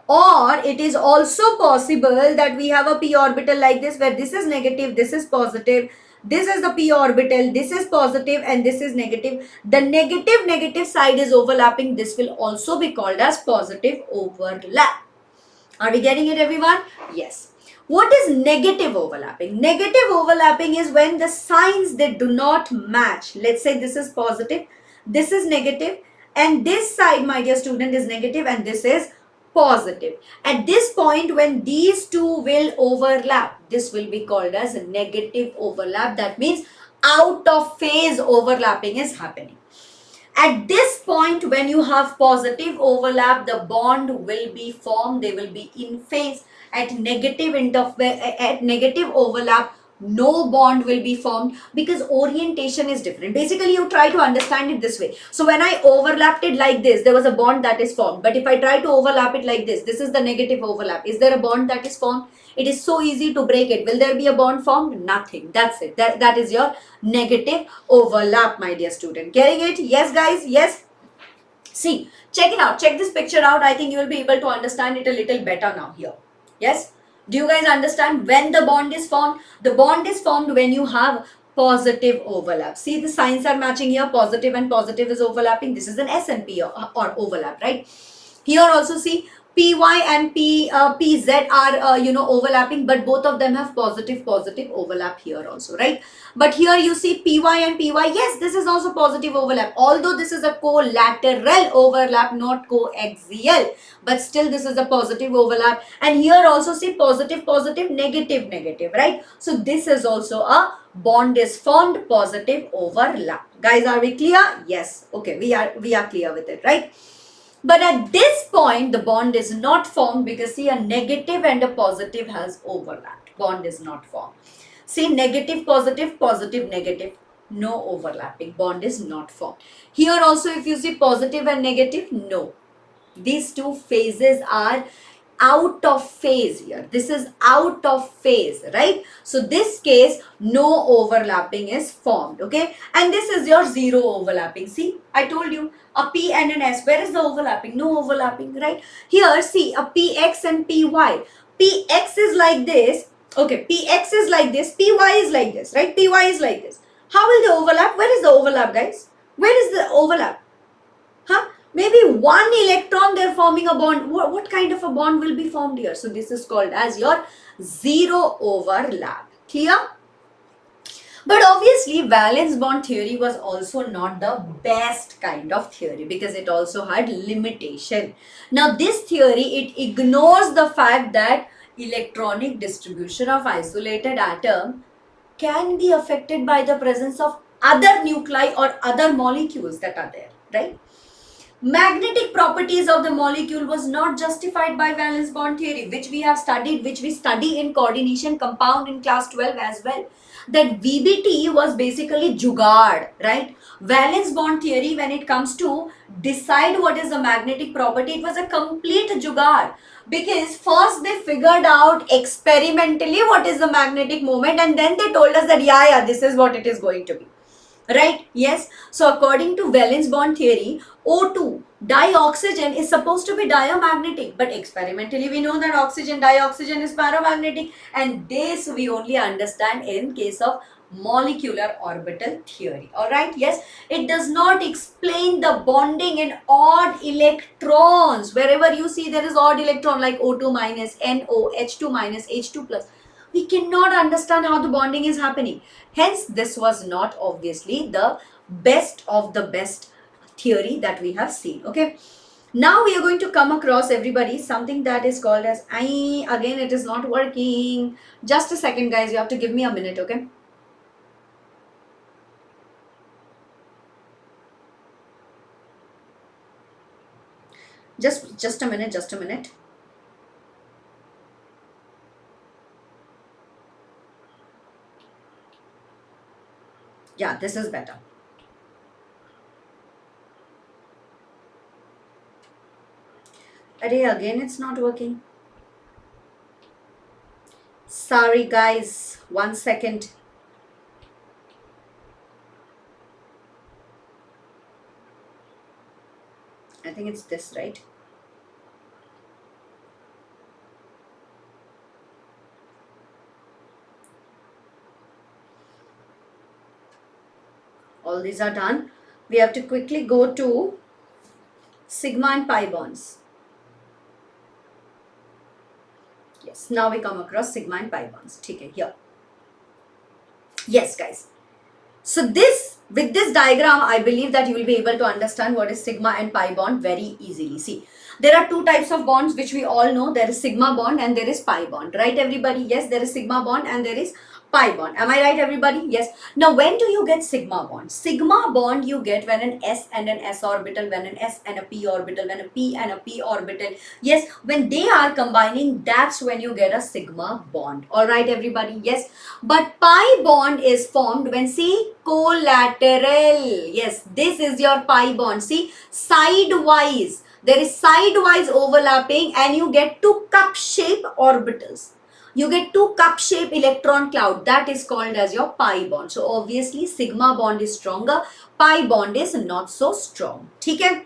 it is also possible that we have a p orbital like this where this is negative, this is positive, this is the p orbital, this is positive and this is negative. The negative side is overlapping. This will also be called as positive overlap. Are we getting it, everyone? Yes. What is negative overlapping? Negative overlapping is when the signs, they do not match. Let's say this is positive, this is negative, and this side, my dear student, is negative and this is positive. At this point, when these two will overlap, this will be called as a negative overlap. That means out of phase overlapping is happening. At this point, when you have positive overlap, the bond will be formed. They will be in phase. At negative overlap, no bond will be formed because orientation is different. Basically, you try to understand it this way. So when I overlapped it like this, there was a bond that is formed. But if I try to overlap it like this is the negative overlap. Is there a bond that is formed? It is so easy to break it. Will there be a bond formed? Nothing. That's it. That is your negative overlap, my dear student. Getting it? Yes, guys? Yes? See, check it out. Check this picture out. I think you will be able to understand it a little better now here. Yes? Do you guys understand when the bond is formed? The bond is formed when you have positive overlap. See, the signs are matching here. Positive and positive is overlapping. This is an S and P or overlap, right? Here also see PY and PZ are overlapping, but both of them have positive overlap here also, right? But here you see PY and PY, yes, this is also positive overlap, although this is a collateral overlap, not coaxial, but still this is a positive overlap. And here also see positive, negative, right? So this is also a bond is formed, positive overlap. Guys, are we clear? Yes. Okay, we are clear with it, right? But at this point, the bond is not formed because see, a negative and a positive has overlapped. Bond is not formed. See, negative, positive, negative, no overlapping. Bond is not formed. Here also, if you see positive and negative, no. These two phases are out of phase here. This is out of phase, right? So this case, no overlapping is formed, okay? And this is your zero overlapping. See, I told you, a P and an S. Where is the overlapping? No overlapping, right? Here, see, a PX and PY. PX is like this. Okay, PX is like this. PY is like this, right? PY is like this. How will they overlap? Where is the overlap, guys? Where is the overlap? Huh? Maybe one electron they're forming a bond. What kind of a bond will be formed here? So this is called as your zero overlap. Clear? But obviously valence bond theory was also not the best kind of theory because it also had limitation. Now this theory, it ignores the fact that electronic distribution of isolated atom can be affected by the presence of other nuclei or other molecules that are there, right? Magnetic properties of the molecule was not justified by valence bond theory, which we have studied, which we study in coordination compound in class 12 as well. That VBT was basically jugaad, right? Valence bond theory, when it comes to decide what is the magnetic property, it was a complete jugaad. Because first they figured out experimentally what is the magnetic moment, and then they told us that yeah, this is what it is going to be. Right? Yes. So according to valence bond theory, O2, dioxygen, is supposed to be diamagnetic, but experimentally we know that oxygen, dioxygen is paramagnetic, and this we only understand in case of molecular orbital theory. Alright, yes, it does not explain the bonding in odd electrons. Wherever you see there is odd electron like O2 minus, NO, H2 minus, H2 plus, we cannot understand how the bonding is happening. Hence, this was not obviously the best of the best theory that we have seen. Okay. Now we are going to come across, everybody, something that is called as again it is not working. Just a second, guys. You have to give me a minute, okay? Just a minute. Yeah, this is better. Array, again it's not working. Sorry guys, 1 second. I think it's this, right? All these are done. We have to quickly go to sigma and pi bonds. Yes, now we come across sigma and pi bonds. Okay, here. Yes, guys. So this With this diagram, I believe that you will be able to understand what is sigma and pi bond very easily. See, there are two types of bonds which we all know. There is sigma bond and there is pi bond, right everybody? Yes, there is sigma bond and there is pi bond. Am I right everybody? Yes. Now when do you get sigma bond? Sigma bond you get when an s and an s orbital, when an s and a p orbital, when a p and a p orbital, yes, when they are combining, that's when you get a sigma bond. All right everybody? Yes. But pi bond is formed when, see, collateral. Yes, this is your pi bond. See, sidewise, there is sidewise overlapping and you get two cup shape orbitals. You get two cup shape electron cloud. That is called as your pi bond. So obviously sigma bond is stronger, pi bond is not so strong. Okay?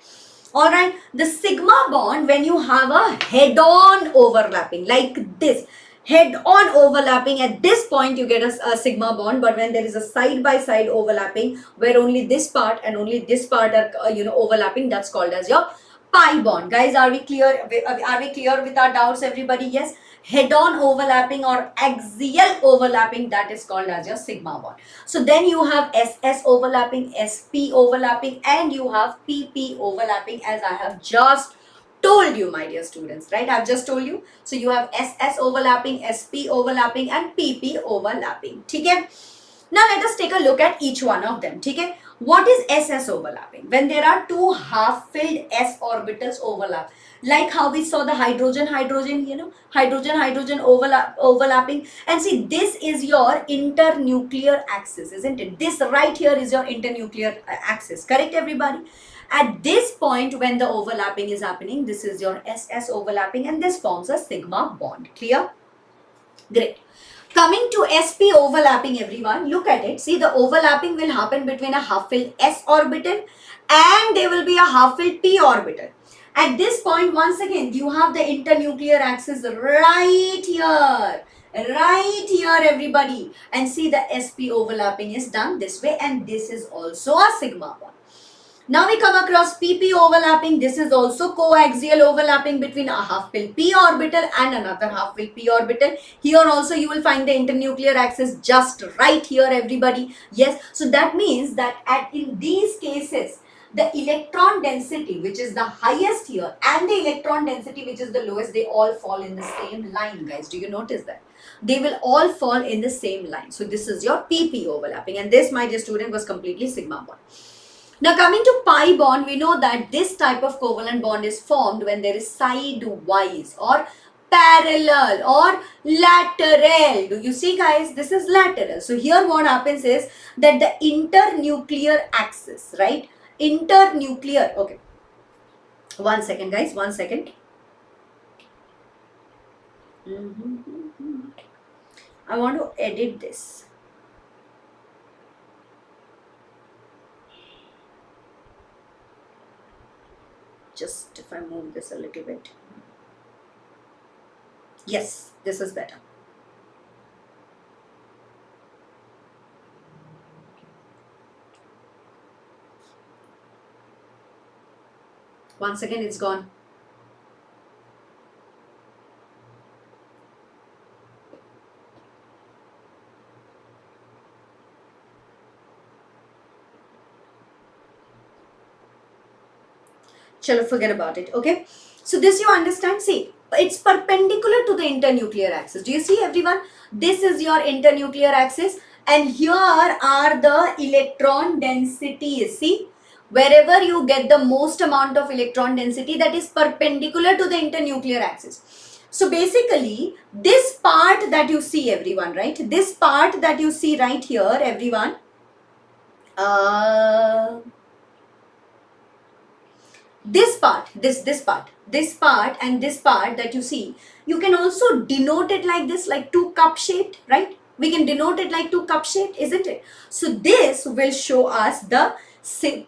Alright, the sigma bond, when you have a head-on overlapping like this, head-on overlapping, at this point you get a sigma bond, but when there is a side-by-side overlapping where only this part and only this part are overlapping, that's called as your pi bond. Guys, are we clear? Are we clear with our doubts everybody? Yes. Head-on overlapping or axial overlapping, that is called as your sigma bond. So then you have SS overlapping, SP overlapping, and you have PP overlapping, as I have just told you, my dear students, right? I've just told you. So you have SS overlapping, SP overlapping, and PP overlapping. Okay? Now let us take a look at each one of them. Okay? What is SS overlapping? When there are two half-filled s orbitals overlap, like how we saw the hydrogen-hydrogen, hydrogen-hydrogen overlapping. And see, this is your internuclear axis, isn't it? This right here is your internuclear axis. Correct, everybody? At this point, when the overlapping is happening, this is your SS overlapping, and this forms a sigma bond. Clear? Great. Coming to SP overlapping, everyone, look at it. See, the overlapping will happen between a half-filled s orbital and there will be a half-filled p orbital. At this point, once again, you have the internuclear axis right here. Right here, everybody. And see, the SP overlapping is done this way, and this is also a sigma bond. Now we come across PP overlapping. This is also coaxial overlapping between a half-filled p orbital and another half-filled p orbital. Here also you will find the internuclear axis just right here, everybody. Yes, so that means that in these cases, the electron density which is the highest here and the electron density which is the lowest, they all fall in the same line, guys. Do you notice that? They will all fall in the same line. So this is your PP overlapping, and this, my dear student, was completely sigma bond. Now coming to pi bond, we know that this type of covalent bond is formed when there is sidewise or parallel or lateral. Do you see, guys? This is lateral. So here what happens is that the internuclear axis, right? Internuclear, okay. One second, guys, one second. I want to edit this. Just if I move this a little bit. Yes, this is better. Once again, it's gone. Chalo, forget about it, okay? So this you understand, see, it's perpendicular to the internuclear axis. Do you see, everyone? This is your internuclear axis, and here are the electron densities. See, wherever you get the most amount of electron density, that is perpendicular to the internuclear axis. So basically, this part that you see, everyone, right? This part that you see right here, everyone, this part and this part that you see, you can also denote it like this, like two cup shaped, right? We can denote it like two cup shaped, isn't it? So this will show us the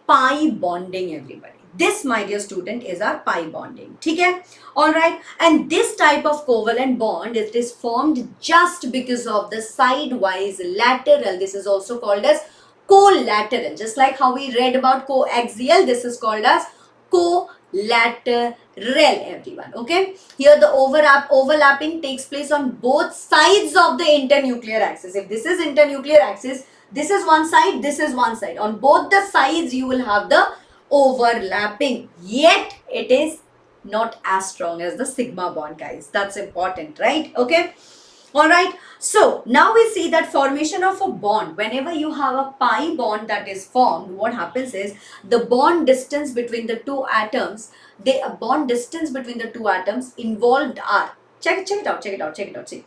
pi bonding, everybody. This, my dear student, is our pi bonding. Okay? Alright. And this type of covalent bond, it is formed just because of the sidewise lateral. This is also called as collateral. Just like how we read about coaxial, this is called as collateral, everyone. Okay, here the overlapping takes place on both sides of the internuclear axis. If this is internuclear axis, This is one side, this is one side. On both the sides, you will have the overlapping. Yet, it is not as strong as the sigma bond, guys. That's important, right? Okay. All right. So, now we see that formation of a bond. Whenever you have a pi bond that is formed, what happens is the bond distance between the two atoms, bond distance between the two atoms involved are, check it out. See,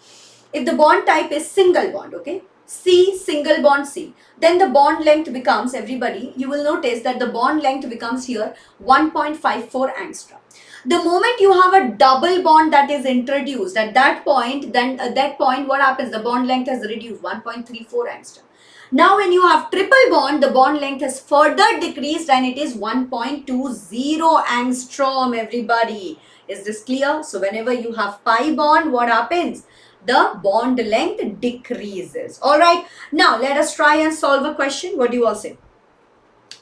if the bond type is single bond, okay, C, single bond C, then the bond length becomes, everybody, you will notice that the bond length becomes here 1.54 angstrom. The moment you have a double bond that is introduced at that point, then at that point what happens? The bond length has reduced 1.34 angstrom. Now when you have triple bond, the bond length has further decreased and it is 1.20 angstrom, everybody. Is this clear? So whenever you have pi bond, what happens? The bond length decreases. Alright, now let us try and solve a question. What do you all say?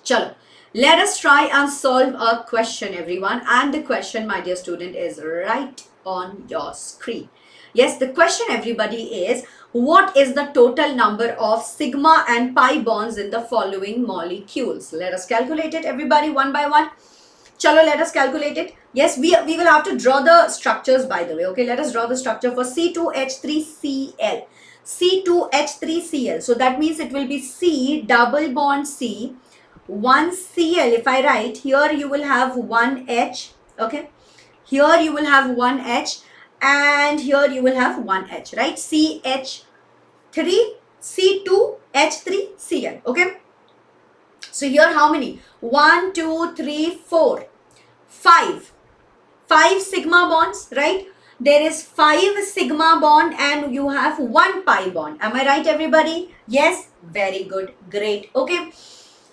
Chalo. Let us try and solve a question, everyone. And the question, my dear student, is right on your screen. Yes, the question, everybody, is what is the total number of sigma and pi bonds in the following molecules? Let us calculate it, everybody, one by one. Chalo, let us calculate it. Yes, we will have to draw the structures, by the way. Okay, let us draw the structure for C2H3Cl. C2H3Cl. So that means it will be C double bond C, 1 Cl. If I write here, you will have 1 H. Okay, here you will have 1 H and here you will have 1 H, right? CH3, C2H3, Cl. Okay, so here how many? 1, 2, 3, 4, 5. 5 sigma bonds, right? There is 5 sigma bond and you have 1 pi bond. Am I right, everybody? Yes, very good, great. Okay.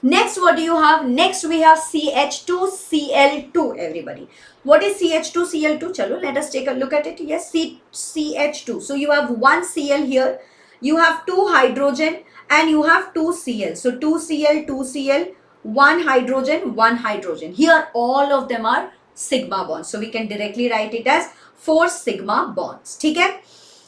Next, what do you have? Next, we have CH2Cl2, everybody. What is CH2Cl2? Chalo, let us take a look at it. Yes, CH2. So, you have 1 Cl here. You have 2 hydrogen and you have 2 Cl. So, 2 Cl, 2 Cl, 1 hydrogen, 1 hydrogen. Here, all of them are sigma bonds. So, we can directly write it as 4 sigma bonds. Okay?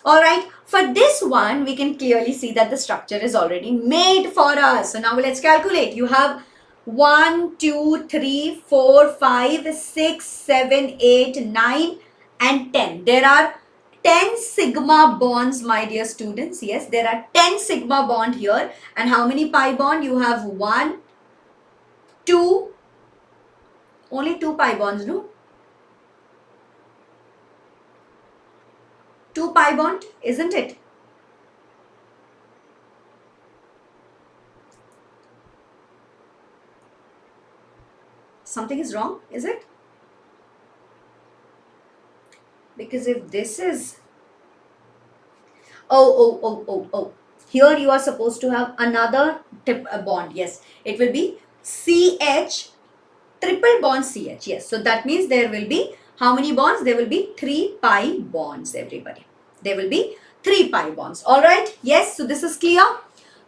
Alright, for this one, we can clearly see that the structure is already made for us. So now let's calculate. You have 1, 2, 3, 4, 5, 6, 7, 8, 9 and 10. There are 10 sigma bonds, my dear students. Yes, there are 10 sigma bond here. And how many pi bond? You have 1, 2, only 2 pi bonds, no? 2 pi bond, isn't it? Something is wrong, is it? Because if this is... Oh. Here you are supposed to have another bond. Yes, it will be CH, triple bond CH. Yes, so that means there will be how many bonds? There will be 3 pi bonds, everybody. There will be 3 pi bonds. Alright? Yes, so this is clear.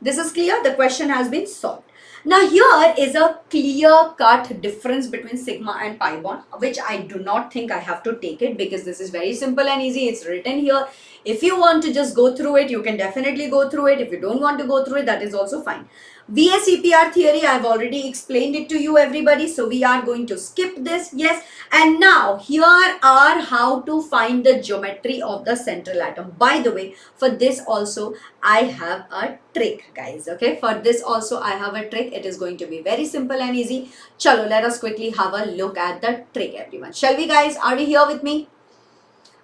This is clear. The question has been solved. Now here is a clear-cut difference between sigma and pi bond, which I do not think I have to take it because this is very simple and easy. It's written here. If you want to just go through it, you can definitely go through it. If you don't want to go through it, that is also fine. VSEPR theory, I have already explained it to you, everybody. So we are going to skip this. Yes. And now here are how to find the geometry of the central atom. By the way, for this also I have a trick, guys. Okay. For this also I have a trick. It is going to be very simple and easy. Chalo, let us quickly have a look at the trick, everyone. Shall we, guys? Are we here with me?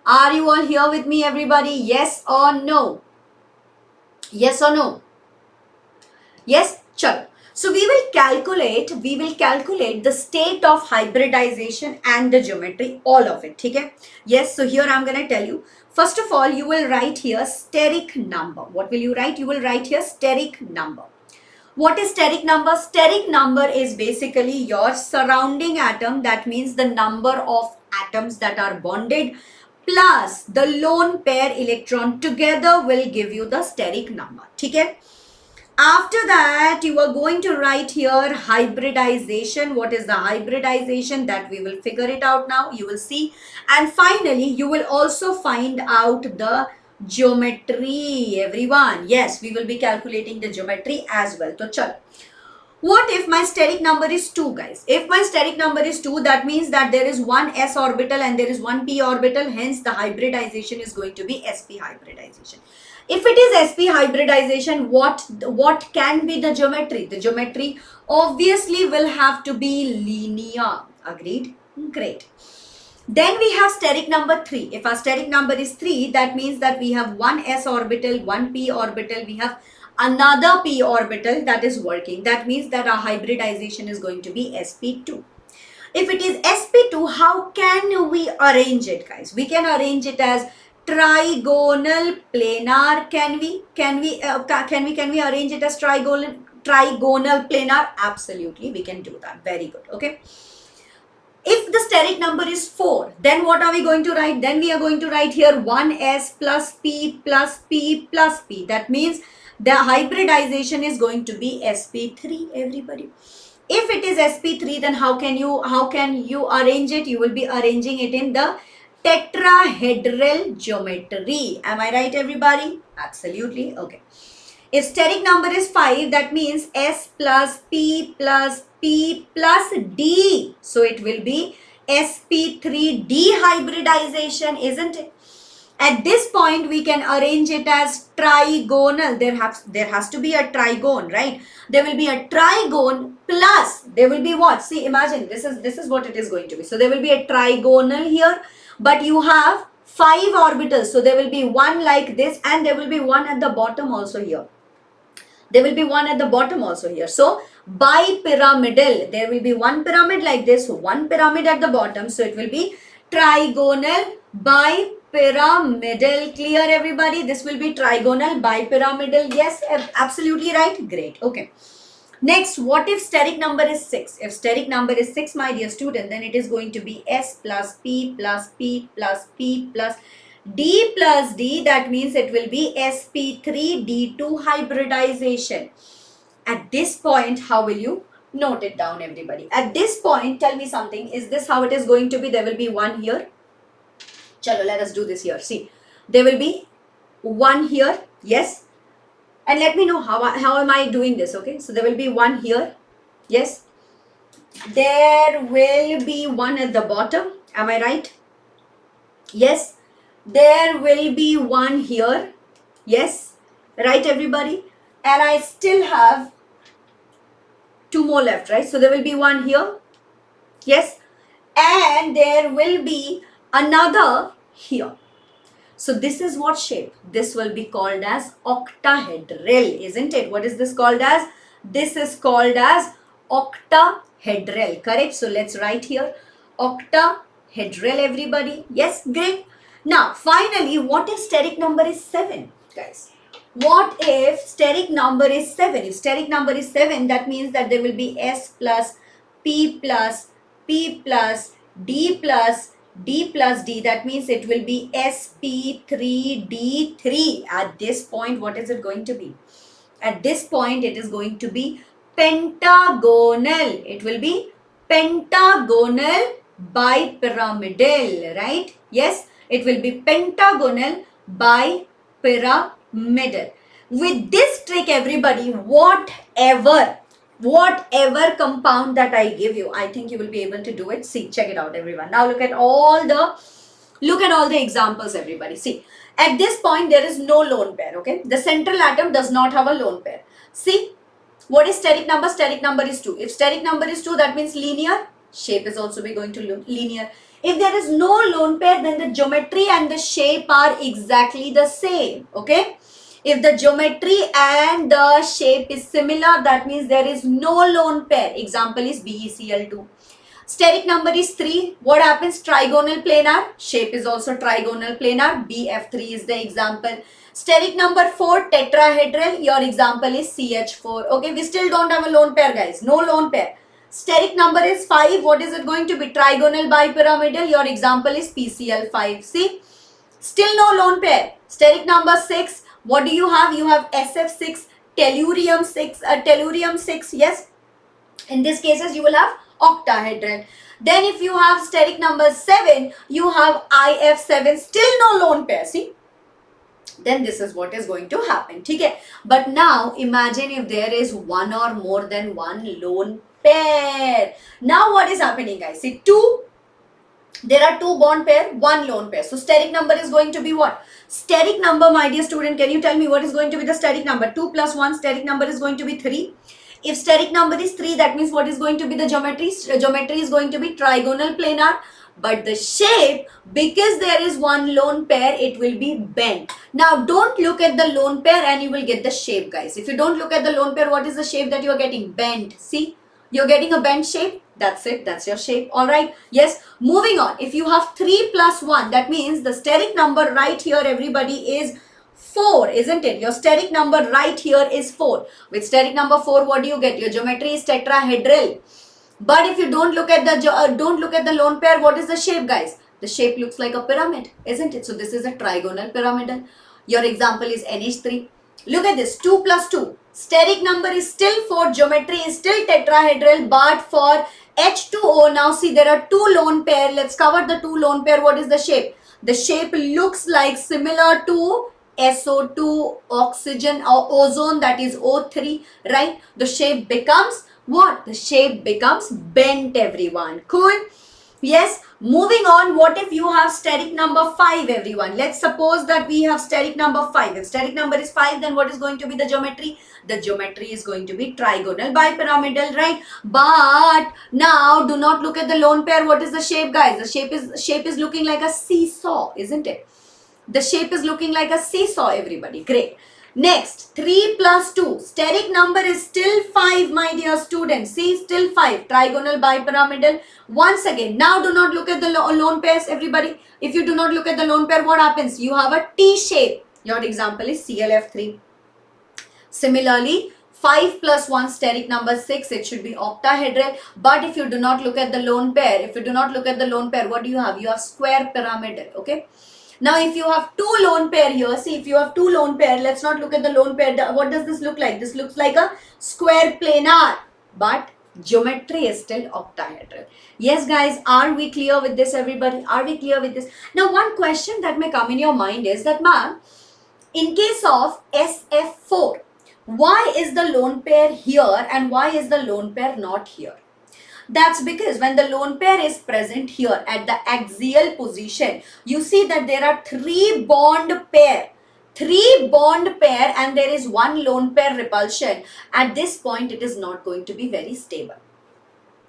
Are you all here with me, everybody? Yes or no? Yes or no? Yes, chalo. So we will calculate the state of hybridization and the geometry, all of it. Okay? Yes, so here I'm going to tell you. First of all, you will write here steric number. What will you write? You will write here steric number. What is steric number? Steric number is basically your surrounding atom. That means the number of atoms that are bonded plus the lone pair electron together will give you the steric number. Okay? After that, you are going to write here hybridization. What is the hybridization? That we will figure it out now. You will see. And finally, you will also find out the geometry, everyone. Yes, we will be calculating the geometry as well. So, chalo. What if my steric number is 2, guys? If my steric number is 2, that means that there is one s orbital and there is one p orbital. Hence, the hybridization is going to be sp hybridization. If it is sp hybridization, what can be the geometry? The geometry obviously will have to be linear. Agreed? Great. Then we have steric number 3. If our steric number is 3, that means that we have one s orbital, one p orbital, we have another p orbital that is working. That means that our hybridization is going to be sp2. If it is sp2, how can we arrange it, guys? We can arrange it as trigonal planar. Can we arrange it as trigonal planar? Absolutely, we can do that. Very good. Okay. If the steric number is 4, then what are we going to write? Then we are going to write here 1s plus p plus p plus p. That means the hybridization is going to be sp3, everybody. If it is sp3, then how can you arrange it? You will be arranging it in the tetrahedral geometry. Am I right, everybody? Absolutely. Okay. If steric number is 5, that means s plus p plus p plus d. So it will be sp3d hybridization, isn't it? At this point, we can arrange it as trigonal. There has to be a trigone, right? There will be a trigone plus there will be what? See, imagine this is what it is going to be. So there will be a trigonal here, but you have 5 orbitals. So there will be one like this, and there will be one at the bottom also here. There will be one at the bottom also here. So bipyramidal, there will be one pyramid like this, one pyramid at the bottom. So it will be trigonal bipyramidal. Clear, everybody? This will be trigonal bipyramidal. Yes, absolutely right. Great. Okay. Next, what if steric number is 6? If steric number is 6, my dear student, then it is going to be s plus p plus p plus p plus d plus d. That means it will be sp3d2 hybridization. At this point, how will you note it down, everybody? At this point, tell me something. Is this how it is going to be? There will be one here. Chalo, let us do this here. See, there will be one here. Yes. And let me know how am I doing this, okay? So there will be one here. Yes. There will be one at the bottom. Am I right? Yes. There will be one here. Yes. Right, everybody? And I still have 2 more left, right? So there will be one here. Yes. And there will be another here. So this is what shape? This will be called as octahedral, isn't it? What is this called as? This is called as octahedral, correct? So let's write here octahedral, everybody. Yes, great. Now, finally, what if steric number is 7, guys? What if steric number is 7? If steric number is 7, that means that there will be s plus p plus p plus d plus d plus d. That means it will be sp3d3. At this point, what is it going to be? At this point, it is going to be pentagonal. It will be pentagonal bipyramidal, right? Yes, it will be pentagonal bipyramidal. With this trick, everybody, whatever compound that I give you, I think you will be able to do it. See, check it out, everyone. Now look at all the examples, everybody. See, at this point there is no lone pair. Okay, the central atom does not have a lone pair. See, what is steric number? Steric number is 2. If steric number is 2, that means linear. Shape is also be going to look linear. If there is no lone pair, then the geometry and the shape are exactly the same. Okay. If the geometry and the shape is similar, that means there is no lone pair. Example is BeCl2. Steric number is 3. What happens? Trigonal planar. Shape is also trigonal planar. BF3 is the example. Steric number 4, tetrahedral. Your example is CH4. Okay, we still don't have a lone pair, guys. No lone pair. Steric number is 5. What is it going to be? Trigonal bipyramidal. Your example is PCl5. See? Still no lone pair. Steric number 6. What do you have? You have SF6, tellurium 6, yes. In this cases, you will have octahedral. Then if you have steric number 7, you have IF7, still no lone pair, see. then this is what is going to happen. Okay? But now imagine if there is one or more than one lone pair. Now what is happening, guys? See, there are two bond pair, one lone pair. So steric number is going to be what? Steric number, my dear student, can you tell me what is going to be the steric number? 2 plus 1, steric number is going to be 3. If steric number is 3, that means what is going to be the geometry? Geometry is going to be trigonal planar. But the shape, because there is one lone pair, it will be bent. Now don't look at the lone pair and you will get the shape, guys. If you don't look at the lone pair, what is the shape that you are getting? Bent. See, you're getting a bent shape. That's it. That's your shape. All right. Yes. Moving on. If you have 3 plus 1, that means the steric number right here, everybody, is 4, isn't it? Your steric number right here is 4. With steric number 4, what do you get? Your geometry is tetrahedral. But if you don't look at the lone pair, what is the shape, guys? The shape looks like a pyramid, isn't it? So this is a trigonal pyramidal. Your example is NH3. Look at this, 2 plus 2. Steric number is still 4, geometry is still tetrahedral, but for H2O, now see there are two lone pair. Let's cover the two lone pair. What is the shape? The shape looks like similar to SO2, oxygen or ozone, that is O3, right? The shape becomes what? The shape becomes bent, everyone. Cool? Yes. Moving on, what if you have steric number 5, everyone? Let's suppose that we have steric number 5. If steric number is 5, then what is going to be the geometry? The geometry is going to be trigonal bipyramidal, right? But now do not look at the lone pair. What is the shape, guys? The shape is looking like a seesaw, isn't it? The shape is looking like a seesaw, everybody. Great. Next, 3 plus 2. Steric number is still 5, my dear students. See, still 5. Trigonal bipyramidal. Once again, now do not look at the lone pairs, everybody. If you do not look at the lone pair, what happens? You have a T shape. Your example is ClF3. Similarly, 5 plus 1, steric number 6, it should be octahedral. But if you do not look at the lone pair, what do you have? You have square pyramidal, okay? Now, if you have two lone pair here, see, if you have two lone pair, let's not look at the lone pair. What does this look like? This looks like a square planar, but geometry is still octahedral. Yes, guys, are we clear with this, everybody? Are we clear with this? Now, one question that may come in your mind is that, ma'am, in case of SF4, why is the lone pair here and why is the lone pair not here? That's because when the lone pair is present here at the axial position, you see that there are three bond pair and there is one lone pair repulsion. At this point, it is not going to be very stable.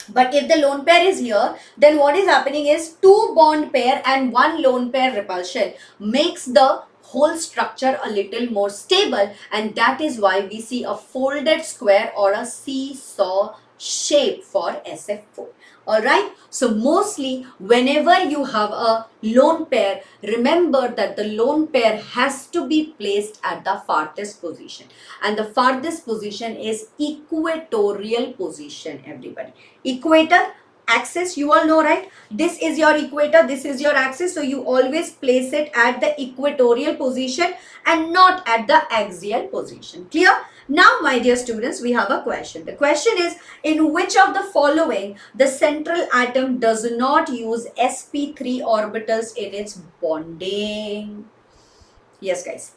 But if the lone pair is here, then what is happening is two bond pair and one lone pair repulsion makes the whole structure a little more stable, and that is why we see a folded square or a seesaw shape for SF4. Alright, so mostly whenever you have a lone pair, remember that the lone pair has to be placed at the farthest position, and the farthest position is equatorial position, everybody. Equator, axis, you all know, right? This is your equator, this is your axis, so you always place it at the equatorial position and not at the axial position. Clear? Now, my dear students, we have a question. The question is, in which of the following the central atom does not use sp3 orbitals in its bonding? Yes, guys.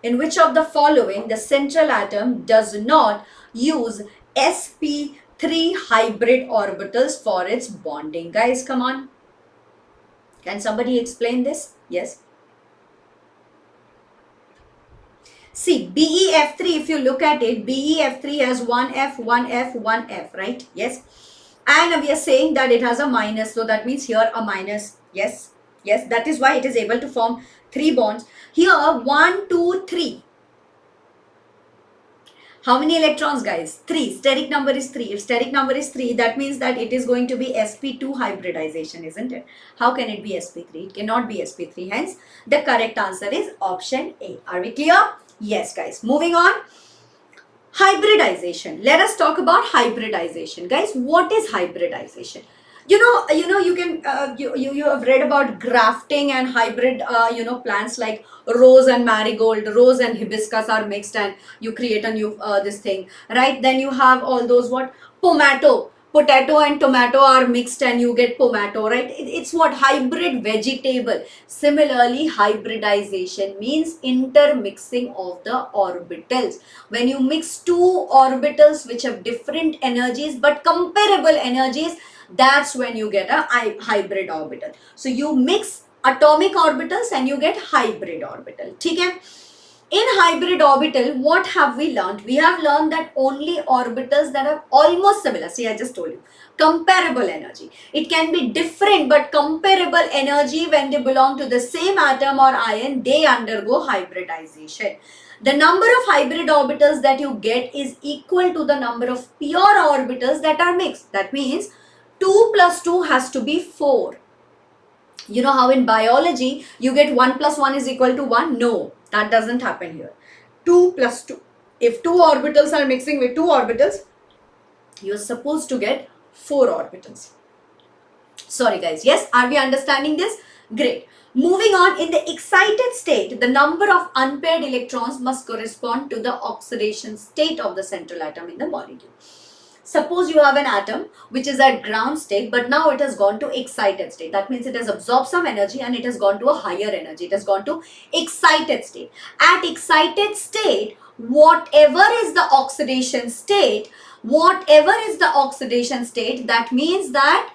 In which of the following the central atom does not use sp3 hybrid orbitals for its bonding? Guys, come on. Can somebody explain this? Yes. See, BeF3, if you look at it, BeF3 has 1F, 1F, 1F, right? Yes. And we are saying that it has a minus. So that means here a minus. Yes. Yes. That is why it is able to form 3 bonds. Here 1, 2, 3. How many electrons, guys? 3. Steric number is 3. If steric number is 3, that means that it is going to be sp2 hybridization, isn't it? How can it be sp3? It cannot be sp3. Hence, the correct answer is option A. Are we clear? Yes, guys. Moving on. Hybridization. Let us talk about hybridization. Guys, what is hybridization? You have read about grafting and hybrid, plants like rose and marigold. Rose and hibiscus are mixed and you create a new, this thing, right? Then you have all those, what? Pomato. potato and tomato are mixed and you get pomato, right? It's what? Hybrid vegetable. Similarly, hybridization means intermixing of the orbitals. When you mix two orbitals which have different energies but comparable energies, that's when you get a hybrid orbital. So you mix atomic orbitals and you get hybrid orbital. Okay? In hybrid orbital, what have we learned? We have learned that only orbitals that are almost similar. See, I just told you. Comparable energy. It can be different but comparable energy when they belong to the same atom or ion, they undergo hybridization. The number of hybrid orbitals that you get is equal to the number of pure orbitals that are mixed. That means 2 plus 2 has to be 4. You know how in biology you get 1 plus 1 is equal to 1? No, that doesn't happen here. 2 plus 2. If 2 orbitals are mixing with 2 orbitals, you're supposed to get 4 orbitals. Sorry guys, yes, are we understanding this? Great. Moving on, in the excited state, the number of unpaired electrons must correspond to the oxidation state of the central atom in the molecule. Suppose you have an atom which is at ground state, but now it has gone to excited state. That means it has absorbed some energy and it has gone to a higher energy. It has gone to excited state. At excited state, whatever is the oxidation state, that means that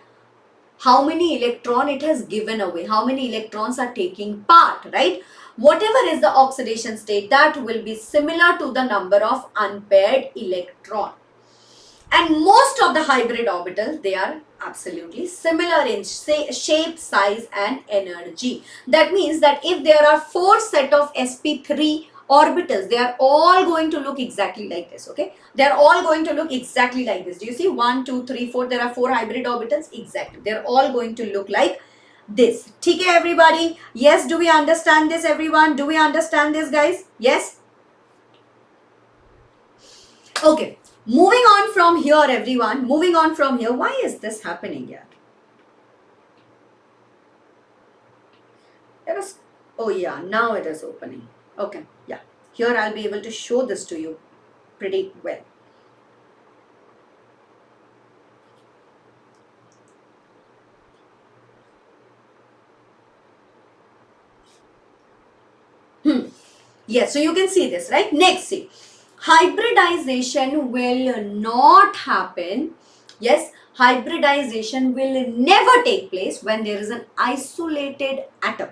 how many electron it has given away, how many electrons are taking part, right? Whatever is the oxidation state, that will be similar to the number of unpaired electron. And most of the hybrid orbitals, they are absolutely similar in shape, size and energy. That means that if there are 4 set of sp3 orbitals, they are all going to look exactly like this, okay? They are all going to look exactly like this. Do you see? 1, 2, 3, 4. There are 4 hybrid orbitals. Exactly. They are all going to look like this. Okay, everybody? Yes, do we understand this, everyone? Do we understand this, guys? Yes? Okay. Moving on from here, everyone. Moving on from here. Why is this happening here? Oh yeah, now it is opening. Okay, yeah. Here I'll be able to show this to you pretty well. Yes, so you can see this, right? Next, see. Hybridization will not happen. Yes, hybridization will never take place when there is an isolated atom.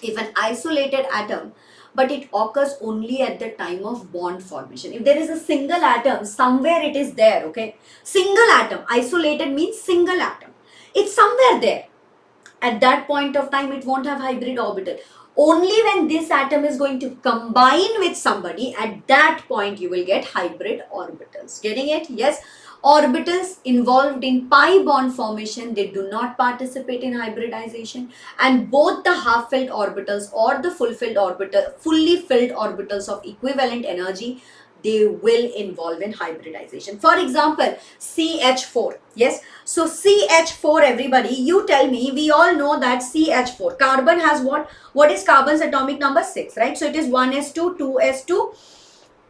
If an isolated atom, but it occurs only at the time of bond formation. If there is a single atom, somewhere it is there, okay? Single atom, isolated means single atom. It's somewhere there. At that point of time, it won't have hybrid orbital. Only when this atom is going to combine with somebody, at that point you will get hybrid orbitals. Getting it? Yes. Orbitals involved in pi bond formation, they do not participate in hybridization, and both the half-filled orbitals or the fully filled orbitals of equivalent energy, they will involve in hybridization. For example, CH4. Yes. So CH4, everybody, you tell me, we all know that CH4, carbon has what? What is carbon's atomic number? 6, right? So it is 1s2, 2s2,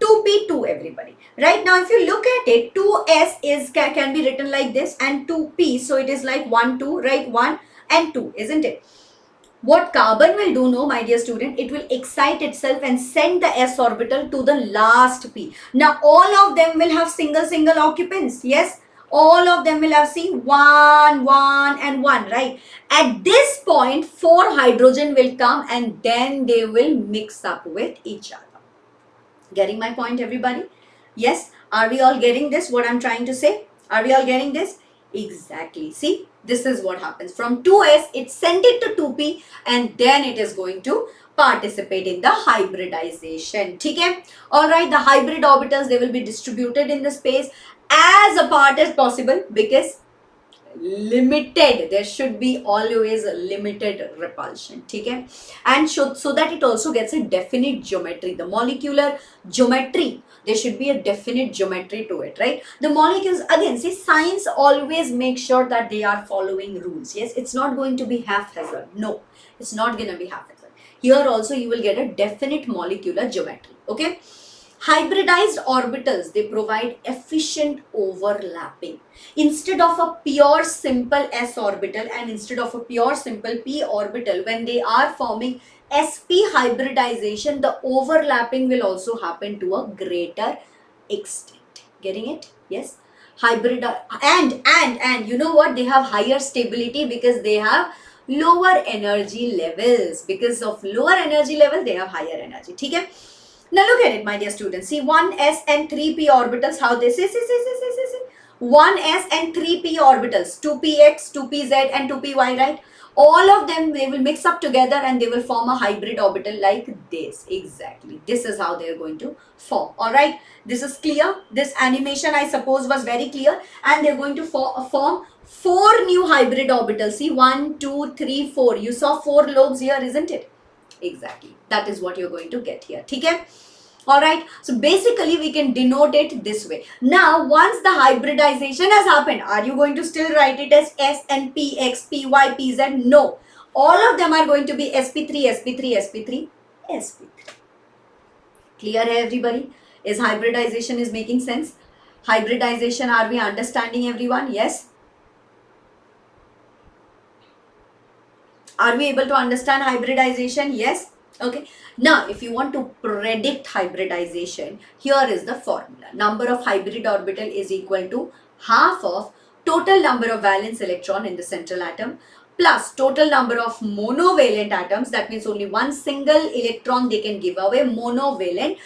2p2, everybody. Right now, if you look at it, 2s can be written like this and 2p. So it is like 1, 2, right? 1 and 2, isn't it? What carbon will do, no, my dear student, it will excite itself and send the s orbital to the last p. Now, all of them will have single occupants. Yes, all of them will have, see, 1, 1 and 1, right? At this point, 4 hydrogen will come and then they will mix up with each other. Getting my point, everybody? Yes, are we all getting this, what I'm trying to say? Are we all getting this? Exactly. See, this is what happens. From 2s, it sent it to 2p and then it is going to participate in the hybridization. Okay? Alright, the hybrid orbitals, they will be distributed in the space as apart as possible because limited, there should be always a limited repulsion. Okay? And so that it also gets a definite geometry. The molecular geometry, there should be a definite geometry to it, right? The molecules, again, see, science always makes sure that they are following rules. Yes, it's not going to be haphazard. No, it's not going to be haphazard. Here also you will get a definite molecular geometry. Okay? Hybridized orbitals, they provide efficient overlapping. Instead of a pure simple s orbital and instead of a pure simple p orbital, when they are forming sp hybridization, the overlapping will also happen to a greater extent. Getting it? Yes. Hybrid and you know what? They have higher stability because they have lower energy levels. Because of lower energy level, they have higher energy. Okay? Now look at it, my dear students. See 1s and 3p orbitals, how they say. 1s and 3p orbitals, 2px, 2pz and 2py, right? All of them, they will mix up together and they will form a hybrid orbital like this. Exactly. This is how they are going to form. Alright. This is clear. This animation, I suppose, was very clear. And they are going to form 4 new hybrid orbitals. See 1, 2, 3, 4. You saw 4 lobes here, isn't it? Exactly. That is what you're going to get here. Okay? Alright. So basically we can denote it this way. Now once the hybridization has happened, are you going to still write it as S and P, X, P, Y, P, Z? No. All of them are going to be sp3, sp3, sp3, sp3. Clear hai everybody? Is hybridization is making sense? Hybridization, are we understanding everyone? Yes? Are we able to understand hybridization? Yes? Okay. Now, if you want to predict hybridization, here is the formula. Number of hybrid orbital is equal to half of total number of valence electron in the central atom plus total number of monovalent atoms, that means only one single electron they can give away, monovalent,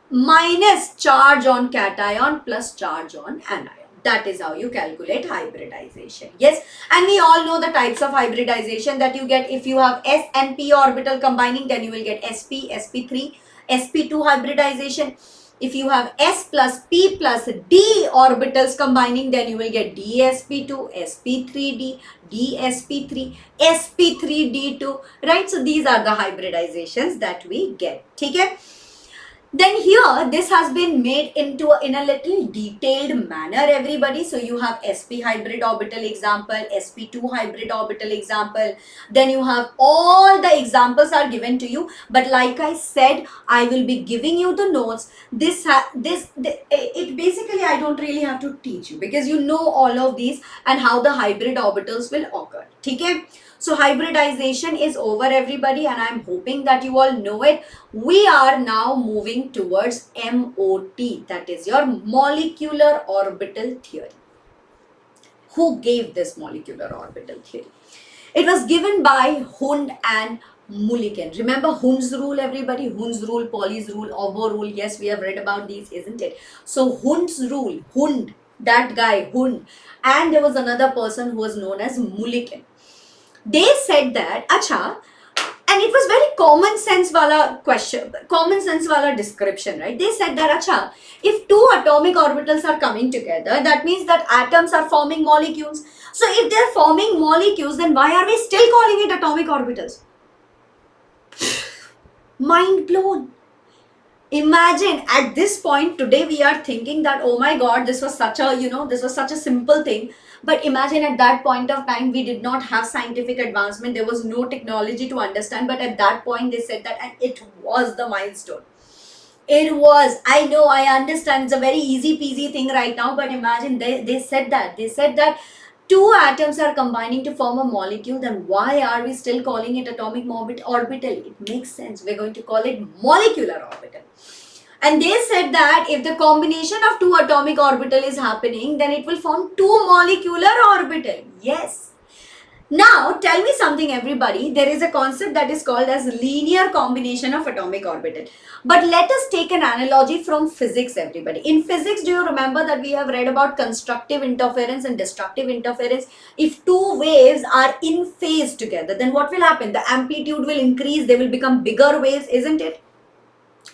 minus charge on cation plus charge on anion. That is how you calculate hybridization. Yes, and we all know the types of hybridization that you get. If you have s and p orbital combining, then you will get sp, sp3, sp2 hybridization. If you have s plus p plus d orbitals combining, then you will get dsp2, sp3d, dsp3, sp3d2, right? So these are the hybridizations that we get. Okay? Then here, this has been made into in a little detailed manner, everybody. So you have sp hybrid orbital example, sp2 hybrid orbital example. Then you have all the examples are given to you. But like I said, I will be giving you the notes. It basically, I don't really have to teach you because you know all of these and how the hybrid orbitals will occur. Okay? So hybridization is over, everybody, and I'm hoping that you all know it. We are now moving towards MOT, that is your molecular orbital theory. Who gave this molecular orbital theory? It was given by Hund and Mulliken. Remember Hund's rule, everybody? Hund's rule, Pauli's rule, Ovo rule. Yes, we have read about these, isn't it? So Hund's rule, Hund, that guy, Hund, and there was another person who was known as Mulliken. They said that, acha, and it was very common sense wala question, common sense wala description, right? They said that, acha, if two atomic orbitals are coming together, that means that atoms are forming molecules. So if they're forming molecules, then why are we still calling it atomic orbitals? Mind blown. Imagine at this point today we are thinking that, oh my god, this was such a, this was such a simple thing. But imagine at that point of time, we did not have scientific advancement. There was no technology to understand. But at that point, they said that, and it was the milestone. It was, I know, I understand. It's a very easy peasy thing right now. But imagine they said that. They said that two atoms are combining to form a molecule. Then why are we still calling it atomic orbital? It makes sense. We're going to call it molecular orbital. And they said that if the combination of two atomic orbital is happening, then it will form two molecular orbital. Yes. Now, tell me something, everybody. There is a concept that is called as linear combination of atomic orbital. But let us take an analogy from physics, everybody. In physics, do you remember that we have read about constructive interference and destructive interference? If two waves are in phase together, then what will happen? The amplitude will increase. They will become bigger waves, isn't it?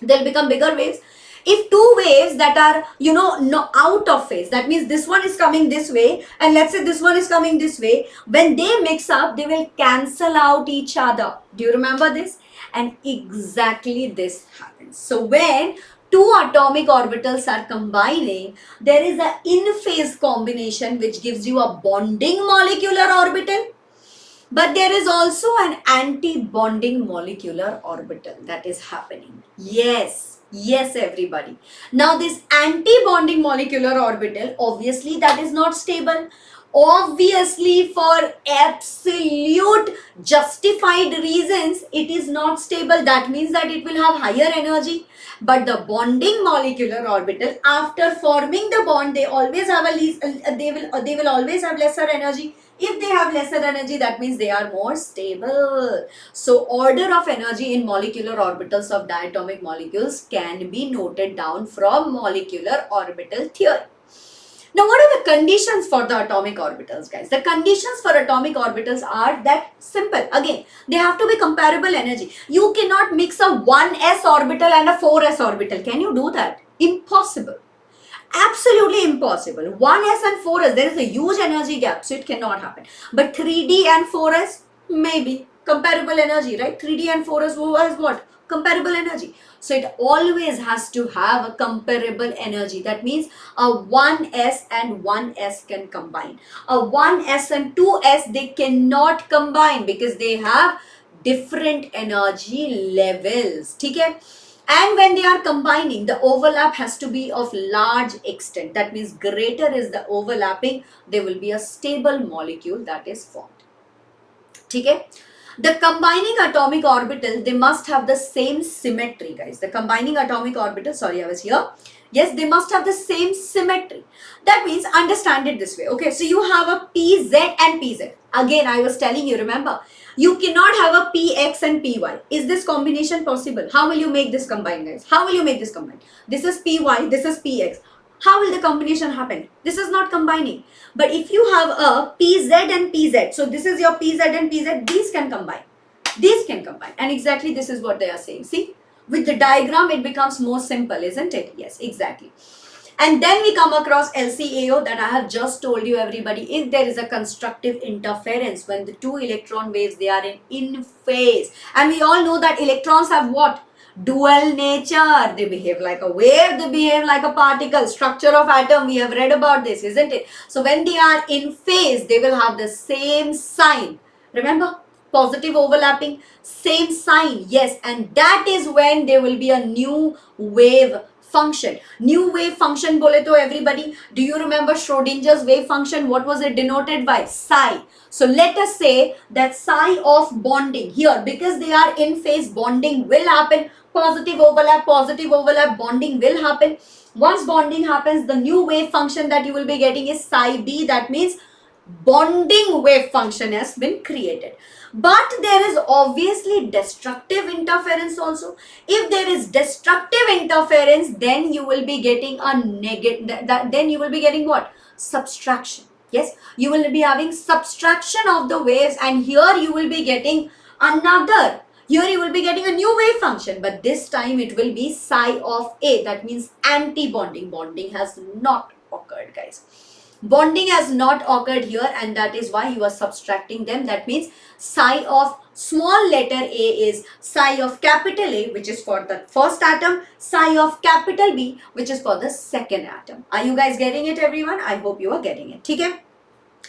They'll become bigger waves. If two waves that are, out of phase, that means this one is coming this way and let's say this one is coming this way, when they mix up, they will cancel out each other. Do you remember this? And exactly this happens. So when two atomic orbitals are combining, there is an in-phase combination which gives you a bonding molecular orbital. But there is also an anti-bonding molecular orbital that is happening. Yes, Yes, everybody. Now this anti-bonding molecular orbital, obviously that is not stable. Obviously, for absolute justified reasons, it is not stable. That means that it will have higher energy. But the bonding molecular orbital, after forming the bond, they always have they will always have lesser energy. If they have lesser energy, that means they are more stable. So order of energy in molecular orbitals of diatomic molecules can be noted down from molecular orbital theory. Now, what are the conditions for the atomic orbitals, guys? The conditions for atomic orbitals are that simple. Again, they have to be comparable energy. You cannot mix a 1s orbital and a 4s orbital. Can you do that? Impossible. Absolutely impossible. 1s and 4s, there is a huge energy gap, so it cannot happen. But 3d and 4s, maybe. Comparable energy, right? 3d and 4s has what? Comparable energy. So it always has to have a comparable energy. That means a 1s and 1s can combine. A 1s and 2s, they cannot combine because they have different energy levels. Okay? And when they are combining, the overlap has to be of large extent. That means greater is the overlapping, there will be a stable molecule that is formed. Okay? The combining atomic orbital, they must have the same symmetry, guys. The combining atomic orbital, sorry, I was here. Yes, they must have the same symmetry. That means, understand it this way. Okay, so you have a PZ and PZ. Again, I was telling you, remember, you cannot have a PX and PY. Is this combination possible? How will you make this combine, guys? How will you make this combine? This is PY, this is PX. How will the combination happen? This is not combining. But if you have a PZ and PZ, so this is your PZ and PZ, these can combine. These can combine. And exactly this is what they are saying. See, with the diagram, it becomes more simple, isn't it? Yes, exactly. And then we come across LCAO that I have just told you, everybody. If there is a constructive interference when the two electron waves, they are in phase. And we all know that electrons have what? Dual nature. They behave like a wave, they behave like a particle. Structure of atom, we have read about this, isn't it? So when they are in phase, they will have the same sign. Remember? Positive overlapping, same sign. Yes, and that is when there will be a new wave function. New wave function bole to everybody, do you remember Schrodinger's wave function? What was it denoted by? Psi. So let us say that psi of bonding here, because they are in phase, bonding will happen. Positive overlap, bonding will happen. Once bonding happens, the new wave function that you will be getting is psi b. That means bonding wave function has been created. But there is obviously destructive interference also. If there is destructive interference, then you will be getting a negative, then you will be getting what? Subtraction. Yes, you will be having subtraction of the waves, and here you will be getting another. Here you will be getting a new wave function, but this time it will be psi of A. That means anti-bonding. Bonding has not occurred, guys. Bonding has not occurred here, and that is why you are subtracting them. That means psi of small letter a is psi of capital A, which is for the first atom, psi of capital B, which is for the second atom. Are you guys getting it, everyone? I hope you are getting it. Okay?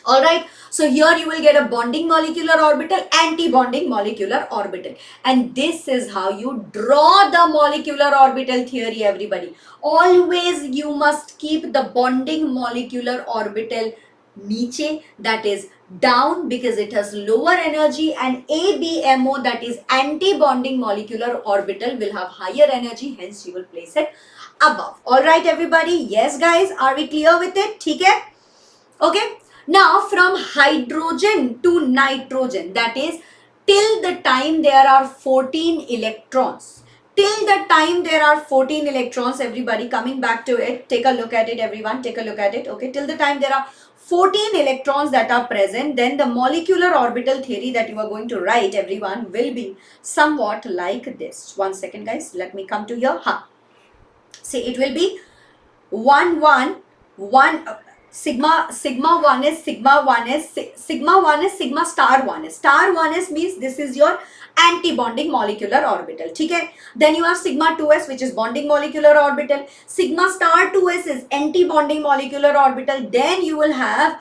Alright, so here you will get a bonding molecular orbital, anti-bonding molecular orbital. And this is how you draw the molecular orbital theory, everybody. Always you must keep the bonding molecular orbital niche, that is down, because it has lower energy, and ABMO, that is anti-bonding molecular orbital, will have higher energy, hence you will place it above. Alright, everybody? Yes, guys, are we clear with it? Okay? Now from hydrogen to nitrogen, that is till the time there are 14 electrons. Till the time there are 14 electrons, everybody, coming back to it, take a look at it, everyone, take a look at it. Okay, till the time there are 14 electrons that are present, then the molecular orbital theory that you are going to write, everyone, will be somewhat like this. One second, guys, let me come to here. See, it will be 1 1 1 sigma 1 is sigma 1 is sigma 1 is sigma star 1 is star 1 is means this is your anti-bonding molecular orbital. Okay, then you have sigma 2s, which is bonding molecular orbital. Sigma star 2s is anti-bonding molecular orbital. Then you will have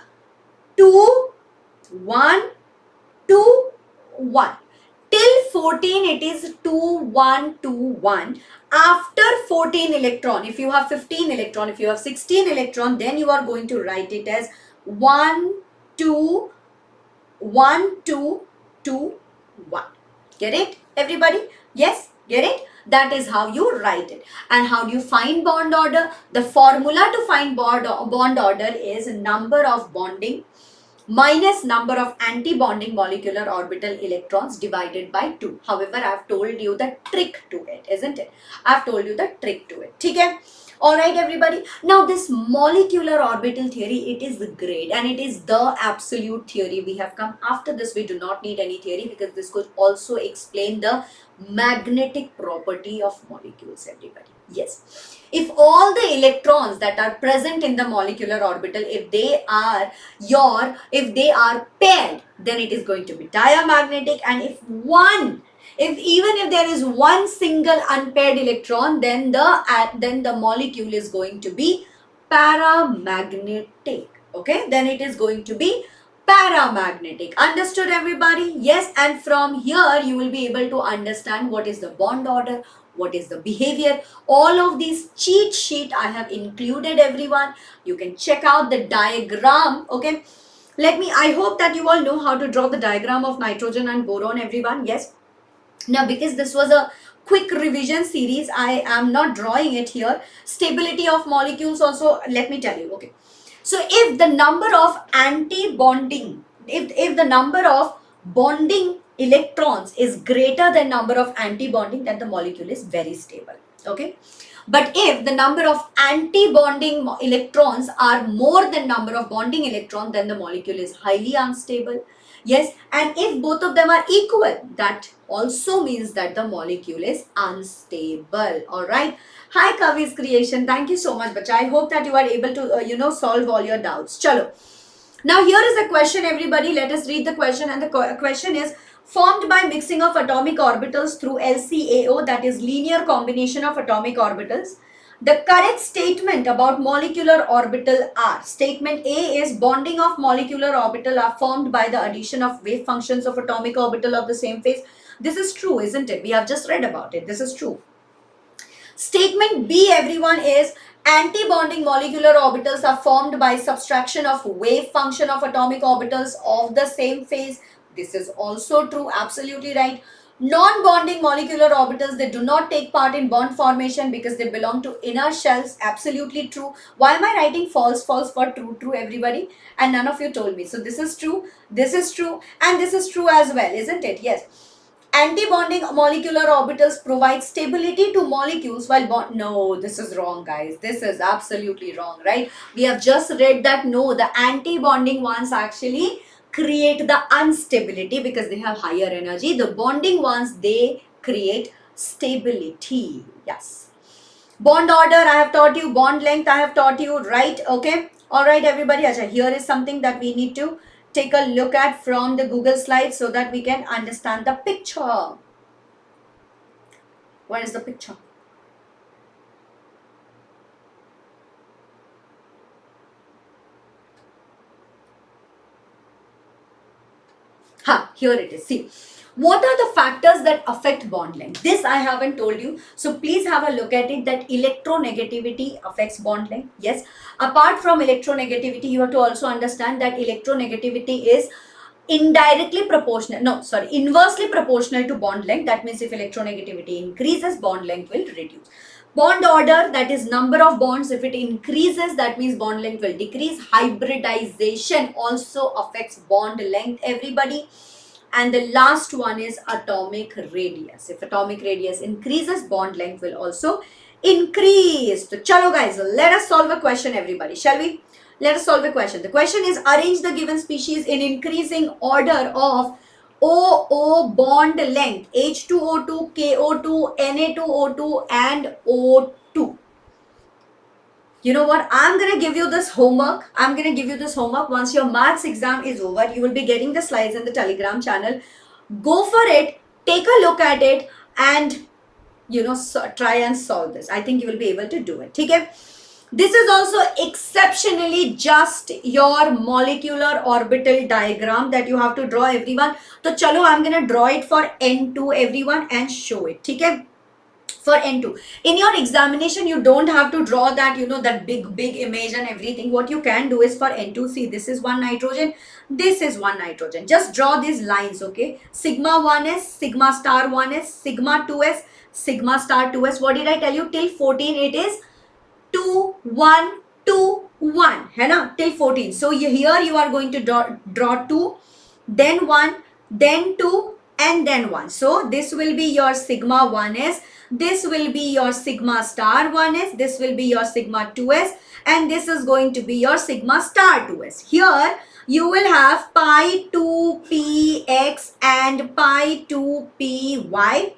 2 1 2 1. Till 14 it is 2 1 2 1. After 14 electron, if you have 15 electron, if you have 16 electron, then you are going to write it as 1 2 1 2 2 1. Get it, everybody? Yes, get it? That is how you write it. And how do you find bond order? The formula to find bond order is number of bonding minus number of anti-bonding molecular orbital electrons divided by 2. However, I have told you the trick to it, isn't it? I have told you the trick to it. Okay? Alright, everybody. Now, this molecular orbital theory, it is great and it is the absolute theory. We have come after this. We do not need any theory because this could also explain the magnetic property of molecules, everybody. Yes. If all the electrons that are present in the molecular orbital, if they are paired, then it is going to be diamagnetic. And even if there is one single unpaired electron, then the molecule is going to be paramagnetic. Okay, then it is going to be paramagnetic. Understood, everybody? Yes. And from here you will be able to understand what is the bond order, what is the behavior. All of these cheat sheet I have included, everyone. You can check out the diagram. Okay, I hope that you all know how to draw the diagram of nitrogen and boron, everyone. Yes. Now, because this was a quick revision series, I am not drawing it here. Stability of molecules also, let me tell you. Okay, so if the number of anti-bonding, if the number of bonding electrons is greater than number of anti-bonding, then the molecule is very stable. Okay, but if the number of anti-bonding electrons are more than number of bonding electrons, then the molecule is highly unstable. Yes, and if both of them are equal, that also means that the molecule is unstable. All right. Hi, Kavi's creation. Thank you so much, Bacha. I hope that you are able to solve all your doubts. Chalo. Now here is a question, everybody. Let us read the question. And the question is, formed by mixing of atomic orbitals through LCAO, that is linear combination of atomic orbitals. The correct statement about molecular orbital are. Statement A is bonding of molecular orbital are formed by the addition of wave functions of atomic orbital of the same phase. This is true, isn't it? We have just read about it. This is true. Statement B, everyone, is anti-bonding molecular orbitals are formed by subtraction of wave function of atomic orbitals of the same phase. This is also true, absolutely right. Non-bonding molecular orbitals, they do not take part in bond formation because they belong to inner shells. Absolutely true. Why am I writing false, false for true, true, everybody? And none of you told me. So this is true, and this is true as well, isn't it? Yes. Anti-bonding molecular orbitals provide stability to molecules while no, this is wrong, guys. This is absolutely wrong, right? We have just read that no, the anti-bonding ones actually create the instability because they have higher energy. The bonding ones, they create stability. Yes. Bond order, I have taught you. Bond length, I have taught you, right? Okay. All right, everybody. Achha, here is something that we need to take a look at from the Google slides so that we can understand the picture. What is the picture? Here it is. See, what are the factors that affect bond length? This I haven't told you. So please have a look at it, that electronegativity affects bond length. Yes. Apart from electronegativity, you have to also understand that electronegativity is inversely proportional to bond length. That means if electronegativity increases, bond length will reduce. Bond order, that is number of bonds, if it increases, that means bond length will decrease. Hybridization also affects bond length, everybody. And the last one is atomic radius. If atomic radius increases, bond length will also increase. So chalo guys, let us solve a question, everybody. Shall we? Let us solve a question. The question is, arrange the given species in increasing order of OO bond length, H2O2, KO2, Na2O2 and O2. You know what? I'm going to give you this homework. Once your maths exam is over, you will be getting the slides in the Telegram channel. Go for it. Take a look at it and, try and solve this. I think you will be able to do it. Okay? This is also exceptionally just your molecular orbital diagram that you have to draw, everyone. So chalo, I'm gonna draw it for N2 everyone and show it. Okay? For N2. In your examination, you don't have to draw that, that big image and everything. What you can do is for N2, see, this is one nitrogen, this is one nitrogen. Just draw these lines, okay? Sigma 1s, sigma star 1s, sigma 2s, sigma star 2s. What did I tell you? Till 14, it is 2, 1, 2, 1. है ना? Till 14. So here you are going to draw 2, then 1, then 2, and then 1. So this will be your sigma 1s. This will be your sigma star 1s. This will be your sigma 2s. And this is going to be your sigma star 2s. Here you will have pi 2px and pi 2py.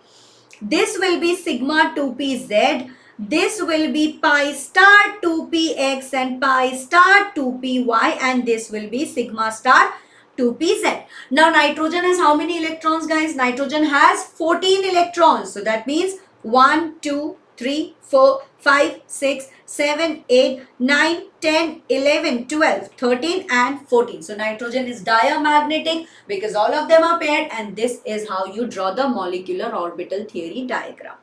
This will be sigma 2pz. This will be pi star 2px and pi star 2py, and this will be sigma star 2pz. Now nitrogen has how many electrons, guys? Nitrogen has 14 electrons. So that means 1, 2, 3, 4, 5, 6, 7, 8, 9, 10, 11, 12, 13 and 14. So nitrogen is diamagnetic because all of them are paired, and this is how you draw the molecular orbital theory diagram.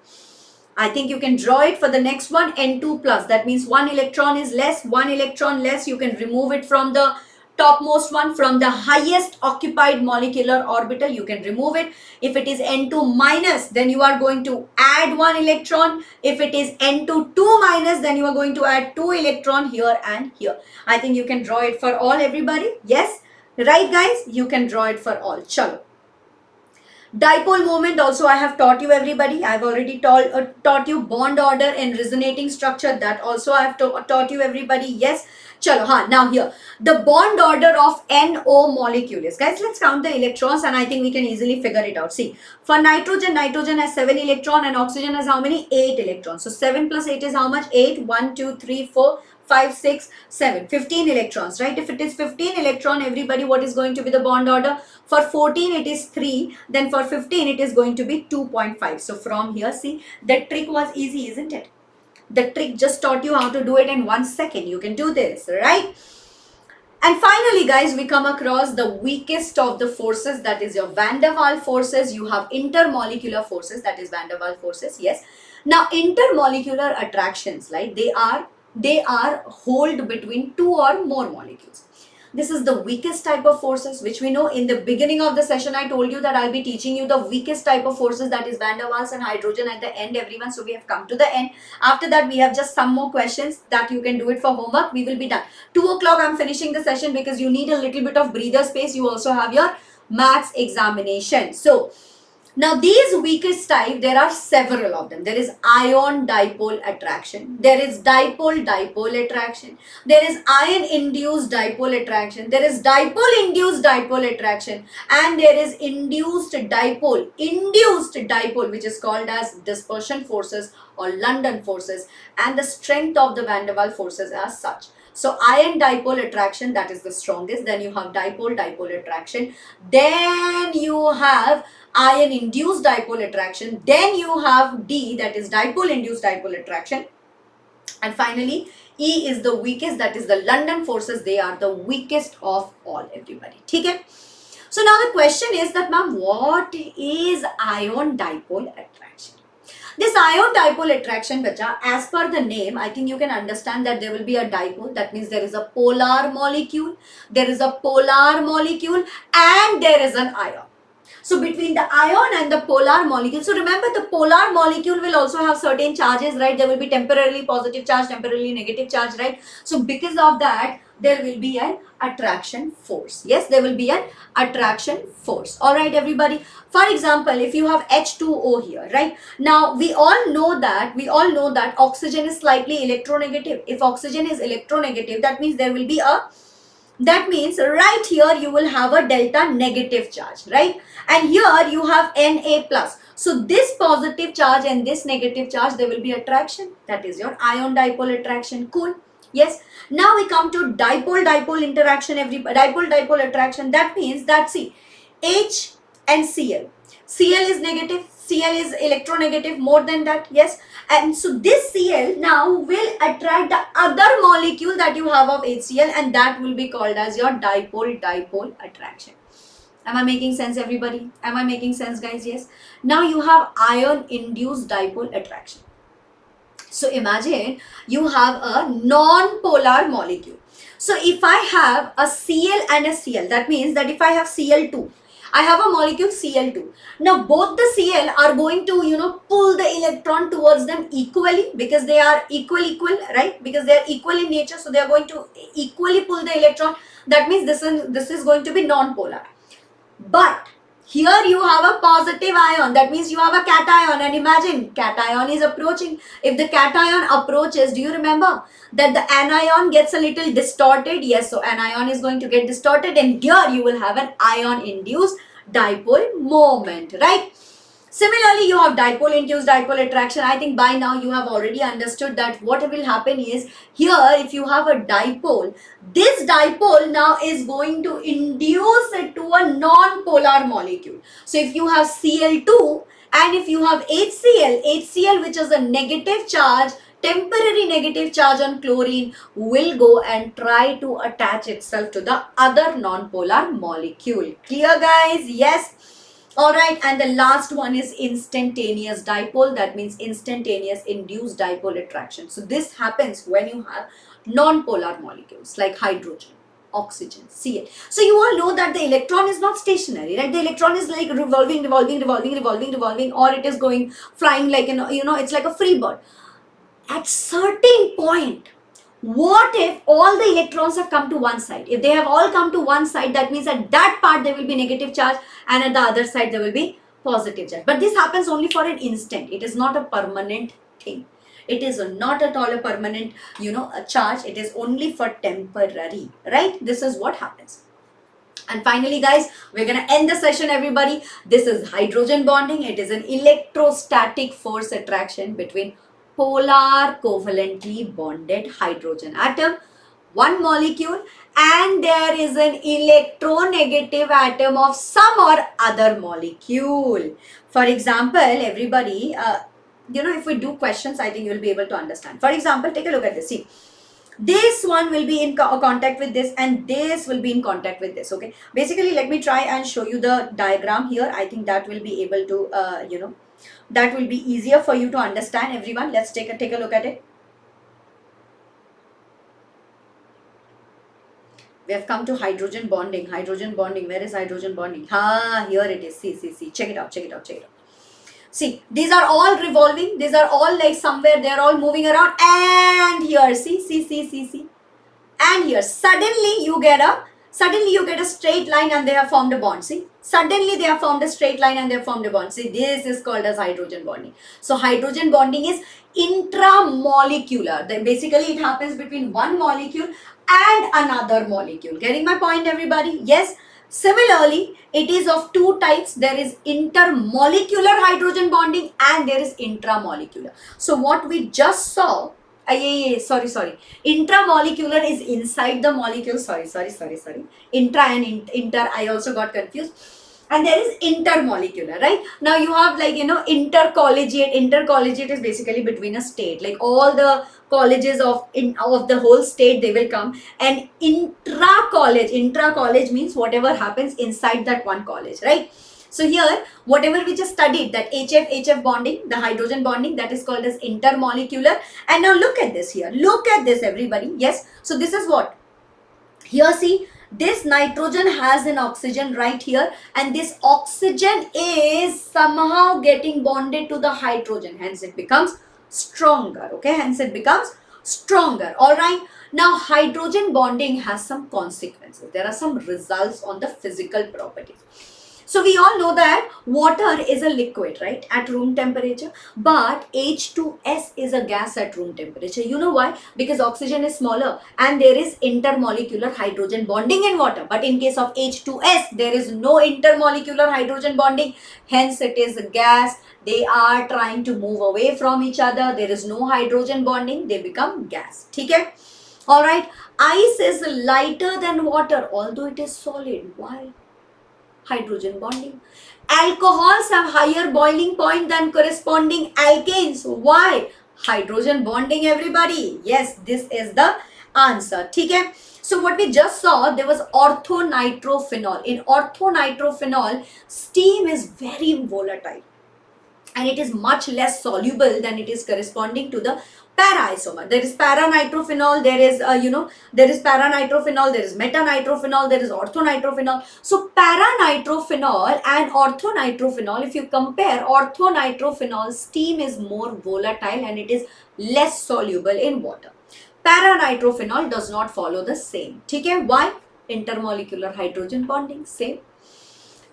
I think you can draw it for the next one, N2 plus. That means one electron is less, one electron less. You can remove it from the topmost one, from the highest occupied molecular orbital. You can remove it. If it is N2 minus, then you are going to add one electron. If it is N2 2 minus, then you are going to add 2 electron here and here. I think you can draw it for all, everybody. Yes? Right, guys? You can draw it for all. Chalo. Dipole moment also I have taught you, everybody. I have already taught you bond order and resonating structure. That also I have taught you, everybody. Yes. Chalo, now here, the bond order of NO molecule is, guys, let's count the electrons and I think we can easily figure it out. See, for nitrogen has 7 electrons and oxygen has how many? 8 electrons. So 7 plus 8 is how much? 8. 1, 2, 3, 4, 5, 6, 7. 15 electrons, right? If it is 15 electron, everybody, what is going to be the bond order? For 14, it is 3. Then for 15, it is going to be 2.5. So from here, see, the trick was easy, isn't it? The trick just taught you how to do it in 1 second. You can do this, right? And finally, guys, we come across the weakest of the forces, that is your van der Waals forces. You have intermolecular forces, that is van der Waals forces. Yes. Now, intermolecular attractions, right? They are hold between 2 or more molecules. This is the weakest type of forces, which we know. In the beginning of the session, I told you that I'll be teaching you the weakest type of forces, that is van der Waals and hydrogen at the end, everyone. So we have come to the end. After that, we have just some more questions that you can do it for homework. We will be done. 2 o'clock, I'm finishing the session because you need a little bit of breather space. You also have your maths examination. So now these weakest type, there are several of them. There is ion dipole attraction. There is dipole attraction. There is ion induced dipole attraction. There is dipole induced dipole attraction. And there is induced dipole, which is called as dispersion forces or London forces. And the strength of the van der Waals forces as such. So ion dipole attraction, that is the strongest. Then you have dipole attraction. Then you have ion induced dipole attraction. Then you have D, that is dipole induced dipole attraction. And finally, E is the weakest, that is the London forces. They are the weakest of all, everybody. Okay? So now the question is that, ma'am, what is ion dipole attraction? This ion dipole attraction, bacha, as per the name, I think you can understand that there will be a dipole. That means there is a polar molecule. There is a polar molecule and there is an ion. So between the ion and the polar molecule, so remember the polar molecule will also have certain charges, right? There will be temporarily positive charge, temporarily negative charge, right? So because of that, there will be an attraction force. Yes, there will be an attraction force. All right, everybody. For example, if you have H2O here, right? Now, we all know that oxygen is slightly electronegative. If oxygen is electronegative, that means there will be that means right here you will have a delta negative charge, right? And here you have Na plus. So this positive charge and this negative charge, there will be attraction. That is your ion dipole attraction. Cool. Yes. Now we come to dipole interaction. Dipole attraction. That means that, see, H and Cl. Cl is negative. Cl is electronegative more than that. Yes. And so this Cl now will attract the other molecule that you have of HCl, and that will be called as your dipole-dipole attraction. Am I making sense, everybody? Am I making sense, guys? Yes. Now you have ion-induced dipole attraction. So imagine you have a non-polar molecule. So if I have a Cl and a Cl, that means that if I have Cl2, I have a molecule Cl2. Now both the Cl are going to, pull the electron towards them equally, because they are equal, right? Because they are equal in nature, so they are going to equally pull the electron. That means this is going to be non-polar. But here you have a positive ion, that means you have a cation, and imagine cation is approaching. If the cation approaches, do you remember that the anion gets a little distorted? Yes, so anion is going to get distorted, and here you will have an ion-induced dipole moment, right? Similarly, you have dipole-induced dipole attraction. I think by now you have already understood that what will happen is, here if you have a dipole, this dipole now is going to induce it to a non-polar molecule. So if you have Cl2 and if you have HCl which is a negative charge, temporary negative charge on chlorine, will go and try to attach itself to the other non-polar molecule. Clear, guys? Yes. Alright, and the last one is instantaneous dipole. That means instantaneous induced dipole attraction. So this happens when you have non-polar molecules like hydrogen, oxygen, Cl. So you all know that the electron is not stationary, right? The electron is like revolving, or it is going flying like, it's like a free bird. At certain point, what if all the electrons have come to one side? If they have all come to one side, that means at that part there will be negative charge, and at the other side there will be positive charge. But this happens only for an instant. It is not a permanent thing. It is not at all a permanent, a charge. It is only for temporary, right? This is what happens. And finally, guys, we're going to end the session, everybody. This is hydrogen bonding. It is an electrostatic force attraction between polar covalently bonded hydrogen atom, one molecule, and there is an electronegative atom of some or other molecule. For example, everybody, if we do questions, I think you will be able to understand. For example, take a look at this. See, this one will be in contact with this, and this will be in contact with this. Okay, basically, let me try and show you the diagram here. I think that will be able to, that will be easier for you to understand, everyone. Let's take a look at it. We have come to hydrogen bonding. Hydrogen bonding. Where is hydrogen bonding? Here it is. See. Check it out. See, these are all revolving. These are all like somewhere. They are all moving around. And here, see. And here, suddenly you get a straight line, and they have formed a bond. See, suddenly they have formed a straight line and they have formed a bond. See, this is called as hydrogen bonding. So hydrogen bonding is intramolecular. Then basically it happens between one molecule and another molecule. Getting my point, everybody? Yes. Similarly, it is of two types. There is intermolecular hydrogen bonding and there is intramolecular. So what we just saw, sorry. Intramolecular is inside the molecule. Sorry. Intra and inter, I also got confused. And there is intermolecular, right? Now you have like, intercollegiate. Intercollegiate is basically between a state. Like all the colleges of the whole state, they will come. And intra-college means whatever happens inside that one college, right? So here, whatever we just studied, that HF bonding, the hydrogen bonding, that is called as intermolecular. And now look at this here. Look at this, everybody. Yes. So this is what? Here, see, this nitrogen has an oxygen right here, and this oxygen is somehow getting bonded to the hydrogen. Hence, it becomes stronger. Okay. Hence, it becomes stronger. All right. Now, hydrogen bonding has some consequences. There are some results on the physical properties. So we all know that water is a liquid, right, at room temperature, but H2S is a gas at room temperature. You know why? Because oxygen is smaller and there is intermolecular hydrogen bonding in water. But in case of H2S, there is no intermolecular hydrogen bonding. Hence, it is a gas. They are trying to move away from each other. There is no hydrogen bonding. They become gas. Okay? All right. Ice is lighter than water, although it is solid. Why? Hydrogen bonding. Alcohols have higher boiling point than corresponding alkanes. Why? hydrogen bonding, everybody. Yes, this is the answer. Okay. So what we just saw, there was orthonitrophenol. In orthonitrophenol, steam is very volatile and it is much less soluble than it is corresponding to the para isomer. There is paranitrophenol, there is there is paranitrophenol, there is metanitrophenol, there is orthonitrophenol. So paranitrophenol and orthonitrophenol, if you compare, orthonitrophenol steam is more volatile and it is less soluble in water. Paranitrophenol does not follow the same. Okay, why? Intermolecular hydrogen bonding, same.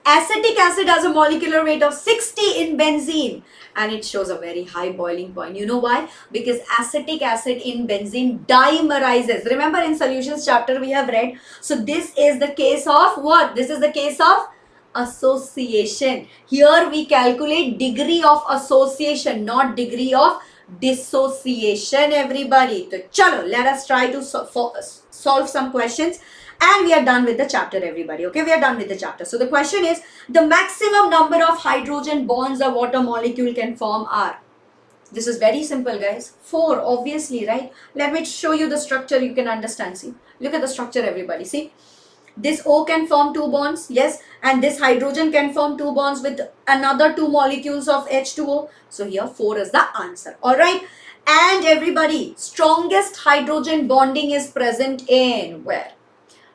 Acetic acid has a molecular weight of 60 in benzene and it shows a very high boiling point. You know why? Because acetic acid in benzene dimerizes. Remember in solutions chapter we have read. So this is the case of what? This is the case of association. Here we calculate degree of association, not degree of dissociation, everybody. So chalo, let us try to solve some questions. And we are done with the chapter, everybody. Okay, we are done with the chapter. So the question is, the maximum number of hydrogen bonds a water molecule can form are. This is very simple, guys. 4, obviously, right? Let me show you the structure. You can understand. See, look at the structure, everybody. See, this O can form 2 bonds. Yes, and this hydrogen can form 2 bonds with another 2 molecules of H2O. So here 4 is the answer. All right. And everybody, strongest hydrogen bonding is present in where?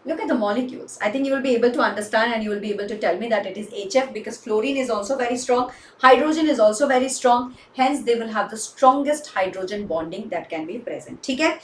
Look at the molecules. I think you will be able to understand and you will be able to tell me that it is HF because fluorine is also very strong. Hydrogen is also very strong. Hence, they will have the strongest hydrogen bonding that can be present. Okay?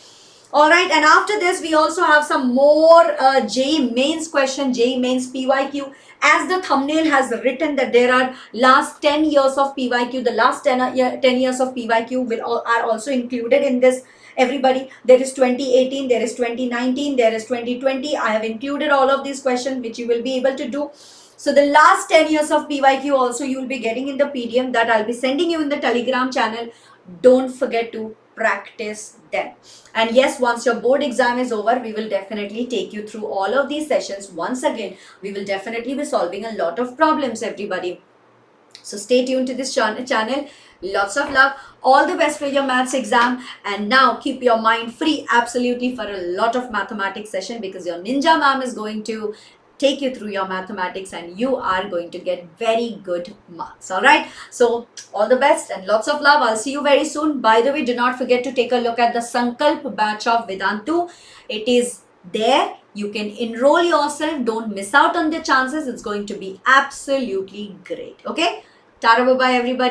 Alright, and after this, we also have some more JEE mains question, JEE mains PYQ. As the thumbnail has written that there are last 10 years of PYQ, the last 10 years of PYQ are also included in this. Everybody, there is 2018, there is 2019, there is 2020. I have included all of these questions which you will be able to do. So the last 10 years of PYQ also you will be getting in the PDF that I'll be sending you in the Telegram channel. Don't forget to practice them. And yes, once your board exam is over, we will definitely take you through all of these sessions. Once again, we will definitely be solving a lot of problems, everybody. So stay tuned to this channel. Lots of love. All the best for your maths exam. And now keep your mind free absolutely for a lot of mathematics session because your Ninja Ma'am is going to take you through your mathematics and you are going to get very good marks. Alright. So all the best and lots of love. I'll see you very soon. By the way, do not forget to take a look at the Sankalp batch of Vedantu. It is there. You can enroll yourself. Don't miss out on the chances. It's going to be absolutely great. Okay. Tara bye bye everybody.